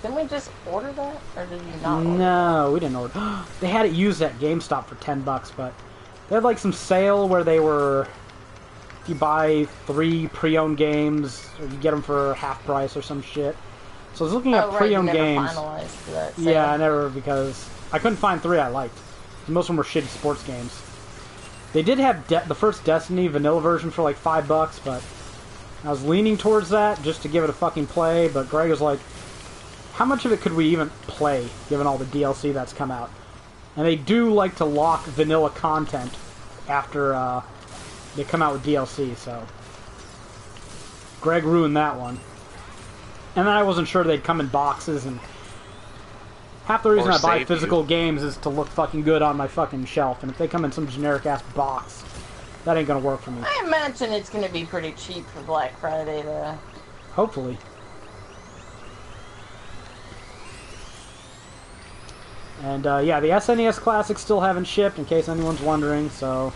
Didn't we just order that? Or did you not order No, we didn't order. They had it used at GameStop for $10, but they had like some sale where they were... If you buy 3 pre-owned games, or you get them for half price or some shit. So I was looking at pre-owned games. Finalized that sale. Yeah, I never, because I couldn't find 3 I liked. Most of them were shitty sports games. They did have the first Destiny vanilla version for like $5, but I was leaning towards that just to give it a fucking play, but Greg was like, how much of it could we even play, given all the DLC that's come out? And they do like to lock vanilla content after they come out with DLC, so... Greg ruined that one. And then I wasn't sure they'd come in boxes, and... Half the reason I buy physical games is to look fucking good on my fucking shelf, and if they come in some generic-ass box, that ain't gonna work for me. I imagine it's gonna be pretty cheap for Black Friday, though. Hopefully. And, yeah, the SNES Classics still haven't shipped, in case anyone's wondering, so...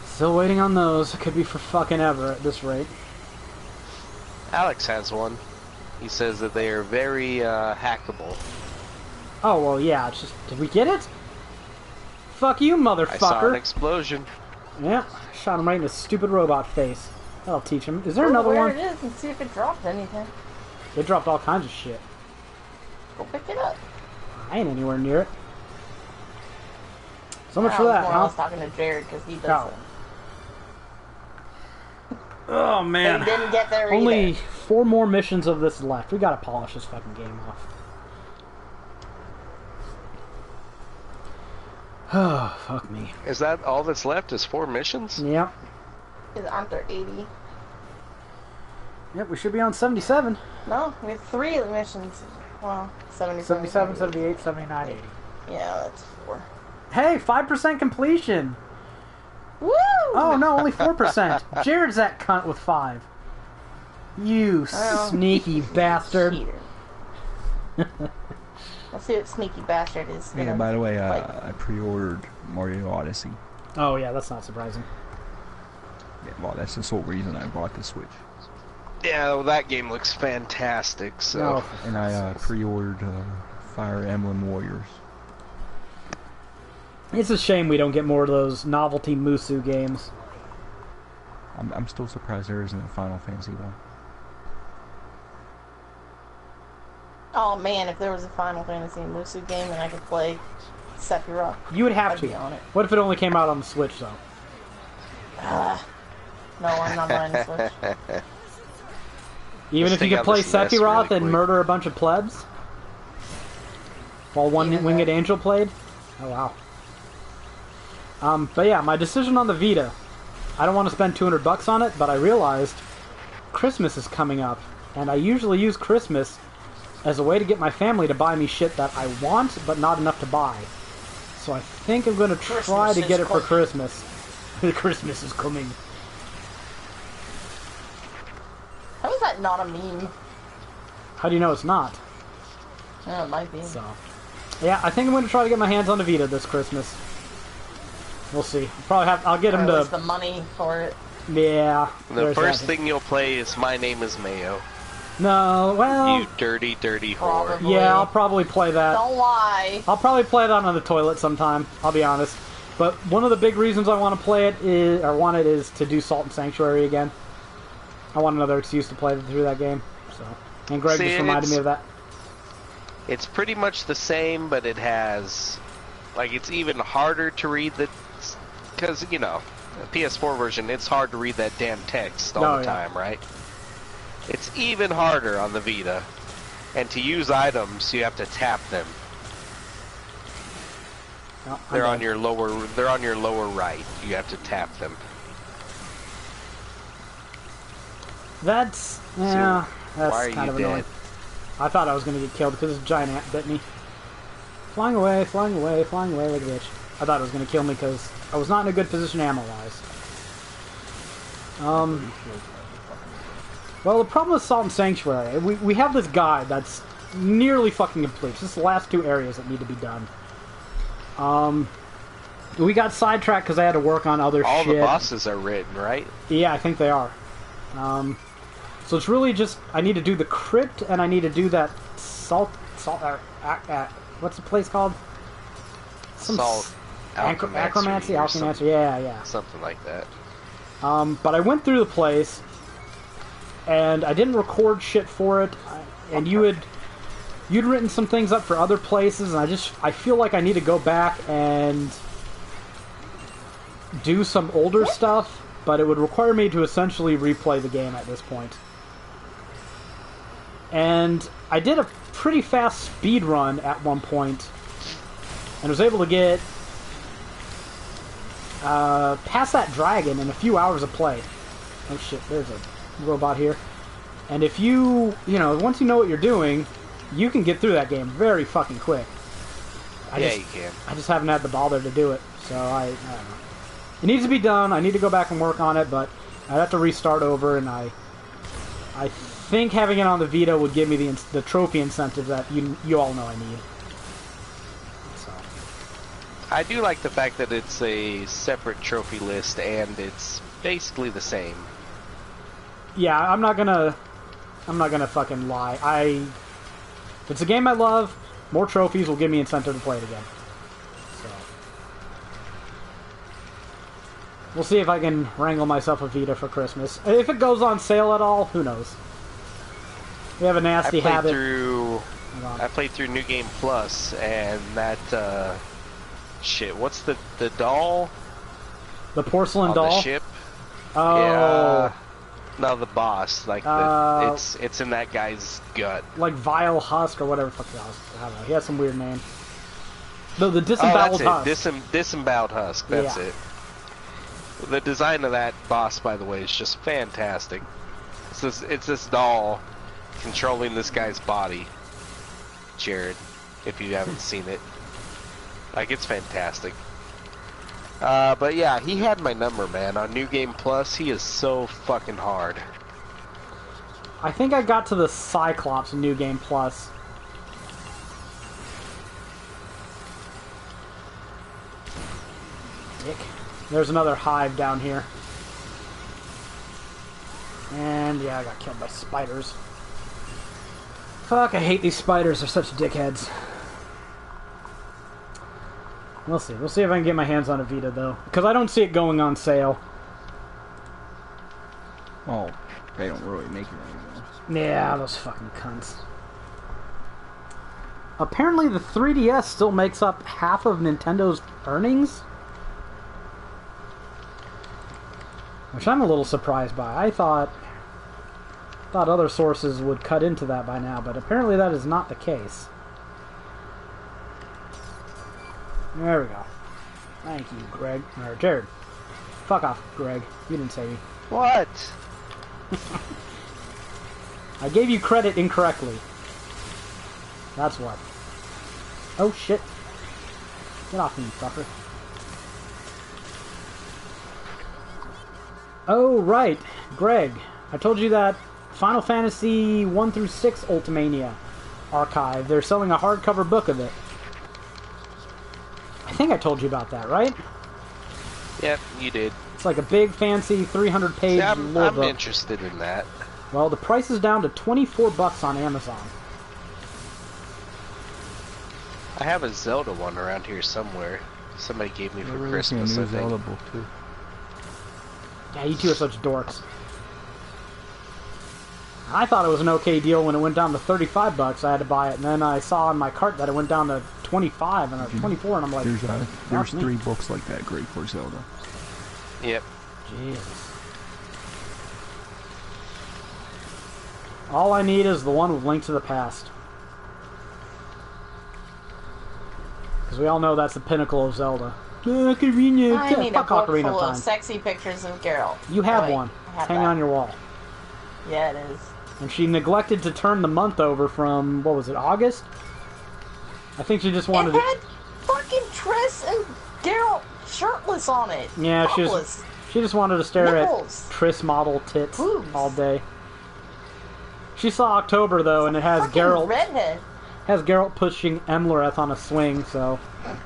Still waiting on those. It could be for fucking ever at this rate. Alex has one. He says that they are very, hackable. Oh, well, yeah, it's just... Did we get it? Fuck you, motherfucker! I saw an explosion. Yeah, shot him right in his stupid robot face. That'll teach him. Is there another one? Where it is and see if it dropped anything. They dropped all kinds of shit. Go pick it up. I ain't anywhere near it. So much for that, huh? I was talking to Jared because he does it. Oh, man. They didn't get there Only either. 4 more missions of this left. We gotta polish this fucking game off. Oh, fuck me. Is that all that's left is 4 missions? Yep. Aren't there 80? Yep, we should be on 77. No, we have 3 missions. Well, 77, 78, 79, 80. Yeah, that's 4. Hey, 5% completion! Woo! Oh, no, only 4%. Jared's that cunt with 5. You sneaky bastard. Cheater. Let's see what sneaky bastard is. Yeah, by the way, I pre-ordered Mario Odyssey. Oh, yeah, that's not surprising. Yeah, well, that's the sole reason I bought the Switch. Yeah, well, that game looks fantastic, so... Oh. And I pre-ordered Fire Emblem Warriors. It's a shame we don't get more of those novelty Musu games. I'm still surprised there isn't a Final Fantasy one. Oh man, if there was a Final Fantasy Musu game and I could play Sephiroth, you would have I'd to. be on it. What if it only came out on the Switch, though? No, I'm not buying the Switch. Even if you could play Sephiroth and murder a bunch of plebs? While one Winged Angel played? Oh, wow. But yeah, my decision on the Vita. I don't want to spend $200 on it, but I realized Christmas is coming up, and I usually use Christmas as a way to get my family to buy me shit that I want, but not enough to buy. So I think I'm going to try to get it for Christmas. Christmas is coming. not a meme. How do you know it's not? Yeah, it might be. So, yeah, I think I'm going to try to get my hands on the Vita this Christmas. We'll see. I'll get him to... the money for it. Yeah. The first thing you'll play is My Name is Mayo. No, well... You dirty, dirty whore. Yeah, I'll probably play that. Don't lie. I'll probably play that on the toilet sometime, I'll be honest. But one of the big reasons I want to play it is to do Salt and Sanctuary again. I want another excuse to play through that game. So, and Greg just reminded me of that. It's pretty much the same, but it has... Like, it's even harder to read the... Because, you know, the PS4 version, it's hard to read that damn text all the time, right? It's even harder on the Vita. And to use items, you have to tap them. No, they're on your lower right. You have to tap them. That's kind of annoying. I thought I was going to get killed because this giant ant bit me. Flying away, flying away, flying away like a bitch. I thought it was going to kill me because I was not in a good position ammo-wise. Well, the problem with Salt and Sanctuary, we have this guide that's nearly fucking complete. It's just the last 2 areas that need to be done. We got sidetracked because I had to work on other shit. All the bosses are written, right? Yeah, I think they are. So it's really just, I need to do the crypt, and I need to do that what's the place called? Acromancy? Alchemy? Yeah. Something like that. But I went through the place, and I didn't record shit for it, and you'd written some things up for other places, and I feel like I need to go back and do some older stuff, but it would require me to essentially replay the game at this point. And I did a pretty fast speed run at one point, and was able to get past that dragon in a few hours of play. Oh shit, there's a robot here. And if you once you know what you're doing, you can get through that game very fucking quick. You can. I just haven't had the bother to do it, so I don't know. It needs to be done. I need to go back and work on it, but I'd have to restart over, and I think having it on the Vita would give me the trophy incentive that you all know I need. So. I do like the fact that it's a separate trophy list, and it's basically the same. Yeah, I'm not gonna fucking lie. It's a game I love. More trophies will give me incentive to play it again. So we'll see if I can wrangle myself a Vita for Christmas. If it goes on sale at all, who knows? We have a nasty habit. I played through New Game Plus, and that shit. What's the doll? The porcelain on doll. The ship. Oh. Yeah. No, the boss. Like it's in that guy's gut. Like Vile Husk or whatever the fuck else. I don't know. He has some weird name. No, the disemboweled husk. Disemboweled husk. That's it. The design of that boss, by the way, is just fantastic. It's this doll controlling this guy's body. Jared, if you haven't seen it, like, it's fantastic. But yeah, he had my number, man. On New Game Plus, he is so fucking hard. I think I got to the Cyclops in New Game Plus. Dick. There's another hive down here. And yeah, I got killed by spiders. Fuck, I hate these spiders. They're such dickheads. We'll see. We'll see if I can get my hands on a Vita, though. Because I don't see it going on sale. Well, they don't really make it anymore. Yeah, those fucking cunts. Apparently the 3DS still makes up half of Nintendo's earnings? Which I'm a little surprised by. I thought other sources would cut into that by now, but apparently that is not the case. There we go. Thank you, Greg. Or Jared. Fuck off, Greg. You didn't say me. What? I gave you credit incorrectly. That's what. Oh shit. Get off me, fucker. Oh, right. Greg. I told you that Final Fantasy 1 through 6 Ultimania archive. They're selling a hardcover book of it. I think I told you about that, right? Yep, you did. It's like a big, fancy 300-page lore book. I'm interested in that. Well, the price is down to $24 on Amazon. I have a Zelda one around here somewhere. Somebody gave me for Christmas, I think. Zelda book too. Yeah, you two are such dorks. I thought it was an okay deal when it went down to $35. I had to buy it, and then I saw on my cart that it went down to 25 and 24, and I'm like, there's 3 books like that great for Zelda. Yep. Jesus. All I need is the one with Link to the Past. Because we all know that's the pinnacle of Zelda. Ocarina. I need a Fuck book Ocarina full of of Time. sexy pictures of Geralt. You have Wait, one. I have Hang that. on your wall. Yeah, it is. And she neglected to turn the month over from, what was it, August? I think she just wanted It had fucking Triss and Geralt shirtless on it. Yeah, Topless. she just wanted to stare Nipples. at Triss model tits Boobs. all day. She saw October though, and it has Fucking Geralt redhead. has Geralt pushing Emlereth on a swing. So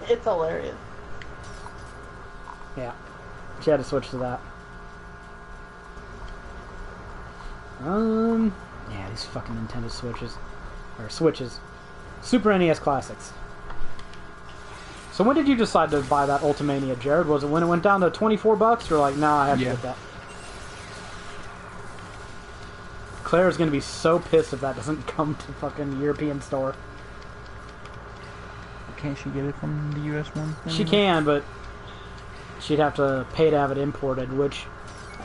It's hilarious. yeah, she had to switch to that. Yeah, these fucking Nintendo Switches, Super NES classics. So when did you decide to buy that Ultimania, Jared? Was it when it went down to $24? You're like, nah, I have to get that. Claire's gonna be so pissed if that doesn't come to fucking European store. Can't she get it from the US one? She can, but she'd have to pay to have it imported, which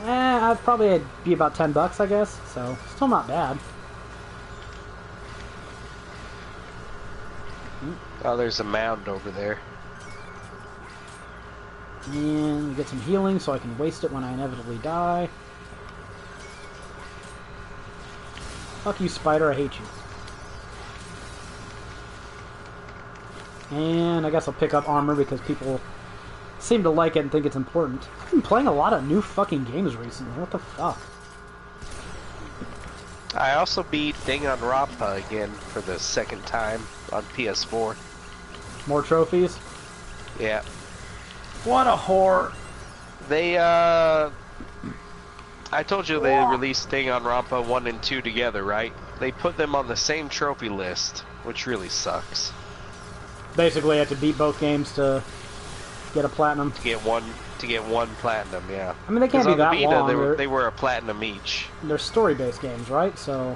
I'd probably be about $10, I guess. So still not bad. Oh, there's a mound over there. And we get some healing so I can waste it when I inevitably die. Fuck you, Spider, I hate you. And I guess I'll pick up armor because people seem to like it and think it's important. I've been playing a lot of new fucking games recently. What the fuck? I also beat Danganronpa again for the second time on PS4. More trophies? Yeah. What a whore! They, I told you they released Danganronpa 1 and 2 together, right? They put them on the same trophy list, which really sucks. Basically, you have to beat both games to get a platinum. To get one platinum, yeah. I mean, they can't be that Vita, long. They were a platinum each. They're story-based games, right? So...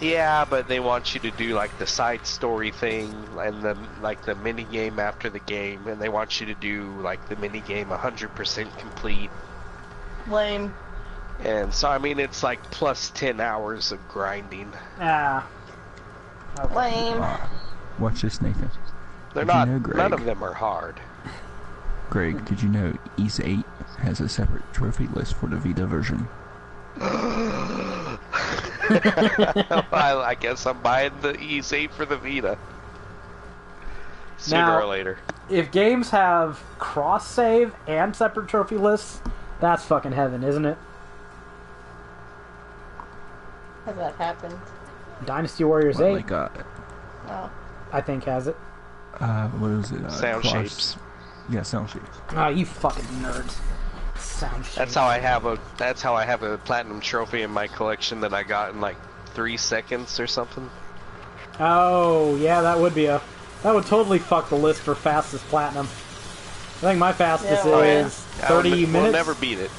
Yeah, but they want you to do like the side story thing and the mini game after the game, and they want you to do like the mini game 100% complete. Lame. And so I mean it's like plus 10 hours of grinding. Ah. Okay. Lame. Watch this, Nathan. They're Did not. you know, Greg? None of them are hard. Greg, did you know Ys 8 has a separate trophy list for the Vita version? I guess I'm buying the Ys 8 for the Vita. Sooner Now, or later. If games have cross-save and separate trophy lists, that's fucking heaven, isn't it? Has that happened? Dynasty Warriors 8, Like, Oh. I think, has it. what was it? Sound shapes. Yeah, sound shapes. Ah, you fucking nerds. Sound shapes. That's how I have a platinum trophy in my collection that I got in like 3 seconds or something. Oh, yeah, that would totally fuck the list for fastest platinum. I think my fastest Yeah, is 30 minutes. We'll never beat it.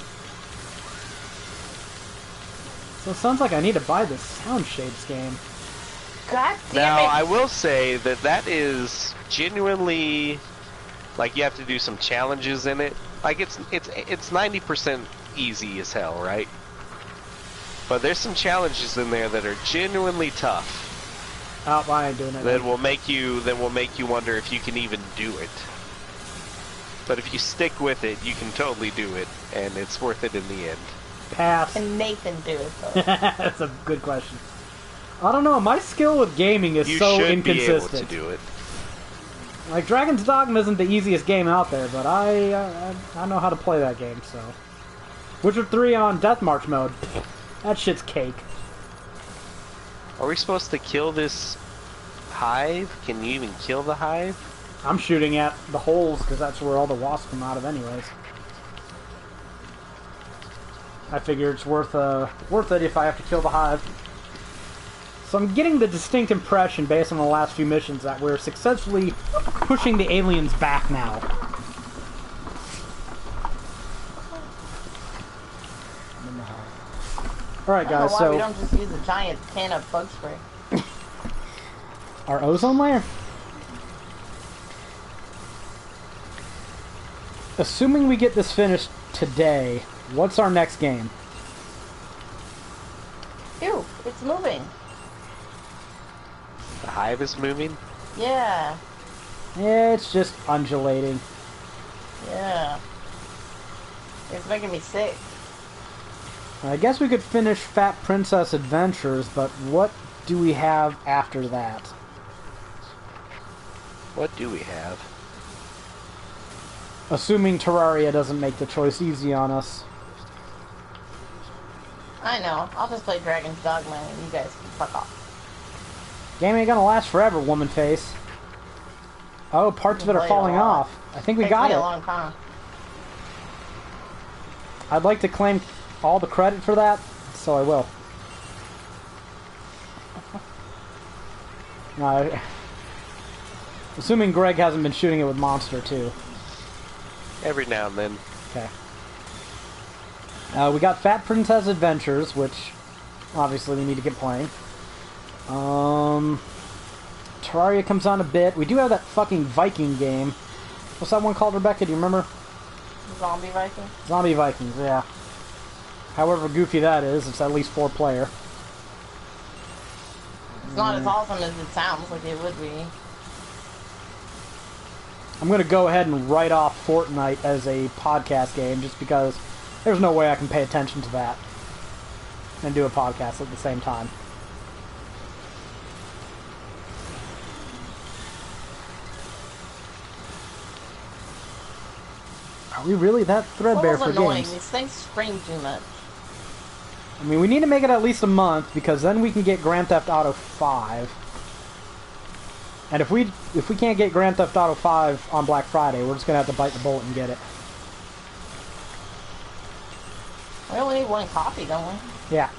So it sounds like I need to buy this Sound Shapes game. God damn Now, it! I will say that is genuinely, like, you have to do some challenges in it. Like, it's 90% easy as hell, right? But there's some challenges in there that are genuinely tough. Oh, I ain't doing it. That will make you wonder if you can even do it. But if you stick with it, you can totally do it, and it's worth it in the end. Pass. Can Nathan do it though? That's a good question. I don't know. My skill with gaming is You so should inconsistent. be able to do it. Like Dragon's Dogma isn't the easiest game out there, but I know how to play that game. So Witcher 3 on Death March mode. That shit's cake. Are we supposed to kill this hive? Can you even kill the hive? I'm shooting at the holes because that's where all the wasps come out of anyways. I figure it's worth it if I have to kill the hive. So I'm getting the distinct impression, based on the last few missions, that we're successfully pushing the aliens back now. Alright guys, why so... we don't just use a giant can of bug spray. Our ozone layer? Assuming we get this finished today, what's our next game? Ew, it's moving. The hive is moving? Yeah. Yeah, it's just undulating. Yeah. It's making me sick. I guess we could finish Fat Princess Adventures, but what do we have after that? What do we have? Assuming Terraria doesn't make the choice easy on us. I know. I'll just play Dragon's Dogma and you guys can fuck off. Game ain't gonna last forever, woman face. Oh, parts of it are falling off. I think we got it. Takes me a long time. I'd like to claim all the credit for that, so I will. Assuming Greg hasn't been shooting it with Monster, too. Every now and then. Okay. We got Fat Princess Adventures, which obviously we need to get playing. Terraria comes on a bit. We do have that fucking Viking game. What's that one called, Rebecca? Do you remember? Zombie Viking? Zombie Vikings, yeah. However goofy that is, it's at least 4-player. It's not as awesome as it sounds like it would be. I'm going to go ahead and write off Fortnite as a podcast game just because there's no way I can pay attention to that and do a podcast at the same time. Are we really that threadbare for annoying. games? These things spring too much. I mean, we need to make it at least a month because then we can get Grand Theft Auto 5. And if we can't get Grand Theft Auto 5 on Black Friday, we're just gonna have to bite the bullet and get it. We only need one copy, don't we? Yeah.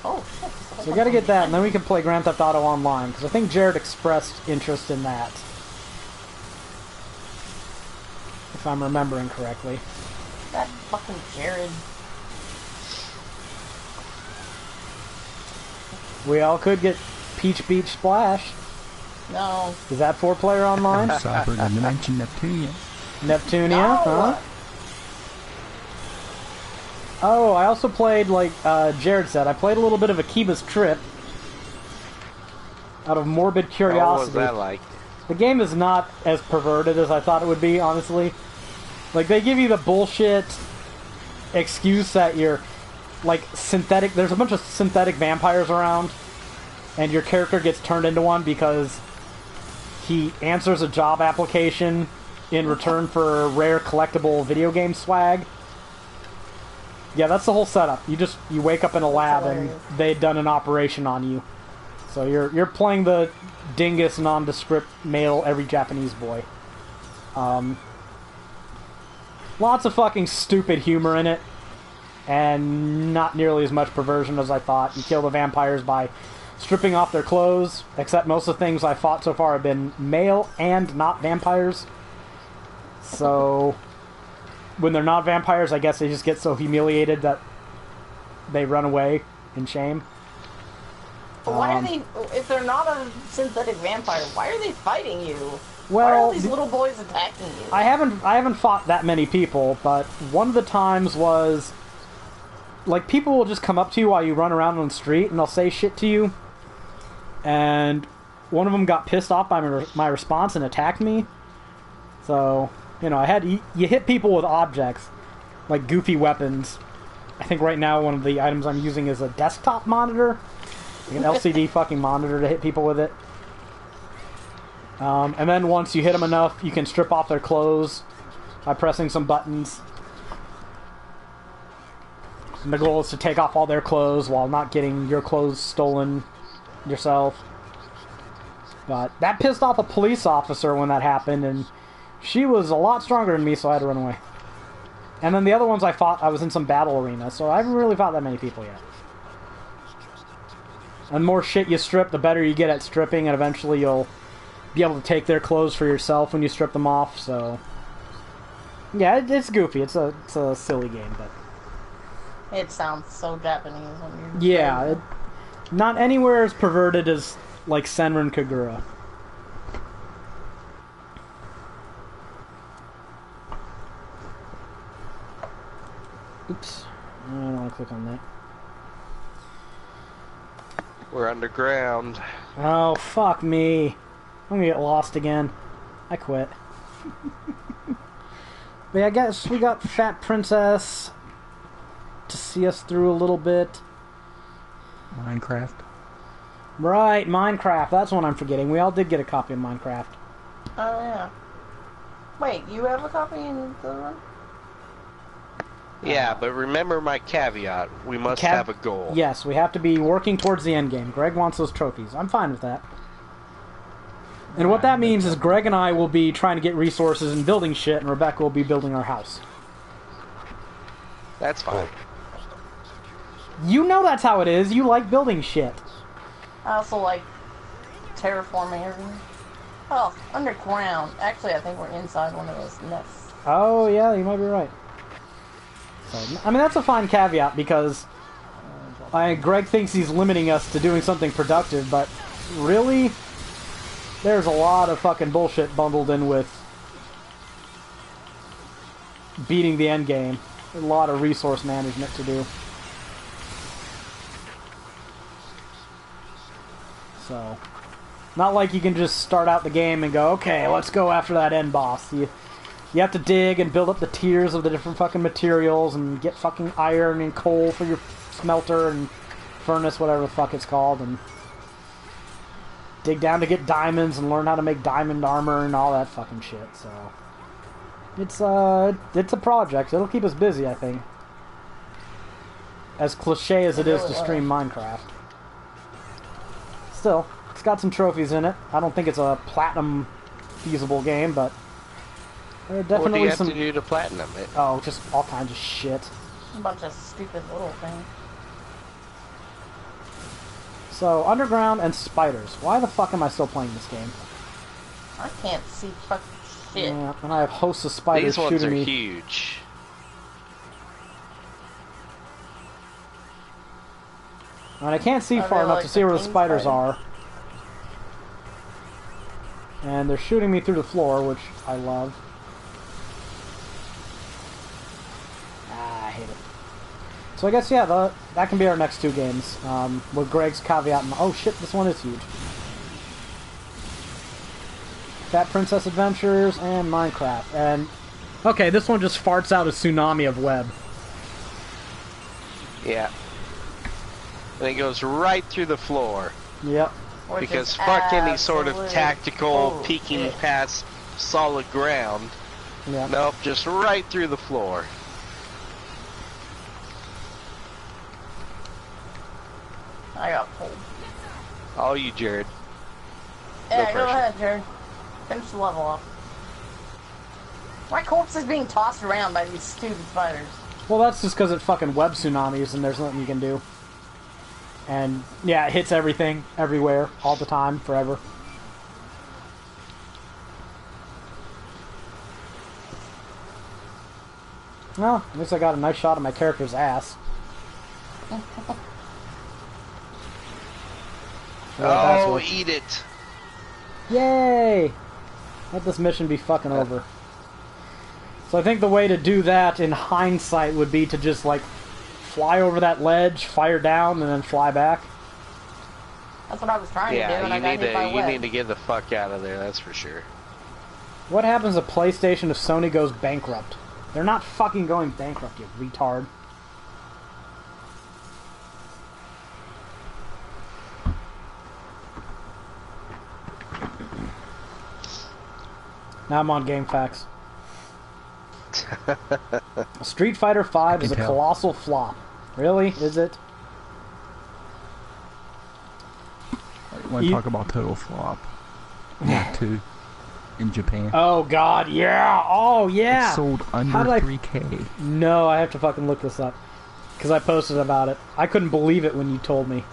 Oh shit. So we gotta get that, and then we can play Grand Theft Auto Online, because I think Jared expressed interest in that. If I'm remembering correctly. That fucking Jared. We all could get Peach Beach Splash. No. Is that 4-player online? Cyber Dimension Neptunia. Neptunia, No. huh? Oh, I also played, like Jared said, I played a little bit of Akiba's Trip. Out of morbid curiosity. What was that like? The game is not as perverted as I thought it would be, honestly. Like, they give you the bullshit excuse that you're, like, synthetic... There's a bunch of synthetic vampires around, and your character gets turned into one because he answers a job application in return for rare collectible video game swag. Yeah, that's the whole setup. You wake up in a lab and they'd done an operation on you. So you're playing the dingus, nondescript male every Japanese boy. Lots of fucking stupid humor in it, and not nearly as much perversion as I thought. You kill the vampires by stripping off their clothes, except most of the things I fought so far have been male and not vampires. So when they're not vampires, I guess they just get so humiliated that they run away in shame. But why are they, if they're not a synthetic vampire, why are they fighting you? Well, why are these little boys attacking you? I haven't fought that many people, but one of the times was, like, people will just come up to you while you run around on the street, and they'll say shit to you. And one of them got pissed off by my response and attacked me. So, you know, you hit people with objects, like goofy weapons. I think right now one of the items I'm using is a desktop monitor. Like an LCD fucking monitor to hit people with it. And then once you hit them enough, you can strip off their clothes by pressing some buttons. And the goal is to take off all their clothes while not getting your clothes stolen yourself. But that pissed off a police officer when that happened, and she was a lot stronger than me, so I had to run away. And then the other ones I fought, I was in some battle arena, so I haven't really fought that many people yet. And the more shit you strip, the better you get at stripping, and eventually you'll be able to take their clothes for yourself when you strip them off, so... Yeah, it's goofy. It's a silly game, but... It sounds so Japanese when you're... Yeah, not anywhere as perverted as, like, Senran Kagura. Oops. I don't want to click on that. We're underground. Oh, fuck me. I'm gonna get lost again. I quit. But yeah, I guess we got Fat Princess to see us through a little bit. Minecraft. Right, Minecraft. That's one I'm forgetting. We all did get a copy of Minecraft. Oh, yeah. Wait, you have a copy in the room? Yeah, but remember my caveat. We must have a goal. Yes, we have to be working towards the end game. Greg wants those trophies. I'm fine with that. And what that means is Greg and I will be trying to get resources and building shit, and Rebecca will be building our house. That's fine. You know that's how it is. You like building shit. I also like terraforming everything. Oh, underground. Actually, I think we're inside one of those nests. Oh, yeah, you might be right. So, I mean, that's a fine caveat, because Greg thinks he's limiting us to doing something productive, but really, there's a lot of fucking bullshit bundled in with beating the end game. A lot of resource management to do. So, not like you can just start out the game and go, okay, let's go after that end boss. You have to dig and build up the tiers of the different fucking materials and get fucking iron and coal for your smelter and furnace, whatever the fuck it's called, and dig down to get diamonds and learn how to make diamond armor and all that fucking shit. So it's a project. It'll keep us busy, I think. As cliche as it is to stream Minecraft. Still, it's got some trophies in it. I don't think it's a platinum feasible game, but there are definitely what do you have some... to do to platinum it? Oh, just all kinds of shit. A bunch of stupid little things. So, underground and spiders. Why the fuck am I still playing this game? I can't see fucking shit. Yeah, and I have hosts of spiders These ones shooting are me. huge. And I can't see Are far they enough like to see the where the king spiders spider? are. And they're shooting me through the floor, which I love. Ah, I hate it. So I guess, yeah, that can be our next two games. With Greg's caveat. Oh shit, this one is huge. Fat Princess Adventures and Minecraft. And okay, this one just farts out a tsunami of web. Yeah. And it goes right through the floor. Yep. Which Because is fuck any sort of absolute tactical peeking bullshit. past solid ground. Yep. Nope, just right through the floor. I got pulled. All you, Jared. Yeah, No go pressure. ahead, Jared. Finish the level off. My corpse is being tossed around by these stupid spiders. Well, that's just because it fucking web tsunamis and there's nothing you can do. And, yeah, it hits everything, everywhere, all the time, forever. Well, at least I got a nice shot of my character's ass. Oh, eat it. Yay! Let this mission be fucking over. So I think the way to do that in hindsight would be to just, like, fly over that ledge, fire down, and then fly back. That's what I was trying to do, and I got hit by you web. need to get the fuck out of there, that's for sure. What happens if PlayStation if Sony goes bankrupt? They're not fucking going bankrupt, you retard. Now I'm on GameFAQs. Street Fighter V is a Intel. colossal flop. Really? Is it? Want to talk about total flop? Not 2 in Japan. Oh god, yeah! Oh yeah! It sold under 3K. No, I have to fucking look this up. Because I posted about it. I couldn't believe it when you told me.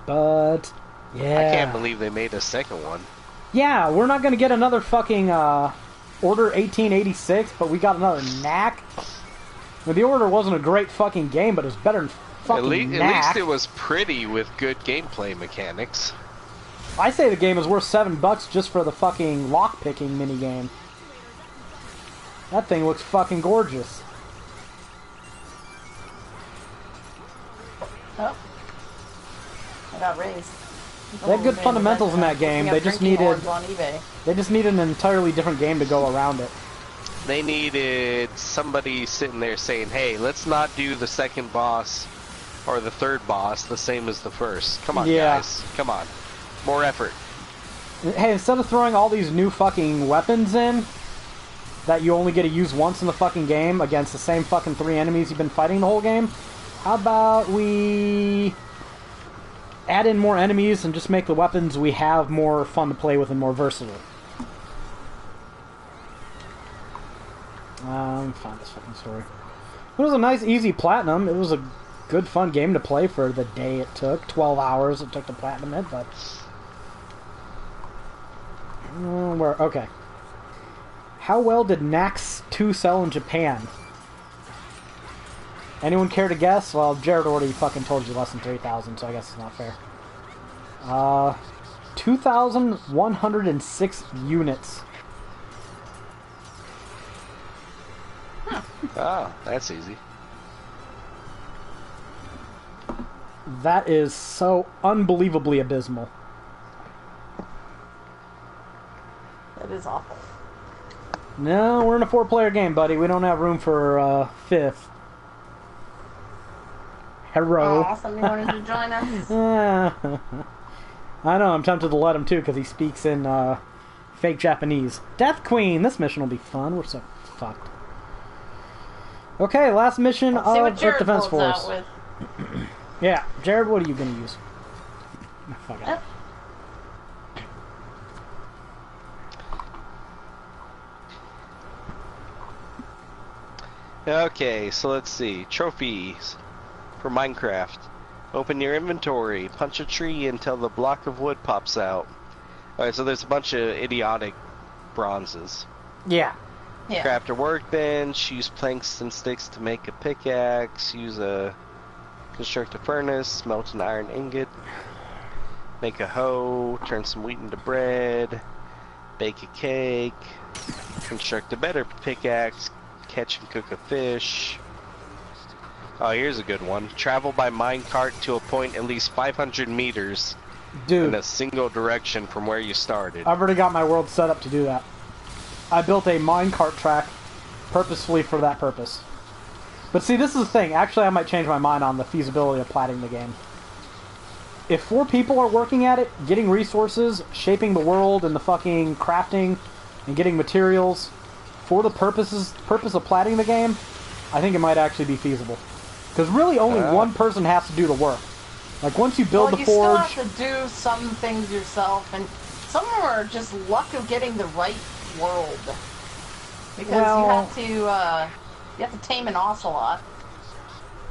But, yeah. I can't believe they made a second one. Yeah, we're not gonna get another fucking, Order 1886, but we got another Knack. Well, the Order wasn't a great fucking game, but it was better than fucking Knack. At least it was pretty with good gameplay mechanics. I say the game is worth $7 just for the fucking lockpicking minigame. That thing looks fucking gorgeous. Oh. I got raised. They had good fundamentals in that game. They just needed an entirely different game to go around it. They needed somebody sitting there saying, hey, let's not do the second boss or the third boss the same as the first. Come on, guys. Come on. More effort. Hey, instead of throwing all these new fucking weapons in that you only get to use once in the fucking game against the same fucking 3 enemies you've been fighting the whole game, how about we add in more enemies and just make the weapons we have more fun to play with and more versatile? Let me find this fucking story. It was a nice, easy platinum. It was a good, fun game to play for the day it took. 12 hours it took to platinum it, but... okay. How well did Nax 2 sell in Japan? Anyone care to guess? Well, Jared already fucking told you less than 3,000, so I guess it's not fair. 2,106 units. Huh. Oh, that's easy. That is so unbelievably abysmal. That is awful. No, we're in a 4-player game, buddy. We don't have room for 5th. Hero. Oh, somebody wanted to join us. I know, I'm tempted to let him too, because he speaks in fake Japanese. Death Queen! This mission will be fun. We're so fucked. Okay, last mission of Earth Defense Force. Yeah, Jared, what are you going to use? Fuck it. Okay, so let's see. Trophies for Minecraft. Open your inventory, punch a tree until the block of wood pops out. Alright, so there's a bunch of idiotic bronzes. Yeah. Craft a workbench, use planks and sticks to make a pickaxe, construct a furnace, melt an iron ingot, make a hoe, turn some wheat into bread, bake a cake, construct a better pickaxe, catch and cook a fish. Oh, here's a good one. Travel by minecart to a point at least 500 meters in a single direction from where you started. I've already got my world set up to do that. I built a minecart track purposefully for that purpose. But see, this is the thing. Actually, I might change my mind on the feasibility of platting the game. If 4 people are working at it, getting resources, shaping the world and the fucking crafting and getting materials for the purpose of platting the game, I think it might actually be feasible. Because really only one person has to do the work. Like, once you build the forge... you still have to do some things yourself, and some of them are just luck of getting the right world. Because you have to tame an ocelot.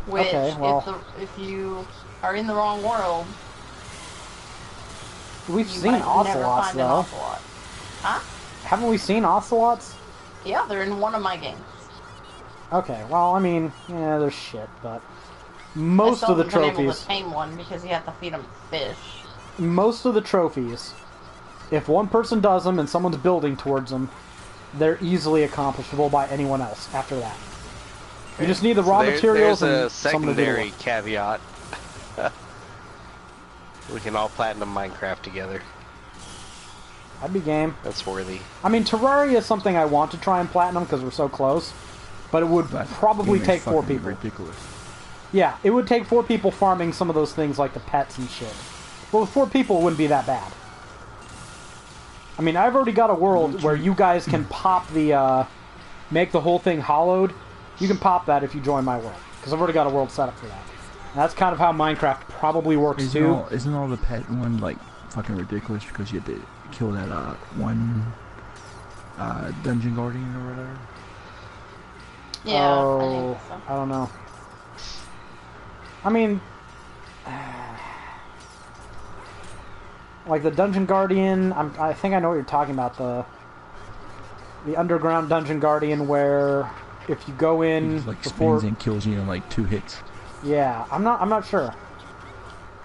Which, if you are in the wrong world... We've seen ocelots, though. Ocelot. Huh? Haven't we seen ocelots? Yeah, they're in one of my games. Okay, well, I mean, yeah, they're shit, but most of the trophies... I still haven't been able to tame one because you have to feed them fish. Most of the trophies, if one person does them and someone's building towards them, they're easily accomplishable by anyone else after that. You just need the raw materials and someone to do the work. There's a secondary caveat. We can all platinum Minecraft together. I'd be game. That's worthy. I mean, Terraria is something I want to try and platinum because we're so close. But it would probably take 4 people. Ridiculous. Yeah, it would take 4 people farming some of those things like the pets and shit. But with 4 people, it wouldn't be that bad. I mean, I've already got a world where you guys can pop the, make the whole thing hollowed. You can pop that if you join my world. Because I've already got a world set up for that. And that's kind of how Minecraft probably works too. Isn't all the pet one like fucking ridiculous because you had to kill that one dungeon guardian or whatever? Yeah, Oh, I think so. I don't know. I mean, like the dungeon guardian. I think I know what you're talking about. The underground dungeon guardian where if you go in He just, like before, spins and kills you in like 2 hits. yeah, I'm not sure.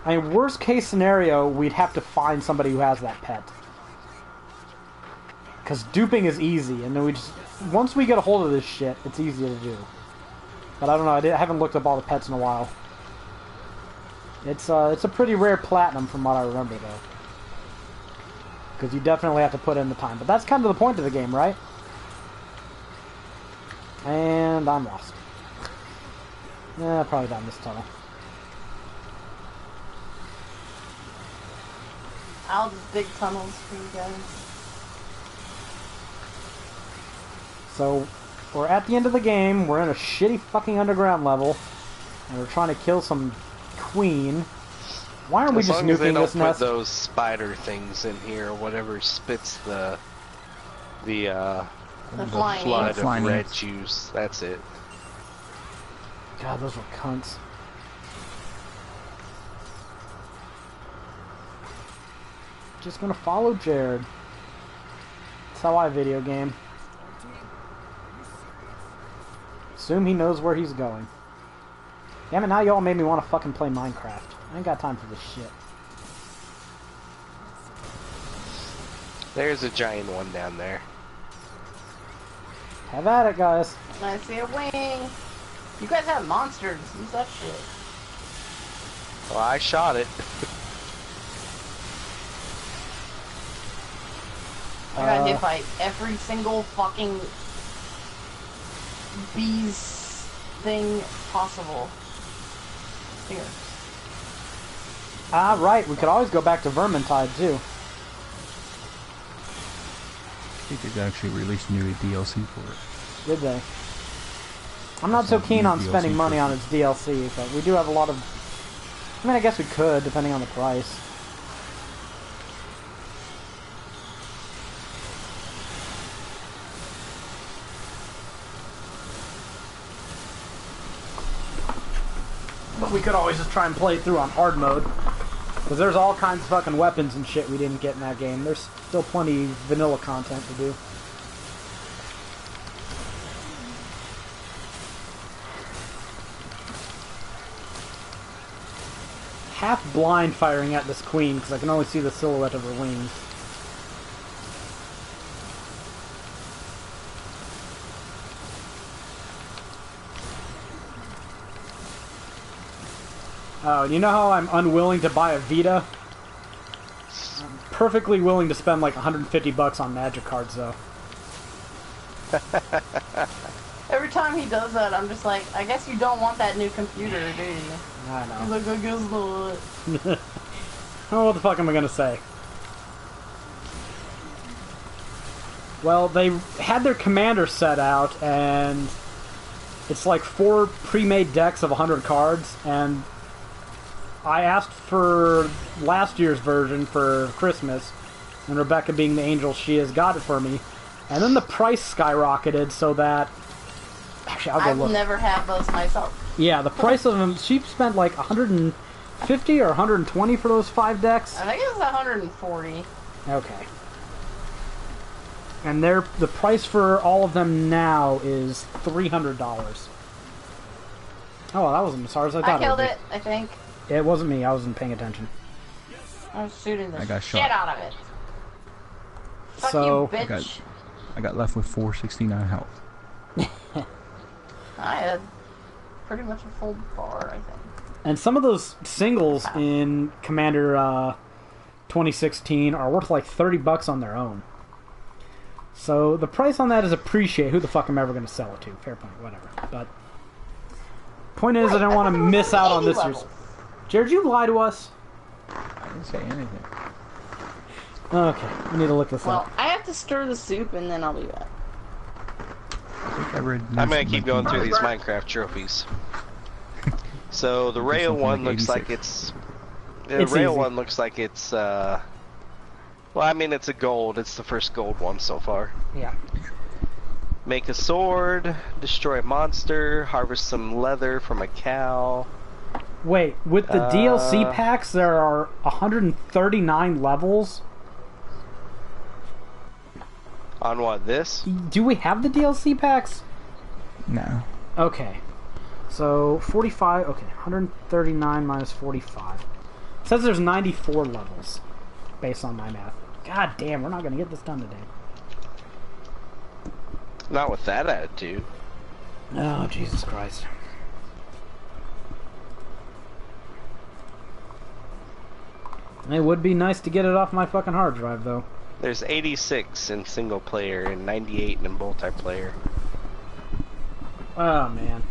I mean, worst case scenario, we'd have to find somebody who has that pet. Because duping is easy, and then once we get a hold of this shit, it's easy to do. But I don't know, I haven't looked up all the pets in a while. It's a pretty rare platinum from what I remember, though. Because you definitely have to put in the time. But that's kind of the point of the game, right? And I'm lost. Yeah, probably down this tunnel. I'll just dig tunnels for you guys. So, we're at the end of the game, we're in a shitty fucking underground level, and we're trying to kill some queen. Why aren't we just nuking this nest? As long as they don't put nest? those spider things in here, whatever spits the flying flood ants. of red juice, that's it. God, those were cunts. Just gonna follow Jared. That's how I video game. Assume he knows where he's going. Damn it, now y'all made me want to fucking play Minecraft. I ain't got time for this shit. There's a giant one down there. Have at it, guys. I see a wing. You guys have monsters. Use that shit. Well, I shot it. I got hit by every single fucking bees thing possible. Here. Ah, right. We could always go back to Vermintide, too. I think they actually released new DLC for it. Did they? I'm not so keen on spending money on its DLC, but we do have a lot of... I mean, I guess we could, depending on the price. But we could always just try and play it through on hard mode. Because there's all kinds of fucking weapons and shit we didn't get in that game. There's still plenty of vanilla content to do. Half blind firing at this queen because I can only see the silhouette of her wings. Oh, you know how I'm unwilling to buy a Vita? I'm perfectly willing to spend like 150 bucks on Magic cards, though. Every time he does that, I'm just like, I guess you don't want that new computer, do you? I know. He's like, I guess not. Oh, what the fuck am I gonna say? Well, they had their commander set out, and it's like 4 pre-made decks of 100 cards, and I asked for last year's version for Christmas, and Rebecca, being the angel she is, got it for me. And then the price skyrocketed so that... Actually, I'll go look. I've never had those myself. Yeah, the price of them... She spent like 150 or 120 for those 5 decks. I think it was 140. Okay. And the price for all of them now is $300. Oh, well, that wasn't as hard as I thought I killed it would it, I think. be. It wasn't me. I wasn't paying attention. I was shooting the I got shit shot. out of it. Fuck So- you, bitch. I got left with 469 health. I had pretty much a full bar, I think. And some of those singles in Commander 2016 are worth like 30 bucks on their own. So the price on that is appreciated. Who the fuck am I ever going to sell it to? Fair point, whatever. But point is, I don't want to miss out on this year's. Jared, you lie to us. I didn't say anything. Okay, we need to look this Well, up. I have to stir the soup and then I'll be back. I think I read. I'm gonna keep going through these Minecraft trophies. So the rail one looks like it's... The rail one looks like it's, well, I mean, it's a gold. It's the first gold one so far. Yeah. Make a sword, destroy a monster, harvest some leather from a cow. Wait, with the DLC packs, there are 139 levels? On what, this? Do we have the DLC packs? No. Okay. So, 45... Okay, 139 minus 45. It says there's 94 levels, based on my math. God damn, we're not going to get this done today. Not with that attitude. Oh, Jesus Christ. It would be nice to get it off my fucking hard drive, though. There's 86 in single player and 98 in multiplayer. Oh, man.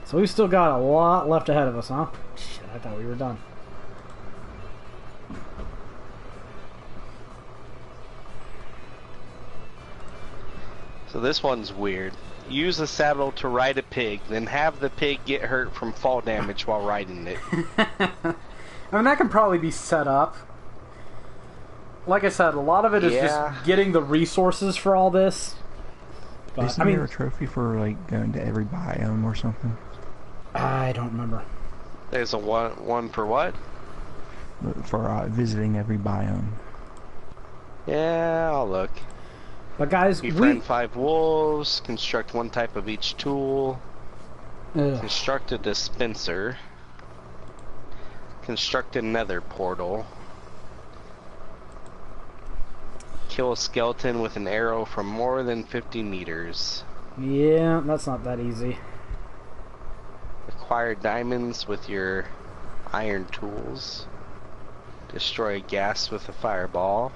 So we've still got a lot left ahead of us, huh? Shit, I thought we were done. So this one's weird. Use a saddle to ride a pig, then have the pig get hurt from fall damage while riding it. I mean, that can probably be set up. Like I said, a lot of it is just getting the resources for all this. But, Isn't there a trophy for, like, going to every biome or something? I don't remember. There's a one for what? For visiting every biome. Yeah, I'll look. But guys, Befriend 5 wolves, construct one type of each tool, construct a dispenser, construct a nether portal, kill a skeleton with an arrow from more than 50 meters. Yeah, that's not that easy. Acquire diamonds with your iron tools. Destroy a ghast with a fireball.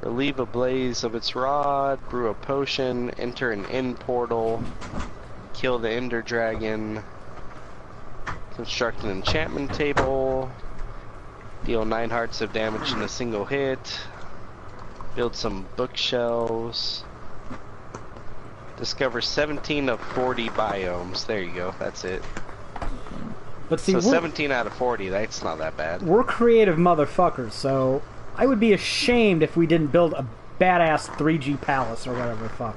Relieve a blaze of its rod, brew a potion, enter an end portal, kill the ender dragon, construct an enchantment table, deal 9 hearts of damage in a single hit, build some bookshelves, discover 17 of 40 biomes. There you go, that's it. But see, so 17 out of 40, that's not that bad. We're creative motherfuckers, so I would be ashamed if we didn't build a badass 3G palace or whatever the fuck.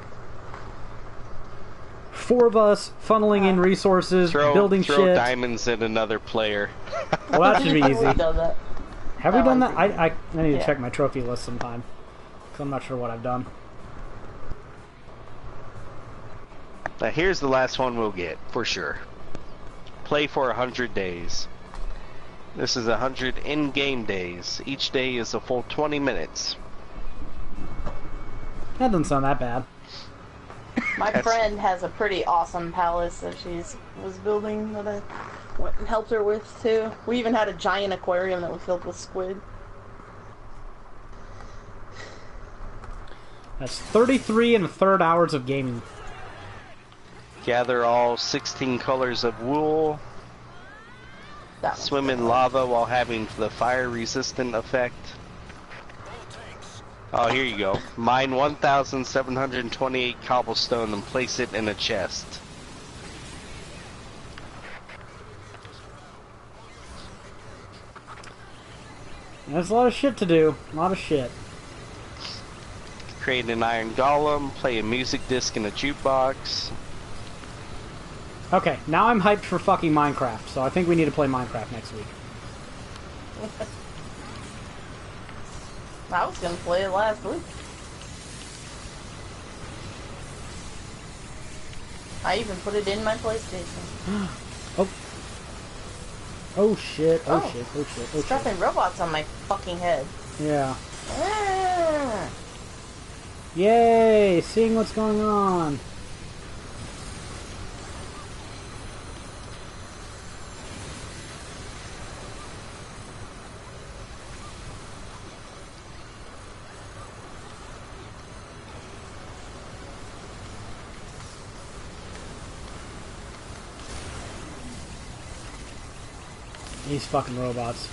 4 of us funneling in resources, building shit. Throw diamonds at another player. Well, that should be easy. Have we done that? I I need to check my trophy list sometime, because I'm not sure what I've done. Now here's the last one we'll get, for sure. Play for 100 days. This is 100 in-game days. Each day is a full 20 minutes. That doesn't sound that bad. My friend has a pretty awesome palace that was building that I went and helped her with too. We even had a giant aquarium that was filled with squid. That's 33 1/3 hours of gaming. Gather all 16 colors of wool. Swim in lava while having the fire-resistant effect. Oh, here you go. Mine 1,728 cobblestone and place it in a chest. There's a lot of shit to do. A lot of shit. Create an iron golem, play a music disc in a jukebox. Okay, now I'm hyped for fucking Minecraft, so I think we need to play Minecraft next week. I was gonna play it last week. I even put it in my PlayStation. Oh. Oh shit, oh shit, oh shit, oh shit. Dropping robots on my fucking head. Yeah. Yay, seeing what's going on. These fucking robots.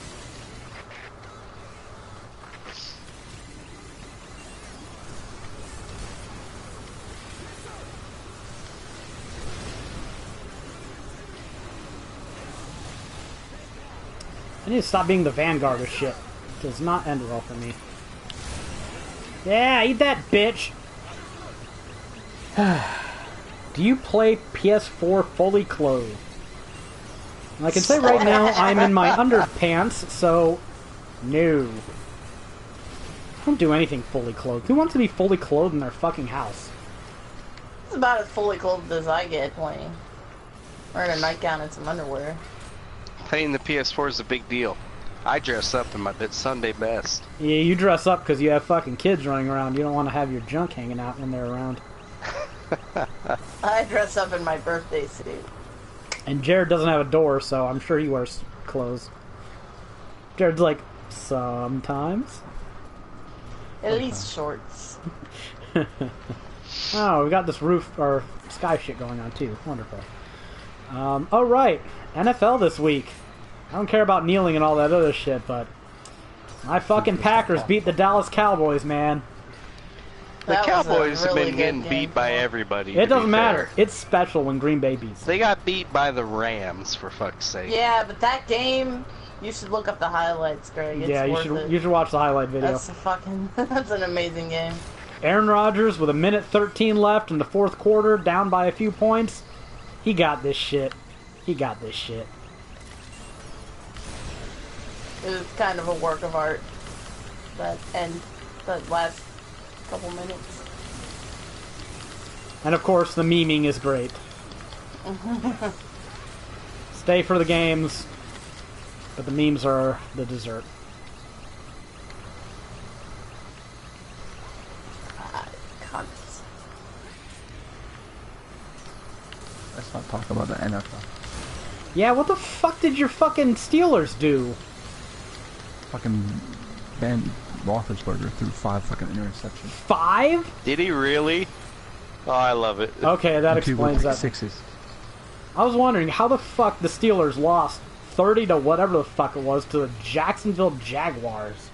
I need to stop being the vanguard of shit. It does not end well for me. Yeah, eat that, bitch! Do you play PS4 fully clothed? And I can say right now, I'm in my underpants, so... No. I don't do anything fully clothed. Who wants to be fully clothed in their fucking house? It's about as fully clothed as I get playing. Wearing a nightgown and some underwear. Playing the PS4 is a big deal. I dress up in my Sunday best. Yeah, you dress up because you have fucking kids running around. You don't want to have your junk hanging out when they're around. I dress up in my birthday suit. And Jared doesn't have a door, so I'm sure he wears clothes. Jared's like, sometimes. At least shorts. Oh, we got this roof or sky shit going on too. Wonderful. Oh right, NFL this week. I don't care about kneeling and all that other shit, but my fucking Packers beat the Dallas Cowboys, man. The Cowboys have been getting beat by everybody. It doesn't matter. It's special when Green Bay beats. They got beat by the Rams, for fuck's sake. Yeah, but that game, you should look up the highlights, Greg. It's yeah, you should watch the highlight video. That's a fucking that's an amazing game. Aaron Rodgers with 1:13 left in the fourth quarter, down by a few points. He got this shit. He got this shit. It was kind of a work of art. That last couple minutes. And of course, the memeing is great. Stay for the games, but the memes are the dessert. Let's not talk about the NFL. Yeah, what the fuck did your fucking Steelers do? Fucking Ben Roethlisberger threw 5 fucking interceptions. 5? Did he really? Oh, I love it. Okay, that explains that. 6s. I was wondering how the fuck the Steelers lost 30 to whatever the fuck it was to the Jacksonville Jaguars.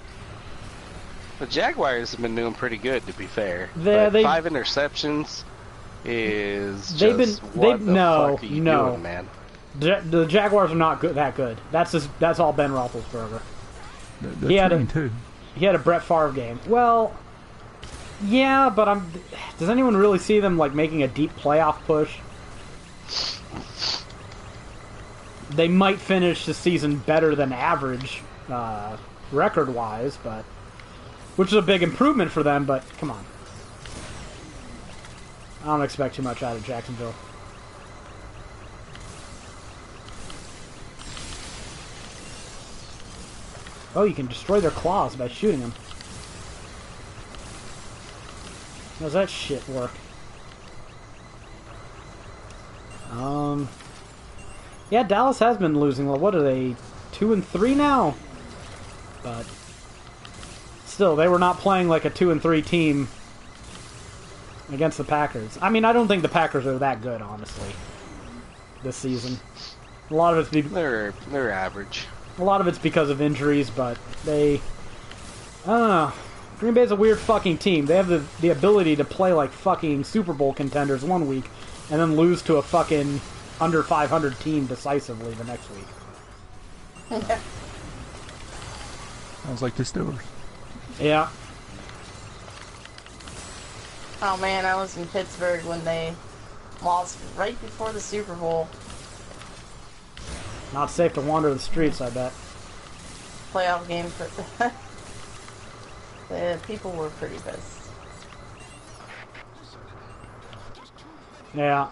The Jaguars have been doing pretty good, to be fair. They 5 interceptions is just what the fuck are you doing, man? The Jaguars are not good. That good. That's all Ben Roethlisberger. He had a Brett Favre game. Well, yeah, but does anyone really see them like making a deep playoff push? They might finish the season better than average, record-wise, but which is a big improvement for them. But come on, I don't expect too much out of Jacksonville. Oh, you can destroy their claws by shooting them. How does that shit work? Yeah, Dallas has been losing. Well, what are they? 2-3 now? But still, they were not playing like a 2-3 team against the Packers. I mean, I don't think the Packers are that good, honestly, this season. A lot of it's they're average. A lot of it's because of injuries, but I don't know. Green Bay's a weird fucking team. They have the ability to play like fucking Super Bowl contenders one week, and then lose to a fucking under 500 team decisively the next week. Sounds like the Steelers. Yeah. Oh man, I was in Pittsburgh when they lost right before the Super Bowl. Not safe to wander the streets, I bet. Playoff game for... The people were pretty pissed. Yeah.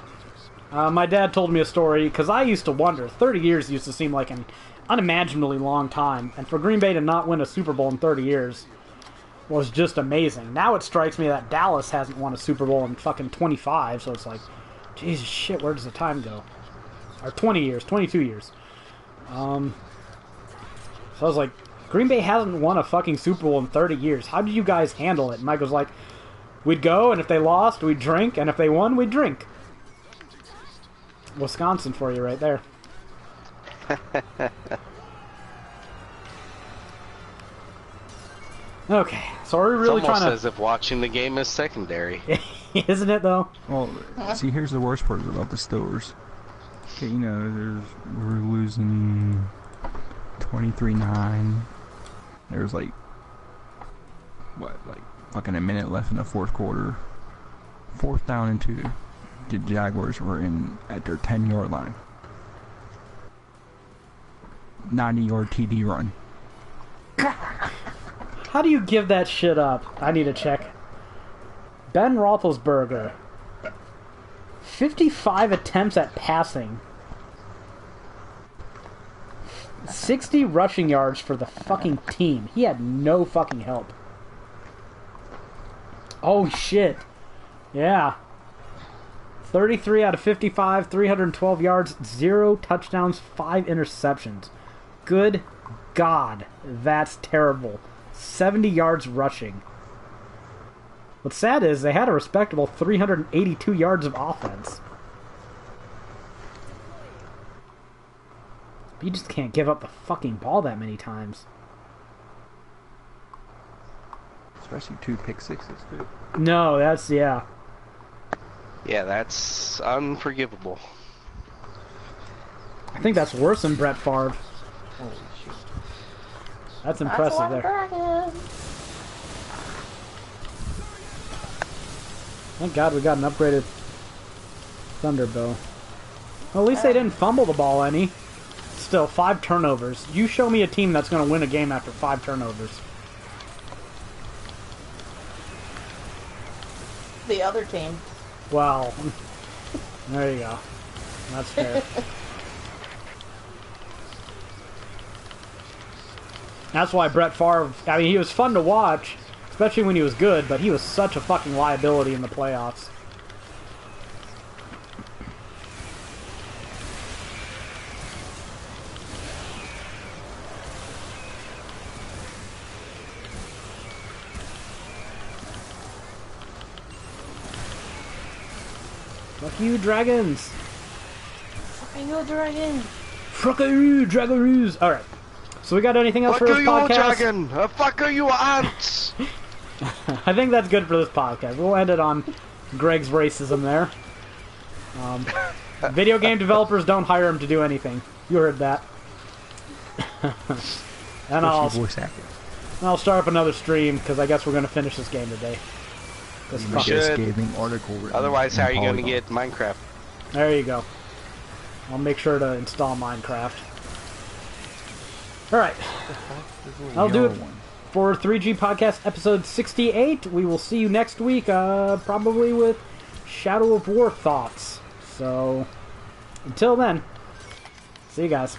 My dad told me a story, because I used to wonder. 30 years used to seem like an unimaginably long time, and for Green Bay to not win a Super Bowl in 30 years was just amazing. Now it strikes me that Dallas hasn't won a Super Bowl in fucking 25, so it's like, Jesus shit, where does the time go? Or 20 years, 22 years. So I was like, Green Bay hasn't won a fucking Super Bowl in 30 years. How do you guys handle it? And Mike was like, we'd go, and if they lost, we'd drink, and if they won, we'd drink. Wisconsin for you right there. Okay, so are we really trying to... It's almost as if watching the game is secondary. Isn't it, though? Well, see, here's the worst part about the Steelers. Okay, you know, we're losing 23-9. There was like fucking a minute left in the fourth quarter. 4th down and 2. The Jaguars were at their 10-yard line. 90-yard TD run. How do you give that shit up? I need to check. Ben Roethlisberger. 55 attempts at passing. 60 rushing yards for the fucking team. He had no fucking help. Oh shit. Yeah. 33 out of 55, 312 yards, 0 touchdowns, 5 interceptions. Good God, that's terrible. 70 yards rushing. What's sad is they had a respectable 382 yards of offense. But you just can't give up the fucking ball that many times. Especially 2 pick sixes, too. No, that's, yeah. Yeah, that's unforgivable. I think that's worse than Brett Favre. Holy shit. That's impressive there. Dragon. Thank God we got an upgraded Thunderbow. Well, at least they didn't fumble the ball any. Still, 5 turnovers. You show me a team that's going to win a game after 5 turnovers. The other team. Well, there you go. That's fair. That's why Brett Favre, I mean, he was fun to watch, especially when he was good, but he was such a fucking liability in the playoffs. Fuck you, dragons! Fuck you, dragon! Fuck you, dragaroos! Alright. So we got anything else for this podcast? Fuck you, dragon! Fuck you, ants! I think that's good for this podcast. We'll end it on Greg's racism there. Video game developers don't hire him to do anything. You heard that. And I'll start up another stream, because I guess we're going to finish this game today. We should. Otherwise, how are you going to get Minecraft? There you go. I'll make sure to install Minecraft. Alright. I'll do it for 3G Podcast episode 68. We will see you next week, probably with Shadow of War thoughts. So, until then, see you guys.